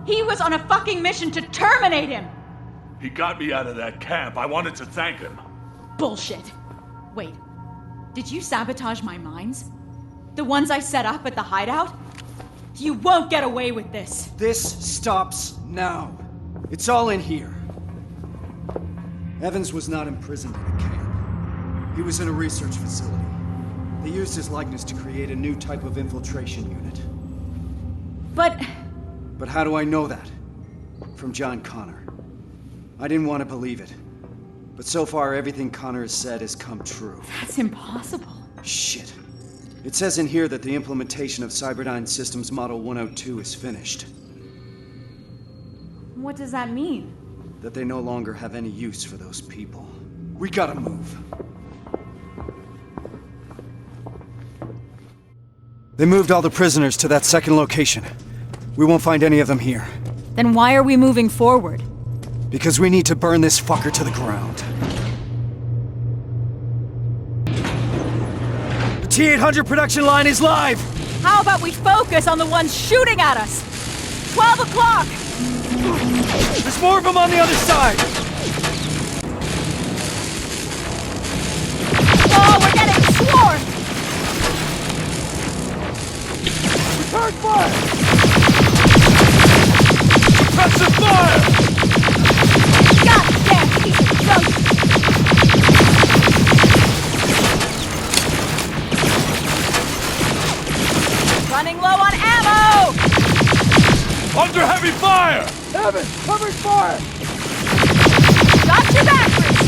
S9: he was on a fucking mission to terminate him!
S7: He got me out of that camp. I wanted to thank him.
S9: Bullshit. Wait, did you sabotage my mines? The ones I set up at the hideout? You won't get away with this.
S10: This stops now. It's all in here. Evans was not imprisoned in a camp. He was in a research facility. They used his likeness to create a new type of infiltration unit.
S9: But
S10: how do I know that? From John Connor. I didn't want to believe it. But so far, everything Connor has said has come true.
S9: that's impossible.
S10: Shit. It says in here that the implementation of Cyberdyne Systems Model 102 is finished.
S9: What does that mean?
S10: That they no longer have any use for those people. We gotta move. They moved all the prisoners to that second location. We won't find any of them here.
S9: Then why are we moving forward?
S10: Because we need to burn this fucker to the ground. The T-800 production line is live!
S9: How about we focus on the ones shooting at us? 12 o'clock!
S10: There's more of them on the other side!
S9: Oh, we're getting swarmed!
S14: Return fire! Suppressive fire!
S9: Goddamn piece of junk! Running low on ammo!
S14: Under heavy fire! Evan, covering fire!
S9: Got your back, Reese!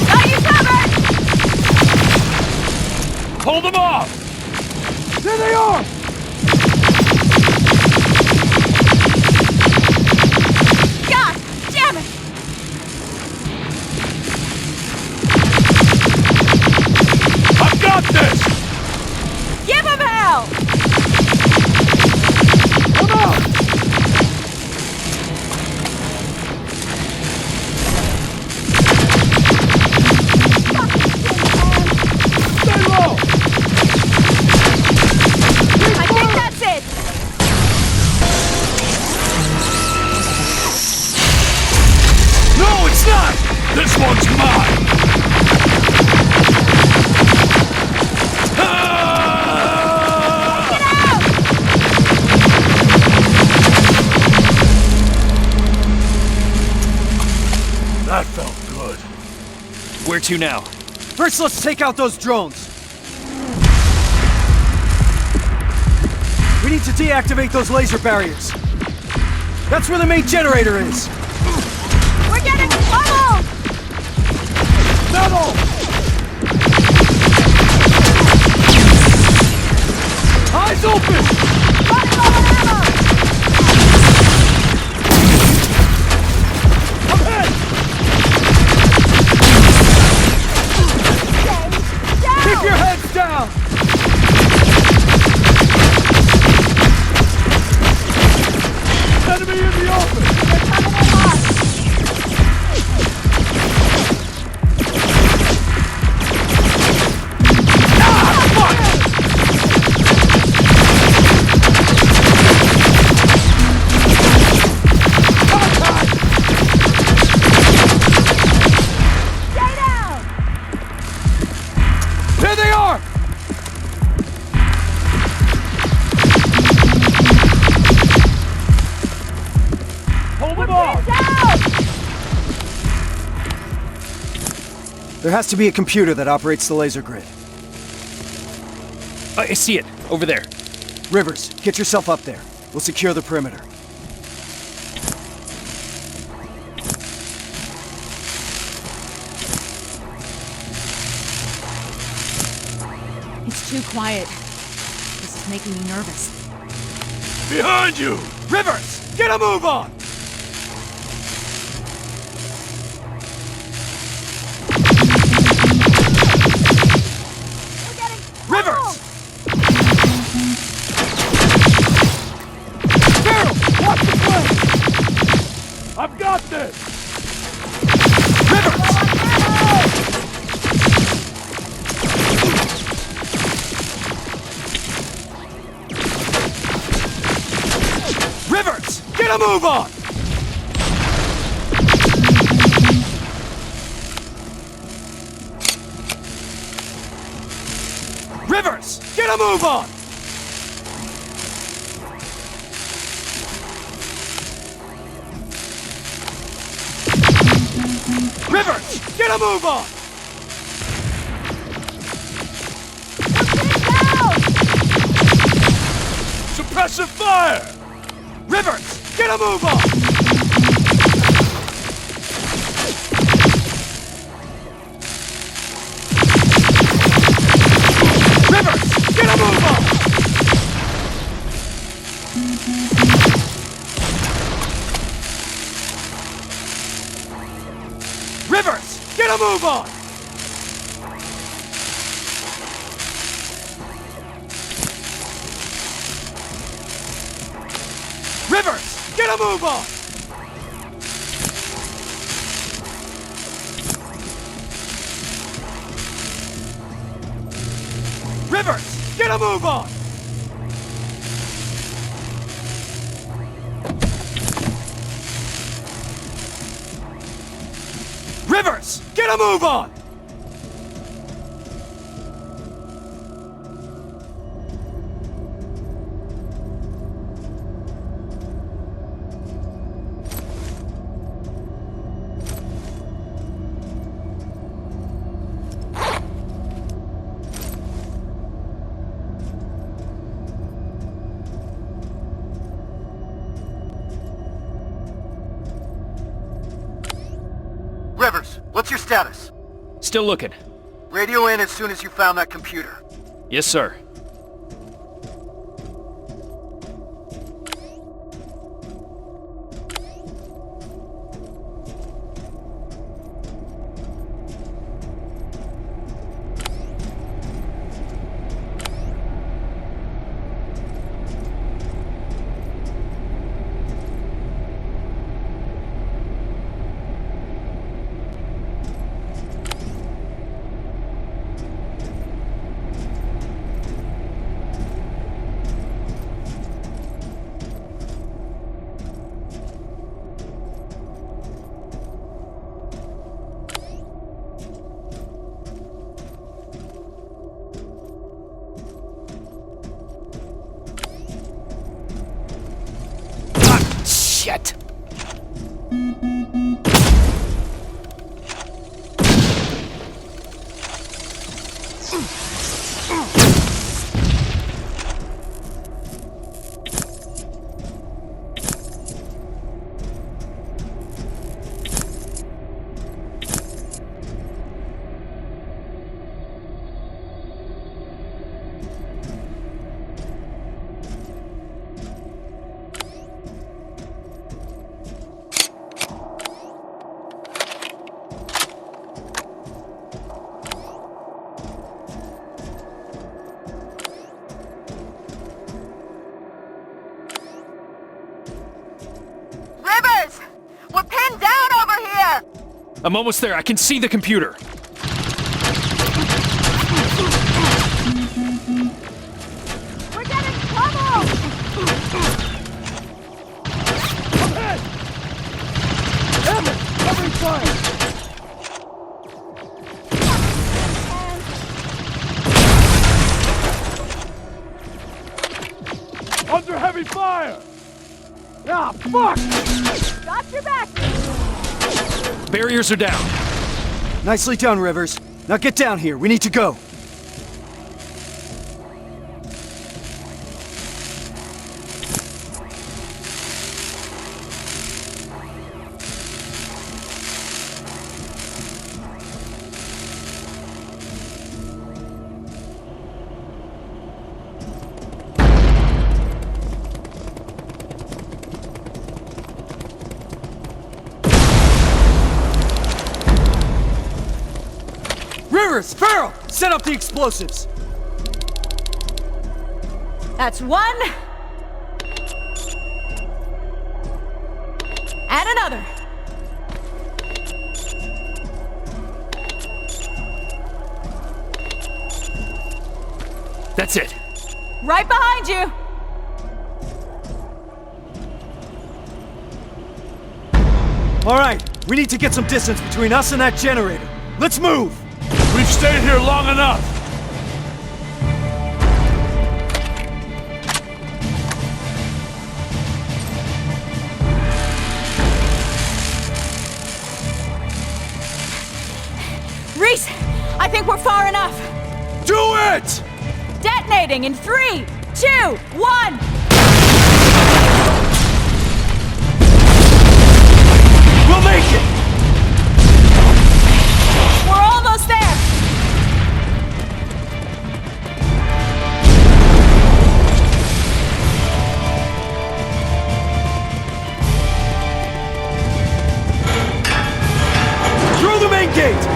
S9: Got you covered!
S14: Hold them off! There they are!
S9: God damn it!
S14: I've got this!
S9: Give him hell!
S14: Come out! Stay low!
S9: I think that's it!
S14: No, it's not! This one's mine!
S9: Get out!
S14: That felt good.
S13: Where to now?
S10: First, let's take out those drones. We need to deactivate those laser barriers. That's where the main generator is.
S9: We're getting pummeled!
S14: Metal! Eyes open!
S9: Running low on ammo!
S14: I'm hit!
S9: Down!
S10: Keep your heads down!
S14: Enemy in the open!
S9: They're coming in hot! Stay down!
S14: Here they are! Hold them off!
S9: Down!
S10: There has to be a computer that operates the laser grid.
S13: I see it. Over there.
S10: Rivers, get yourself up there. We'll secure the perimeter.
S9: It's too quiet. This is making me nervous.
S14: Behind you!
S10: Rivers, get a move on!
S9: We're getting
S10: Rivers!
S14: Carol, watch the flank! I've got this!
S10: Rivers! Rivers, get a move on! Rivers, get a move on!
S4: Rivers, get a move on! Suppressive fire! Rivers, get a move on! Rivers, get a move on! Rivers, get a move on! Rivers, get a move on! Rivers, get a move on! Rivers, get a move on!
S2: Rivers, what's your status?
S13: Still looking.
S2: Radio in as soon as you found that computer.
S13: Yes, sir.
S3: Shit!
S13: I'm almost there. I can see the computer.
S11: We're getting trouble!
S4: Ahead! Damn it! Covering fire! Under heavy fire! Ah, fuck!
S11: Got your back!
S13: Barriers are down.
S10: Nicely done, Rivers. Now get down here. We need to go. Rivers, Farrell, set up the explosives.
S9: That's one. And another.
S13: That's it.
S9: Right behind you.
S10: All right, we need to get some distance between us and that generator. Let's move!
S7: We've stayed here long enough!
S9: think we're far enough.
S10: Do it!
S9: Detonating in 3, 2, 1!
S10: We'll make it!
S9: We're almost there!
S10: Through the main gate!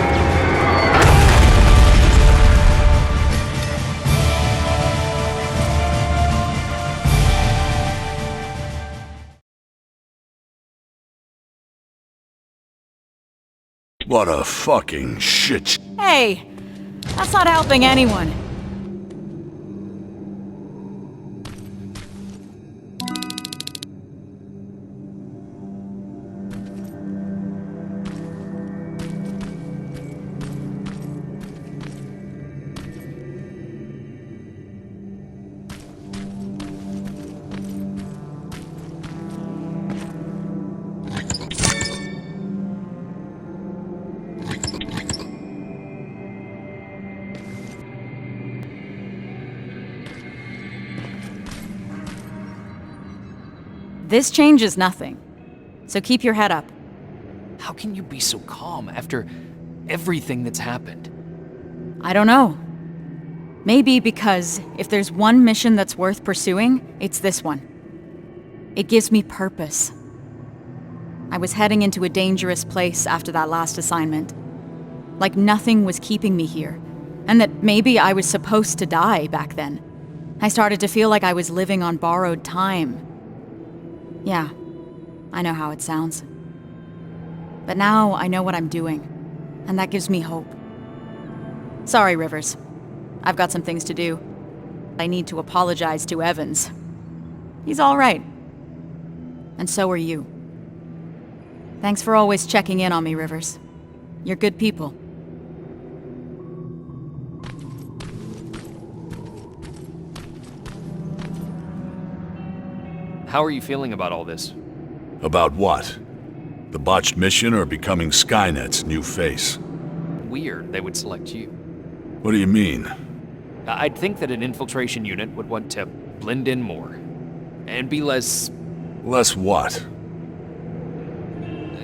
S7: What a fucking shit.
S9: Hey, that's not helping anyone. This changes nothing, so keep your head up.
S13: How can you be so calm after everything that's happened?
S9: I don't know. Maybe because if there's one mission that's worth pursuing, it's this one. It gives me purpose. I was heading into a dangerous place after that last assignment. Like nothing was keeping me here, and that maybe I was supposed to die back then. I started to feel like I was living on borrowed time. Yeah, I know how it sounds. But now I know what I'm doing, and that gives me hope. Sorry, Rivers. I've got some things to do. I need to apologize to Evans. He's all right. And so are you. Thanks for always checking in on me, Rivers. You're good people.
S13: How are you feeling about all this?
S7: About what? The botched mission or becoming SKYNET'S new face?
S13: Weird they would select you.
S7: What do you mean?
S13: I'd think that an infiltration unit would want to blend in more. And be less...
S7: Less what?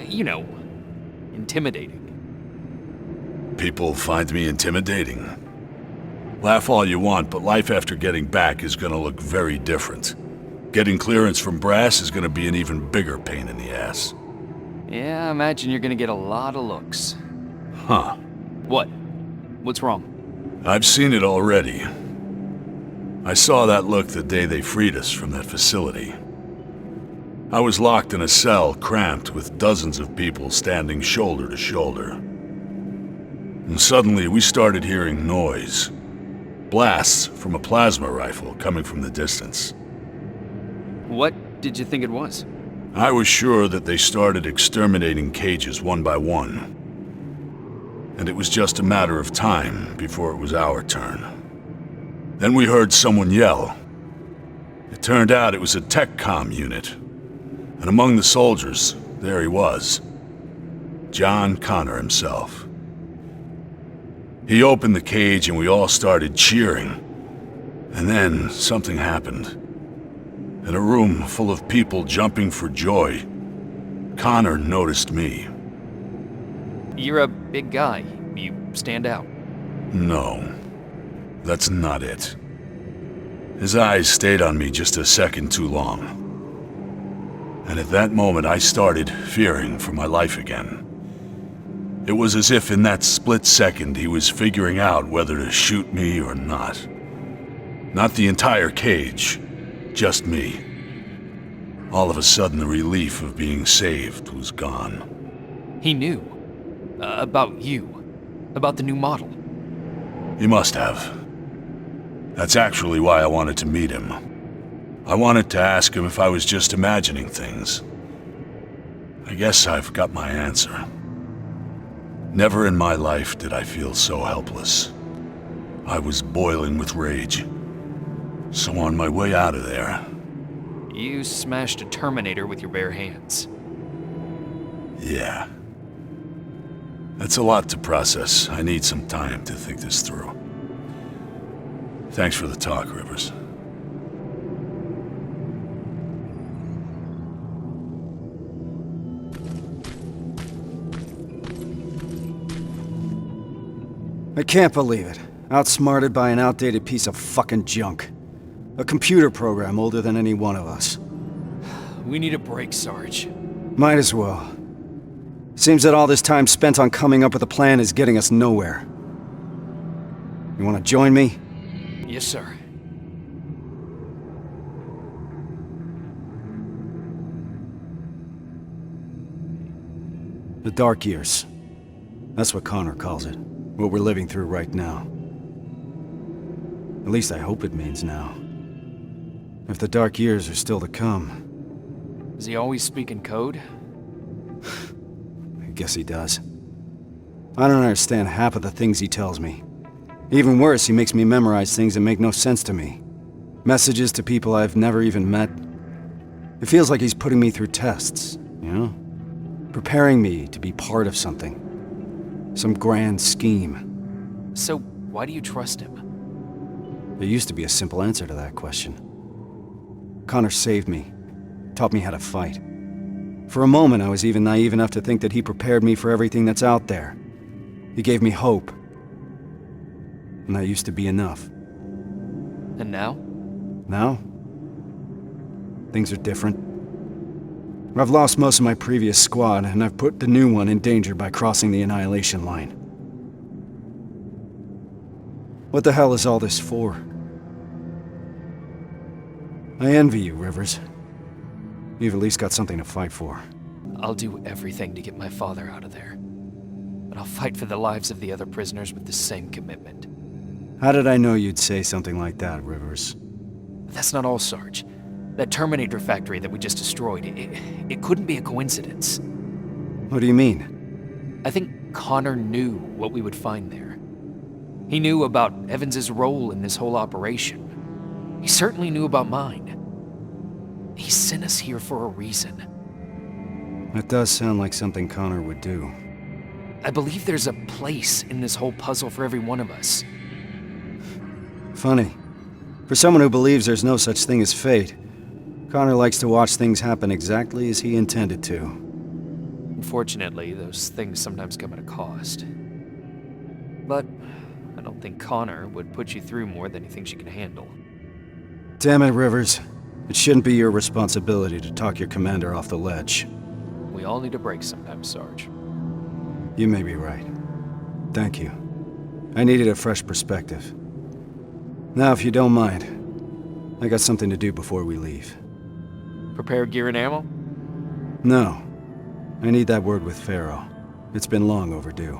S13: You know, intimidating.
S7: People find me intimidating. Laugh all you want, but life after getting back is gonna look very different. Getting clearance from Brass is gonna be an even bigger pain in the ass.
S13: Yeah, I imagine you're gonna get a lot of looks.
S7: Huh.
S13: What? What's wrong?
S7: I've seen it already. I saw that look the day they freed us from that facility. I was locked in a cell, cramped, with dozens of people standing shoulder to shoulder. And suddenly we started hearing noise. Blasts from a plasma rifle coming from the distance.
S13: What did you think it was?
S7: I was sure that they started exterminating cages one by one. And it was just a matter of time before it was our turn. Then we heard someone yell. It turned out it was a tech comm unit. And among the soldiers, there he was. John Connor himself. He opened the cage and we all started cheering. And then something happened. In a room full of people jumping for joy, Connor noticed me.
S13: You're a big guy. You stand out.
S7: No, that's not it. His eyes stayed on me just a second too long. And at that moment I started fearing for my life again. It was as if in that split second he was figuring out whether to shoot me or not. Not the entire cage. Just me. All of a sudden, the relief of being saved was gone.
S13: He knew. About you. About the new model.
S7: He must have. That's actually why I wanted to meet him. I wanted to ask him if I was just imagining things. I guess I've got my answer. Never in my life did I feel so helpless. I was boiling with rage. So on my way out of there...
S13: You smashed a Terminator with your bare hands.
S7: Yeah. That's a lot to process. I need some time to think this through. Thanks for the talk, Rivers.
S10: I can't believe it. Outsmarted by an outdated piece of fucking junk. A computer program older than any one of us.
S13: We need a break, Sarge.
S10: Might as well. Seems that all this time spent on coming up with a plan is getting us nowhere. You want to join me?
S13: Yes, sir.
S10: The dark years. That's what Connor calls it. What we're living through right now. At least I hope it means now. If the dark years are still to come.
S13: Does he always speak in code?
S10: I guess he does. I don't understand half of the things he tells me. Even worse, he makes me memorize things that make no sense to me. Messages to people I've never even met. It feels like he's putting me through tests, you know? Preparing me to be part of something. Some grand scheme.
S13: So, why do you trust him?
S10: There used to be a simple answer to that question. Connor saved me. Taught me how to fight. For a moment, I was even naive enough to think that he prepared me for everything that's out there. He gave me hope. And that used to be enough.
S13: And now?
S10: Now? Things are different. I've lost most of my previous squad, and I've put the new one in danger by crossing the annihilation line. What the hell is all this for? I envy you, Rivers. You've at least got something to fight for.
S13: I'll do everything to get my father out of there. But I'll fight for the lives of the other prisoners with the same commitment.
S10: How did I know you'd say something like that, Rivers?
S13: That's not all, Sarge. That Terminator factory that we just destroyed, it couldn't be a coincidence.
S10: What do you mean?
S13: I think Connor knew what we would find there. He knew about Evans's role in this whole operation. He certainly knew about mine. He sent us here for a reason.
S10: That does sound like something Connor would do.
S13: I believe there's a place in this whole puzzle for every one of us.
S10: Funny. For someone who believes there's no such thing as fate, Connor likes to watch things happen exactly as he intended to.
S13: Unfortunately, those things sometimes come at a cost. But I don't think Connor would put you through more than he thinks you can handle.
S10: Damn it, Rivers. It shouldn't be your responsibility to talk your commander off the ledge.
S13: We all need a break sometimes, Sarge.
S10: You may be right. Thank you. I needed a fresh perspective. Now, if you don't mind, I got something to do before we leave.
S13: Prepare gear and ammo?
S10: No. I need that word with Pharaoh. It's been long overdue.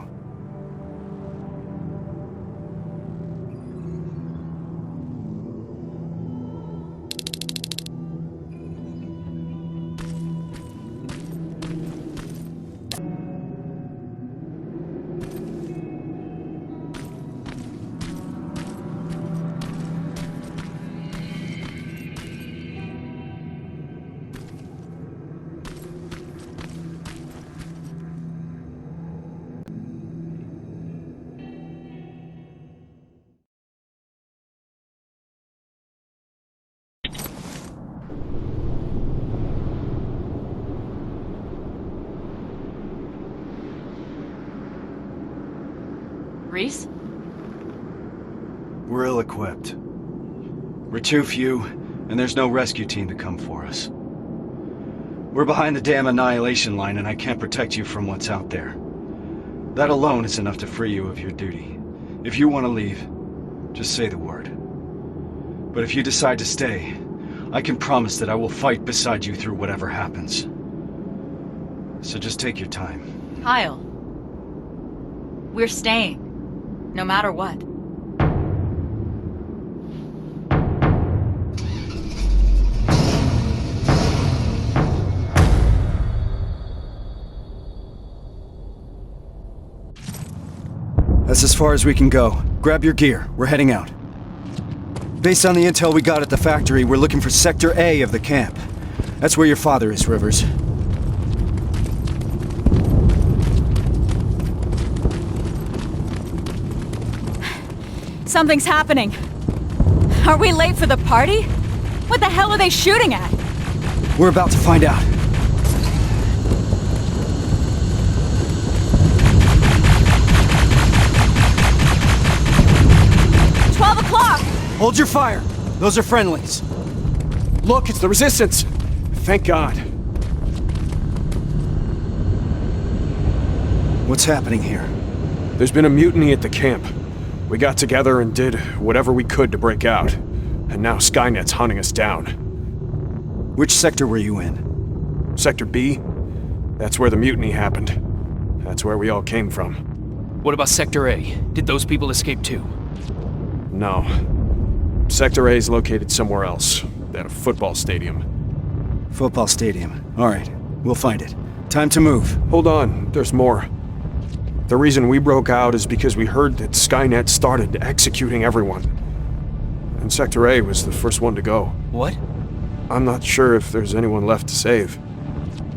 S9: Reese?
S10: We're ill-equipped. We're too few, and there's no rescue team to come for us. We're behind the damn annihilation line, and I can't protect you from what's out there. That alone is enough to free you of your duty. If you want to leave, just say the word. But if you decide to stay, I can promise that I will fight beside you through whatever happens. So just take your time.
S9: Kyle. We're staying. No matter what.
S10: That's as far as we can go. Grab your gear. We're heading out. Based on the intel we got at the factory, we're looking for Sector A of the camp. That's where your father is, Rivers.
S9: Something's happening. Are we late for the party? What the hell are they shooting at?
S10: We're about to find out. Hold your fire. Those are friendlies.
S4: Look, it's the Resistance. Thank God.
S10: What's happening here?
S4: There's been a mutiny at the camp. We got together and did whatever we could to break out. And now Skynet's hunting us down.
S10: Which sector were you in?
S4: Sector B? That's where the mutiny happened. That's where we all came from.
S13: What about Sector A? Did those people escape too?
S4: No. Sector A is located somewhere else. At a football stadium.
S10: Football stadium. All right. We'll find it. Time to move.
S4: Hold on. There's more. The reason we broke out is because we heard that Skynet started executing everyone. And Sector A was the first one to go.
S13: What?
S4: I'm not sure if there's anyone left to save.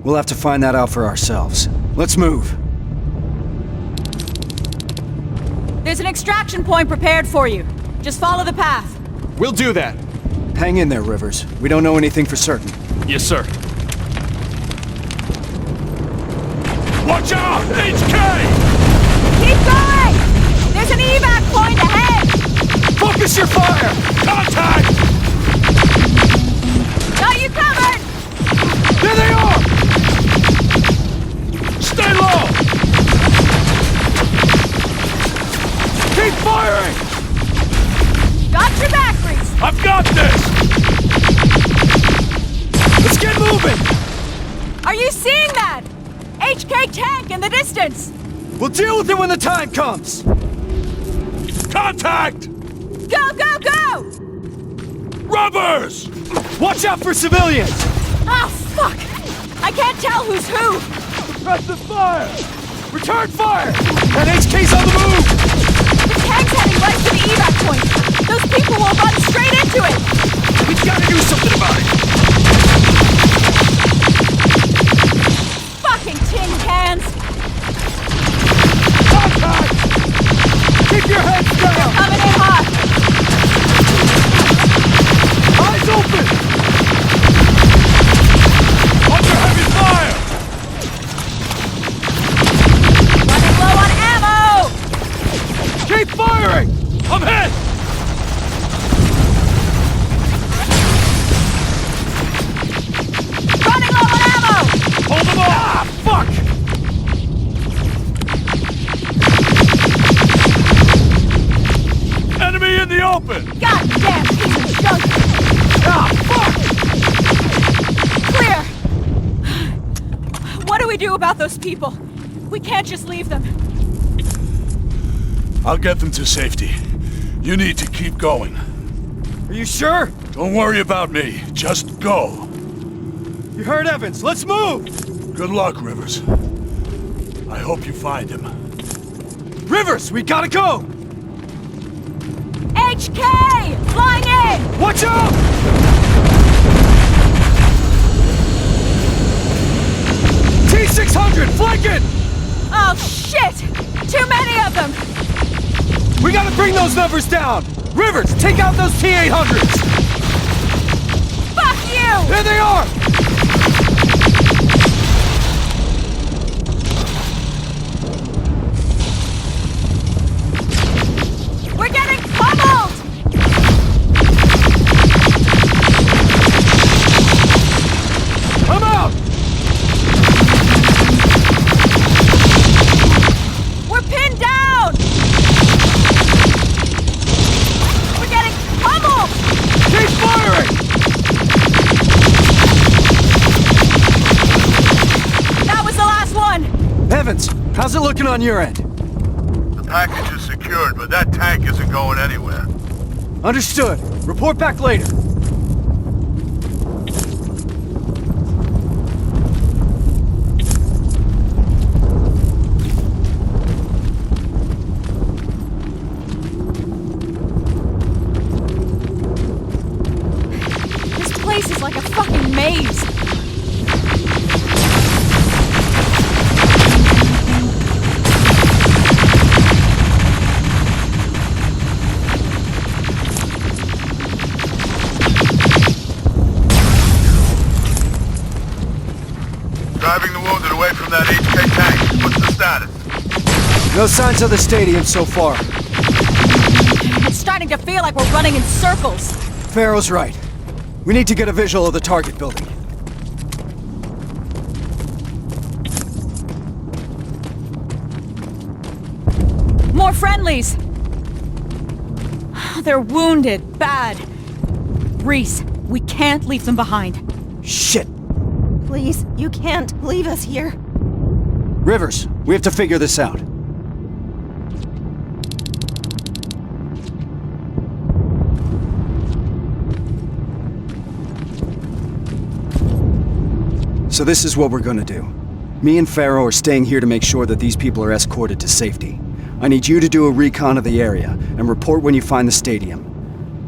S10: We'll have to find that out for ourselves. Let's move.
S9: There's an extraction point prepared for you. Just follow the path.
S4: We'll do that.
S10: Hang in there, Rivers. We don't know anything for certain.
S13: Yes, sir.
S7: Watch out! HK!
S9: Keep going! There's an evac point ahead!
S4: Focus your fire!
S7: Contact!
S9: Got you covered!
S4: There they are!
S7: Stay low!
S4: Keep firing!
S9: Got your back, Reese!
S7: I've got this!
S4: Let's get moving!
S9: Are you seeing that? HK tank in the distance!
S10: We'll deal with it when the time comes!
S7: Contact!
S9: Go, go, go!
S7: Rubbers!
S10: Watch out for civilians!
S9: Oh, fuck! I can't tell who's who!
S4: Press the fire! Return fire! That HK's on the move!
S9: The tank's heading right to the evac point! Those people will run straight into it!
S7: We gotta do something about it!
S9: Fucking tin cans!
S4: Contact! Keep your heads down!
S9: Coming in hot!
S4: Eyes open!
S7: Under heavy fire!
S9: Running low on ammo!
S4: Keep firing!
S7: I'm hit!
S9: Running low on ammo!
S7: Hold them off!
S4: Ah, fuck!
S7: Enemy in the open!
S9: Goddamn piece of junk!
S4: Ah, fuck!
S9: Clear! What do we do about those people? We can't just leave them.
S7: I'll get them to safety. You need to keep going.
S10: Are you sure?
S7: Don't worry about me. Just go.
S10: You heard Evans. Let's move!
S7: Good luck, Rivers. I hope you find him.
S10: Rivers, we gotta go!
S9: HK! Flying in!
S10: Watch out! T-600, flank it!
S9: Oh, shit! Too many of them!
S10: We gotta bring those numbers down! Rivers, take out those T-800s!
S9: Fuck you!
S10: There they are!
S9: We're getting pummeled!
S10: I'm out!
S9: We're pinned down! We're getting pummeled!
S10: Keep firing!
S9: That was the last one!
S10: Evans, how's it looking on your end?
S2: The package is secured, but that tank isn't going anywhere.
S10: Understood. Report back later.
S9: This place is like a fucking maze.
S15: Driving the wounded away from that HK tank. What's the status?
S10: No signs of the stadium so far.
S9: It's starting to feel like we're running in circles.
S10: Pharaoh's right. We need to get a visual of the target building.
S9: More friendlies! They're wounded, bad. Reese, we can't leave them behind.
S10: Shit!
S5: Please, you can't leave us here.
S10: Rivers, we have to figure this out. So this is what we're gonna do. Me and Pharaoh are staying here to make sure that these people are escorted to safety. I need you to do a recon of the area and report when you find the stadium.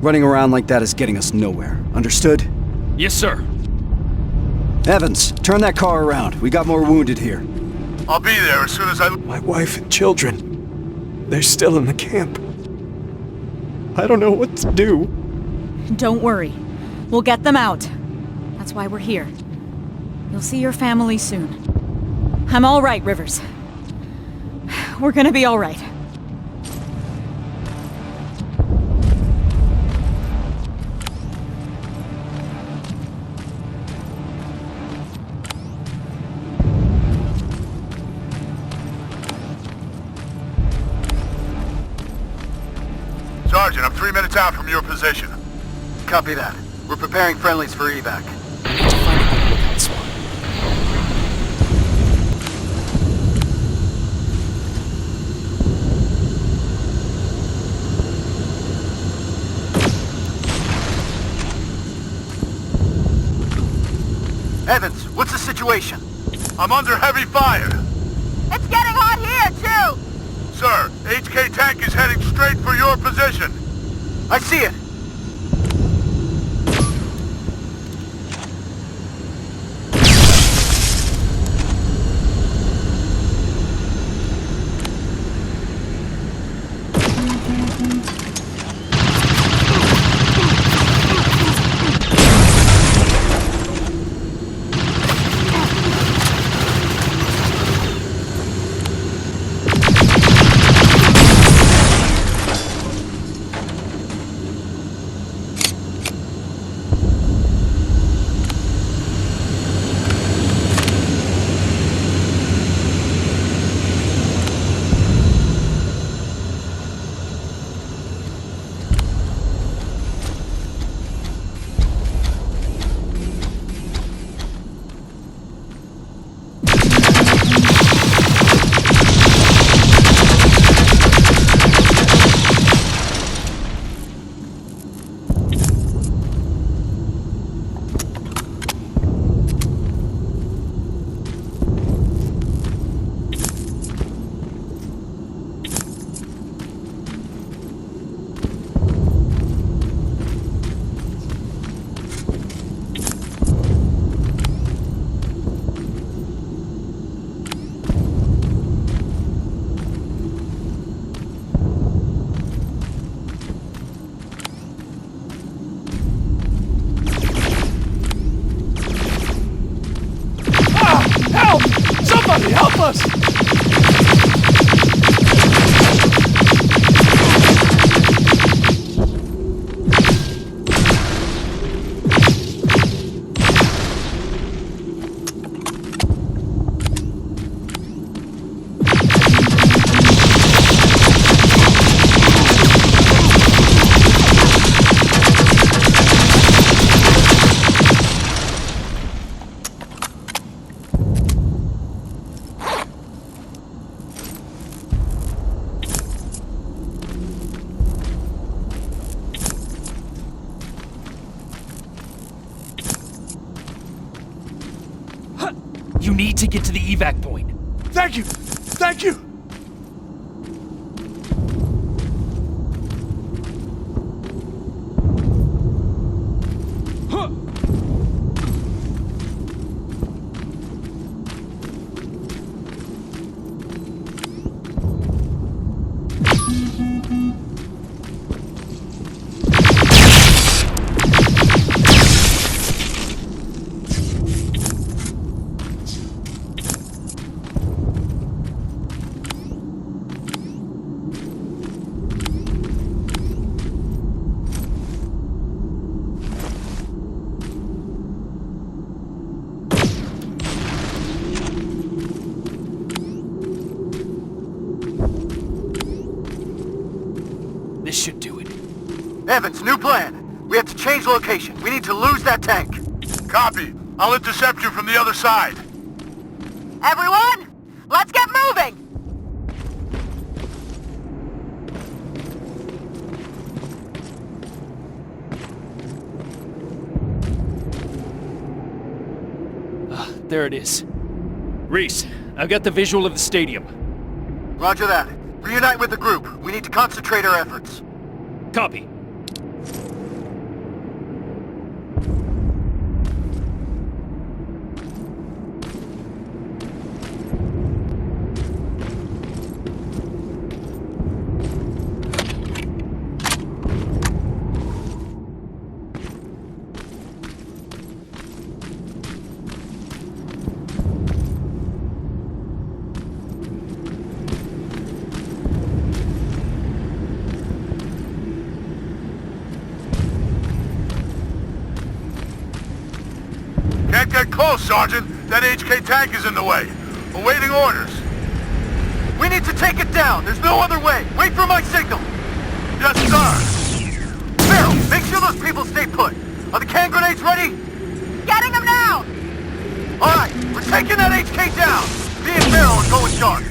S10: Running around like that is getting us nowhere. Understood?
S13: Yes, sir.
S10: Evans, turn that car around. We got more wounded here.
S15: I'll be there as soon as I...
S4: My wife and children, they're still in the camp. I don't know what to do.
S9: Don't worry. We'll get them out. That's why we're here. You'll see your family soon. I'm all right, Rivers. We're gonna be all right.
S15: Sergeant, I'm 3 minutes out from your position.
S2: Copy that. We're preparing friendlies for evac.
S3: We need to find a good lookout spot.
S2: Evans, what's the situation?
S15: I'm under heavy fire.
S12: It's getting hot here, too!
S15: Sir, HK tank is heading straight for your position.
S2: I see it.
S3: Somebody help us! You need to get to the evac point.
S15: Thank you! Thank you!
S2: Evans, new plan. We have to change location. We need to lose that tank.
S15: Copy. I'll intercept you from the other side.
S12: Everyone, let's get moving!
S13: There it is. Reese, I've got the visual of the stadium.
S2: Roger that. Reunite with the group. We need to concentrate our efforts.
S13: Copy.
S15: Can't get close, Sergeant. That HK tank is in the way. Awaiting orders.
S2: We need to take it down. There's no other way. Wait for my signal.
S15: Yes, sir.
S2: Farrell, make sure those people stay put. Are the can grenades ready?
S12: Getting them now!
S2: All right, we're taking that HK down. Me and Farrell are going dark.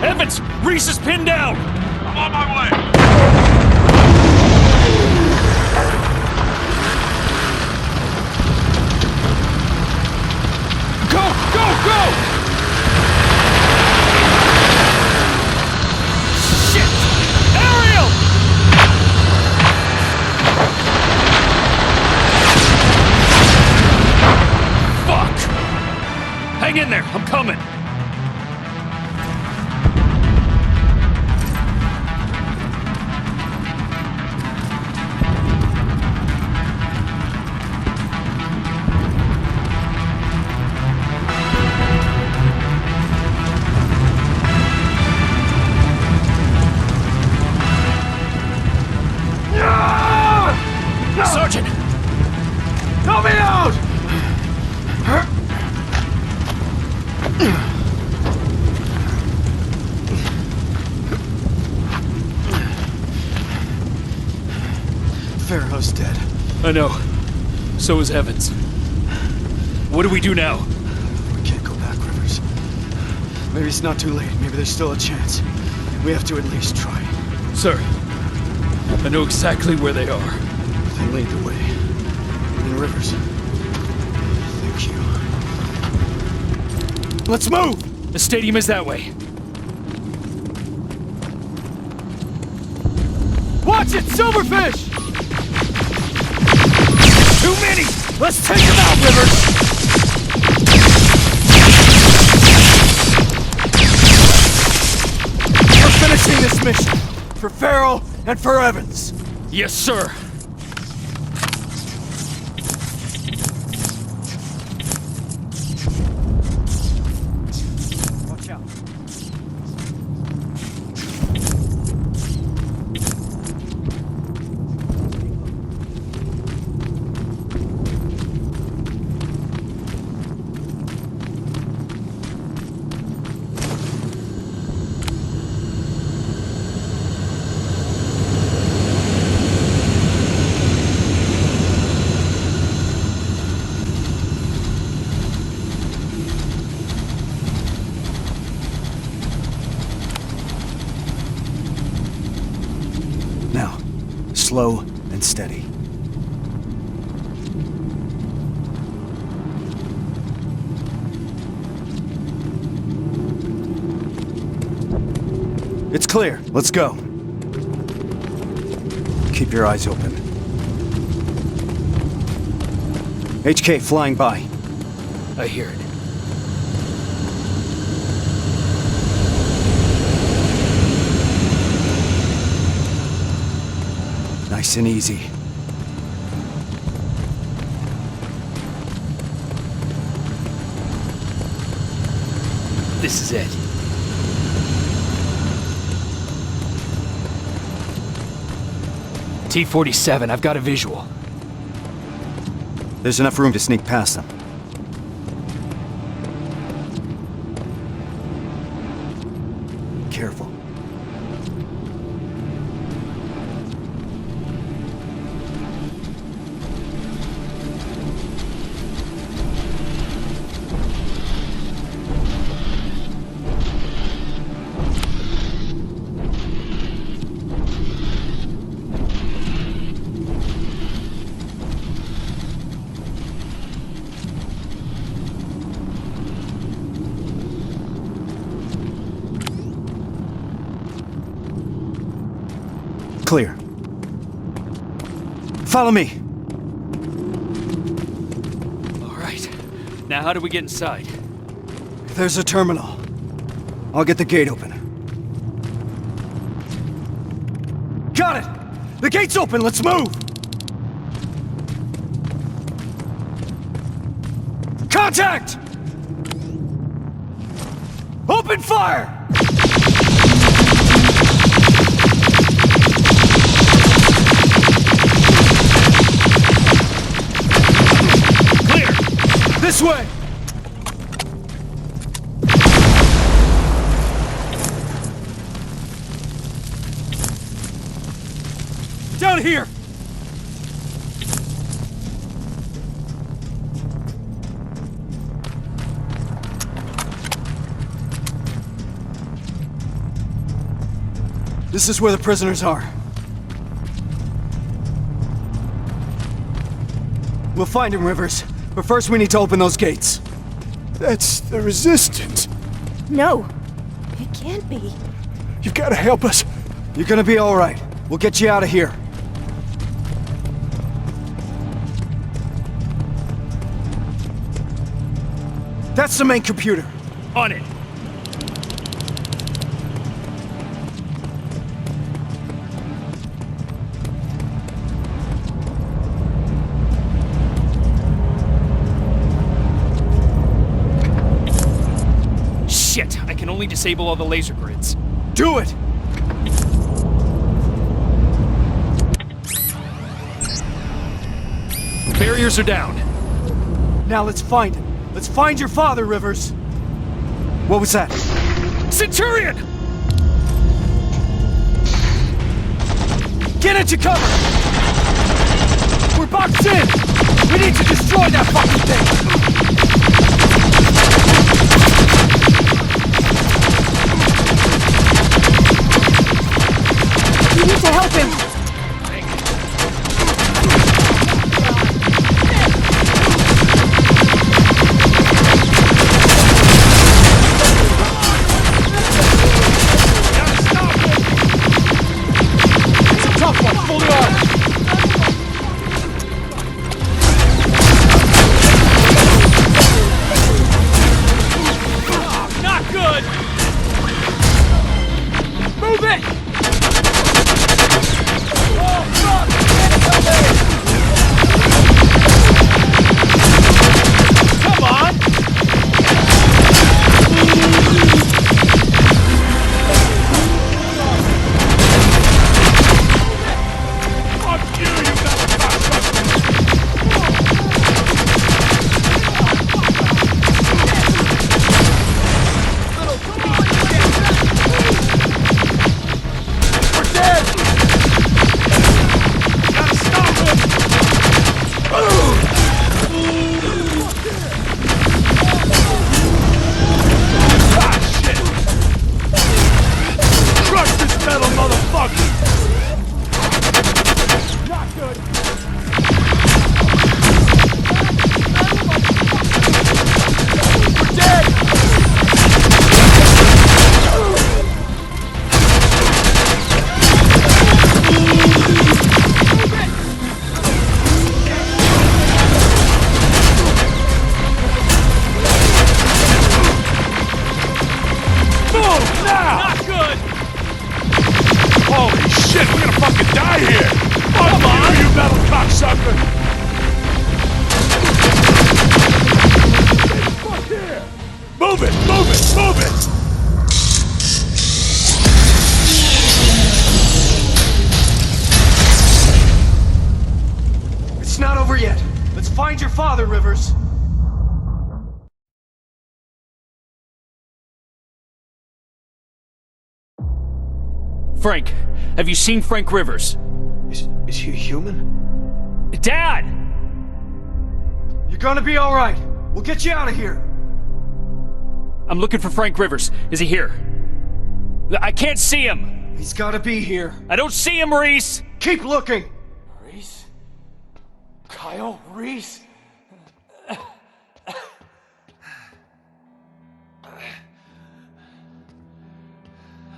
S16: Evans! Reese is pinned down!
S15: I'm on my way!
S16: Go! Go! Go! Shit! Ariel! Fuck! Hang in there, I'm coming! Sergeant!
S15: Help me out!
S16: Farrow's dead. I know. So is Evans. What do we do now?
S10: We can't go back, Rivers. Maybe it's not too late. Maybe there's still a chance. We have to at least try.
S16: Sir, I know exactly where they are.
S10: Then lead the way. In Rivers. Thank you.
S16: Let's move! The stadium is that way. Watch it, Silverfish! Too many! Let's take them out, Rivers! We're finishing this mission. For Farrell and for Evans. Yes, sir.
S10: Watch out. Now, slow and steady. It's clear. Let's go. Keep your eyes open. HK flying by.
S16: I hear it.
S10: Nice and easy.
S16: This is it. T-47, I've got a visual.
S10: There's enough room to sneak past them. Careful. Clear. Follow me.
S16: All right. Now how do we get inside?
S10: There's a terminal. I'll get the gate open. Got it! The gate's open, let's move! Contact! Open fire! This way! Down here! This is where the prisoners are. We'll find him, Rivers. But first we need to open those gates.
S4: That's the Resistance.
S11: No, it can't be.
S4: You've got to help us.
S10: You're gonna be all right. We'll get you out of here. That's the main computer.
S16: On it. Shit, I can only disable all the laser grids.
S10: Do it!
S16: Barriers are down.
S10: Now let's find him. Let's find your father, Rivers. What was that?
S16: Centurion!
S10: Get into cover! We're boxed in! We need to destroy that fucking thing!
S15: cocksucker! Move it! Move it! Move it!
S10: It's not over yet. Let's find your father, Rivers.
S16: Frank, have you seen Frank Rivers?
S4: Is he a human?
S16: Dad!
S10: You're gonna be all right. We'll get you out of here.
S16: I'm looking for Frank Rivers. Is he here? I can't see him.
S10: He's gotta be here.
S16: I don't see him, Reese.
S10: Keep looking.
S15: Reese? Kyle? Reese?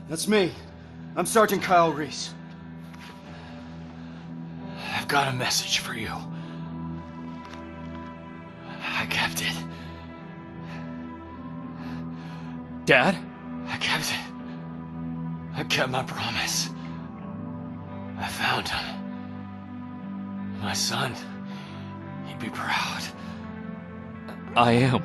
S10: That's me. I'm Sergeant Kyle Reese.
S16: I've got a message for you. I kept it. Dad? I kept it. I kept my promise. I found him. My son. He'd be proud. I am.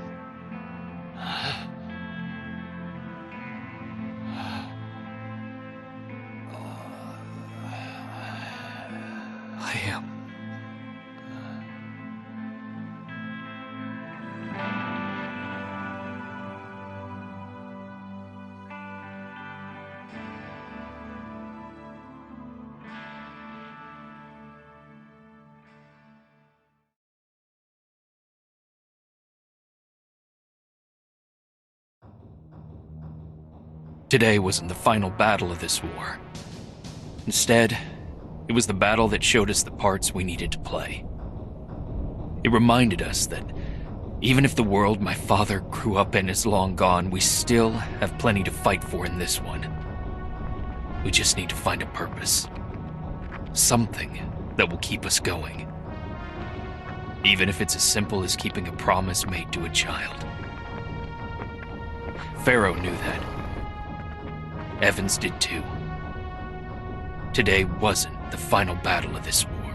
S16: I am. Today wasn't the final battle of this war. Instead, it was the battle that showed us the parts we needed to play. It reminded us that even if the world my father grew up in is long gone, we still have plenty to fight for in this one. We just need to find a purpose. Something that will keep us going. Even if it's as simple as keeping a promise made to a child. Pharaoh knew that. Evans did too. Today wasn't the final battle of this war.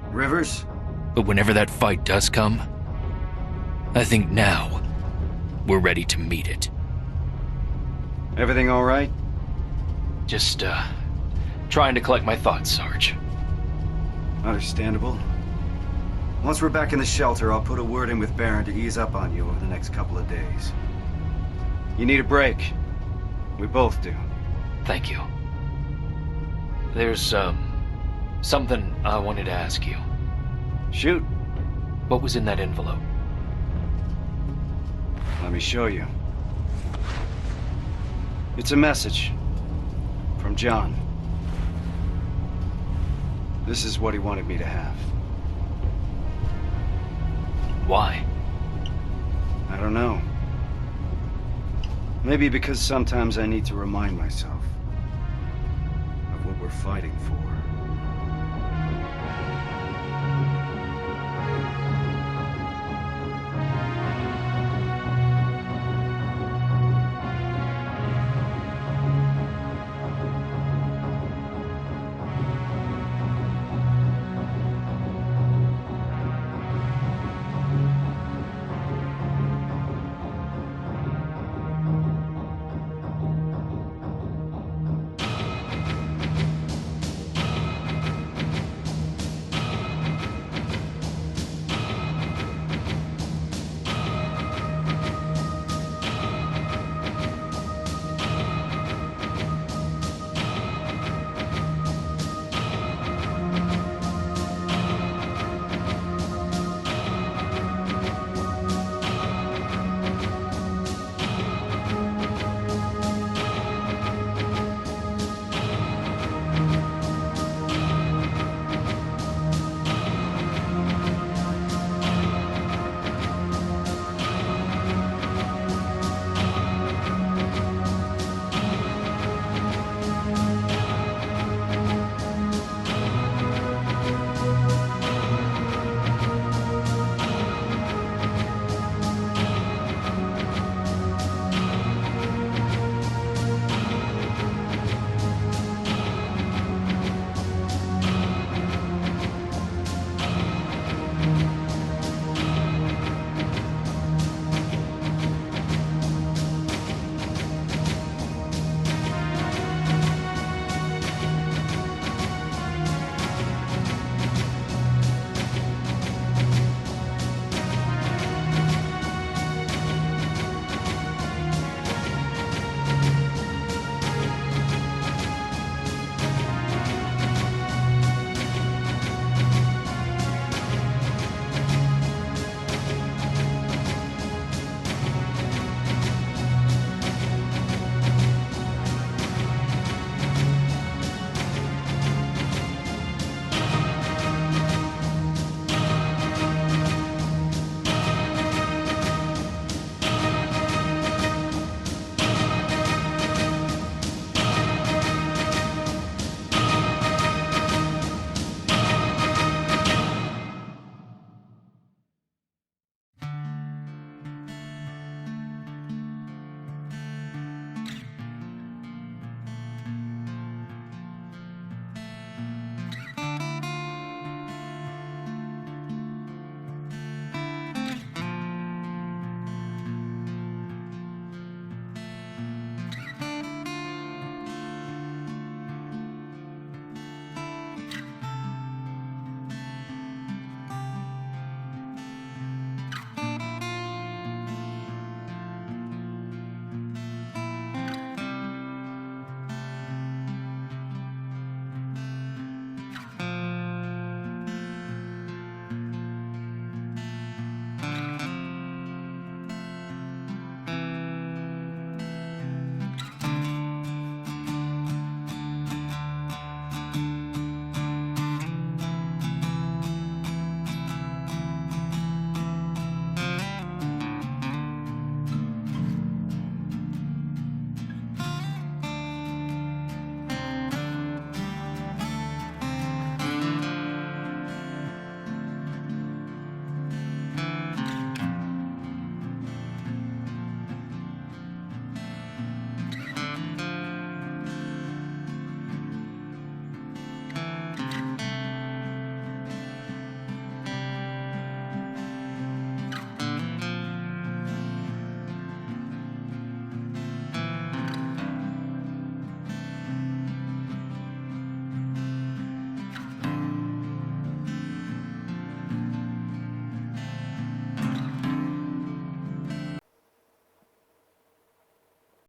S10: Rivers?
S13: But whenever that fight does come, I think now we're ready to meet it.
S6: Everything all right?
S13: Just, trying to collect my thoughts, Sarge.
S6: Understandable. Once we're back in the shelter, I'll put a word in with Baron to ease up on you over the next couple of days. You need a break. We both do.
S13: Thank you. There's, something I wanted to ask you.
S6: Shoot.
S13: What was in that envelope?
S6: Let me show you. It's a message. From John. This is what he wanted me to have.
S13: Why?
S6: I don't know. Maybe because sometimes I need to remind myself of what we're fighting for.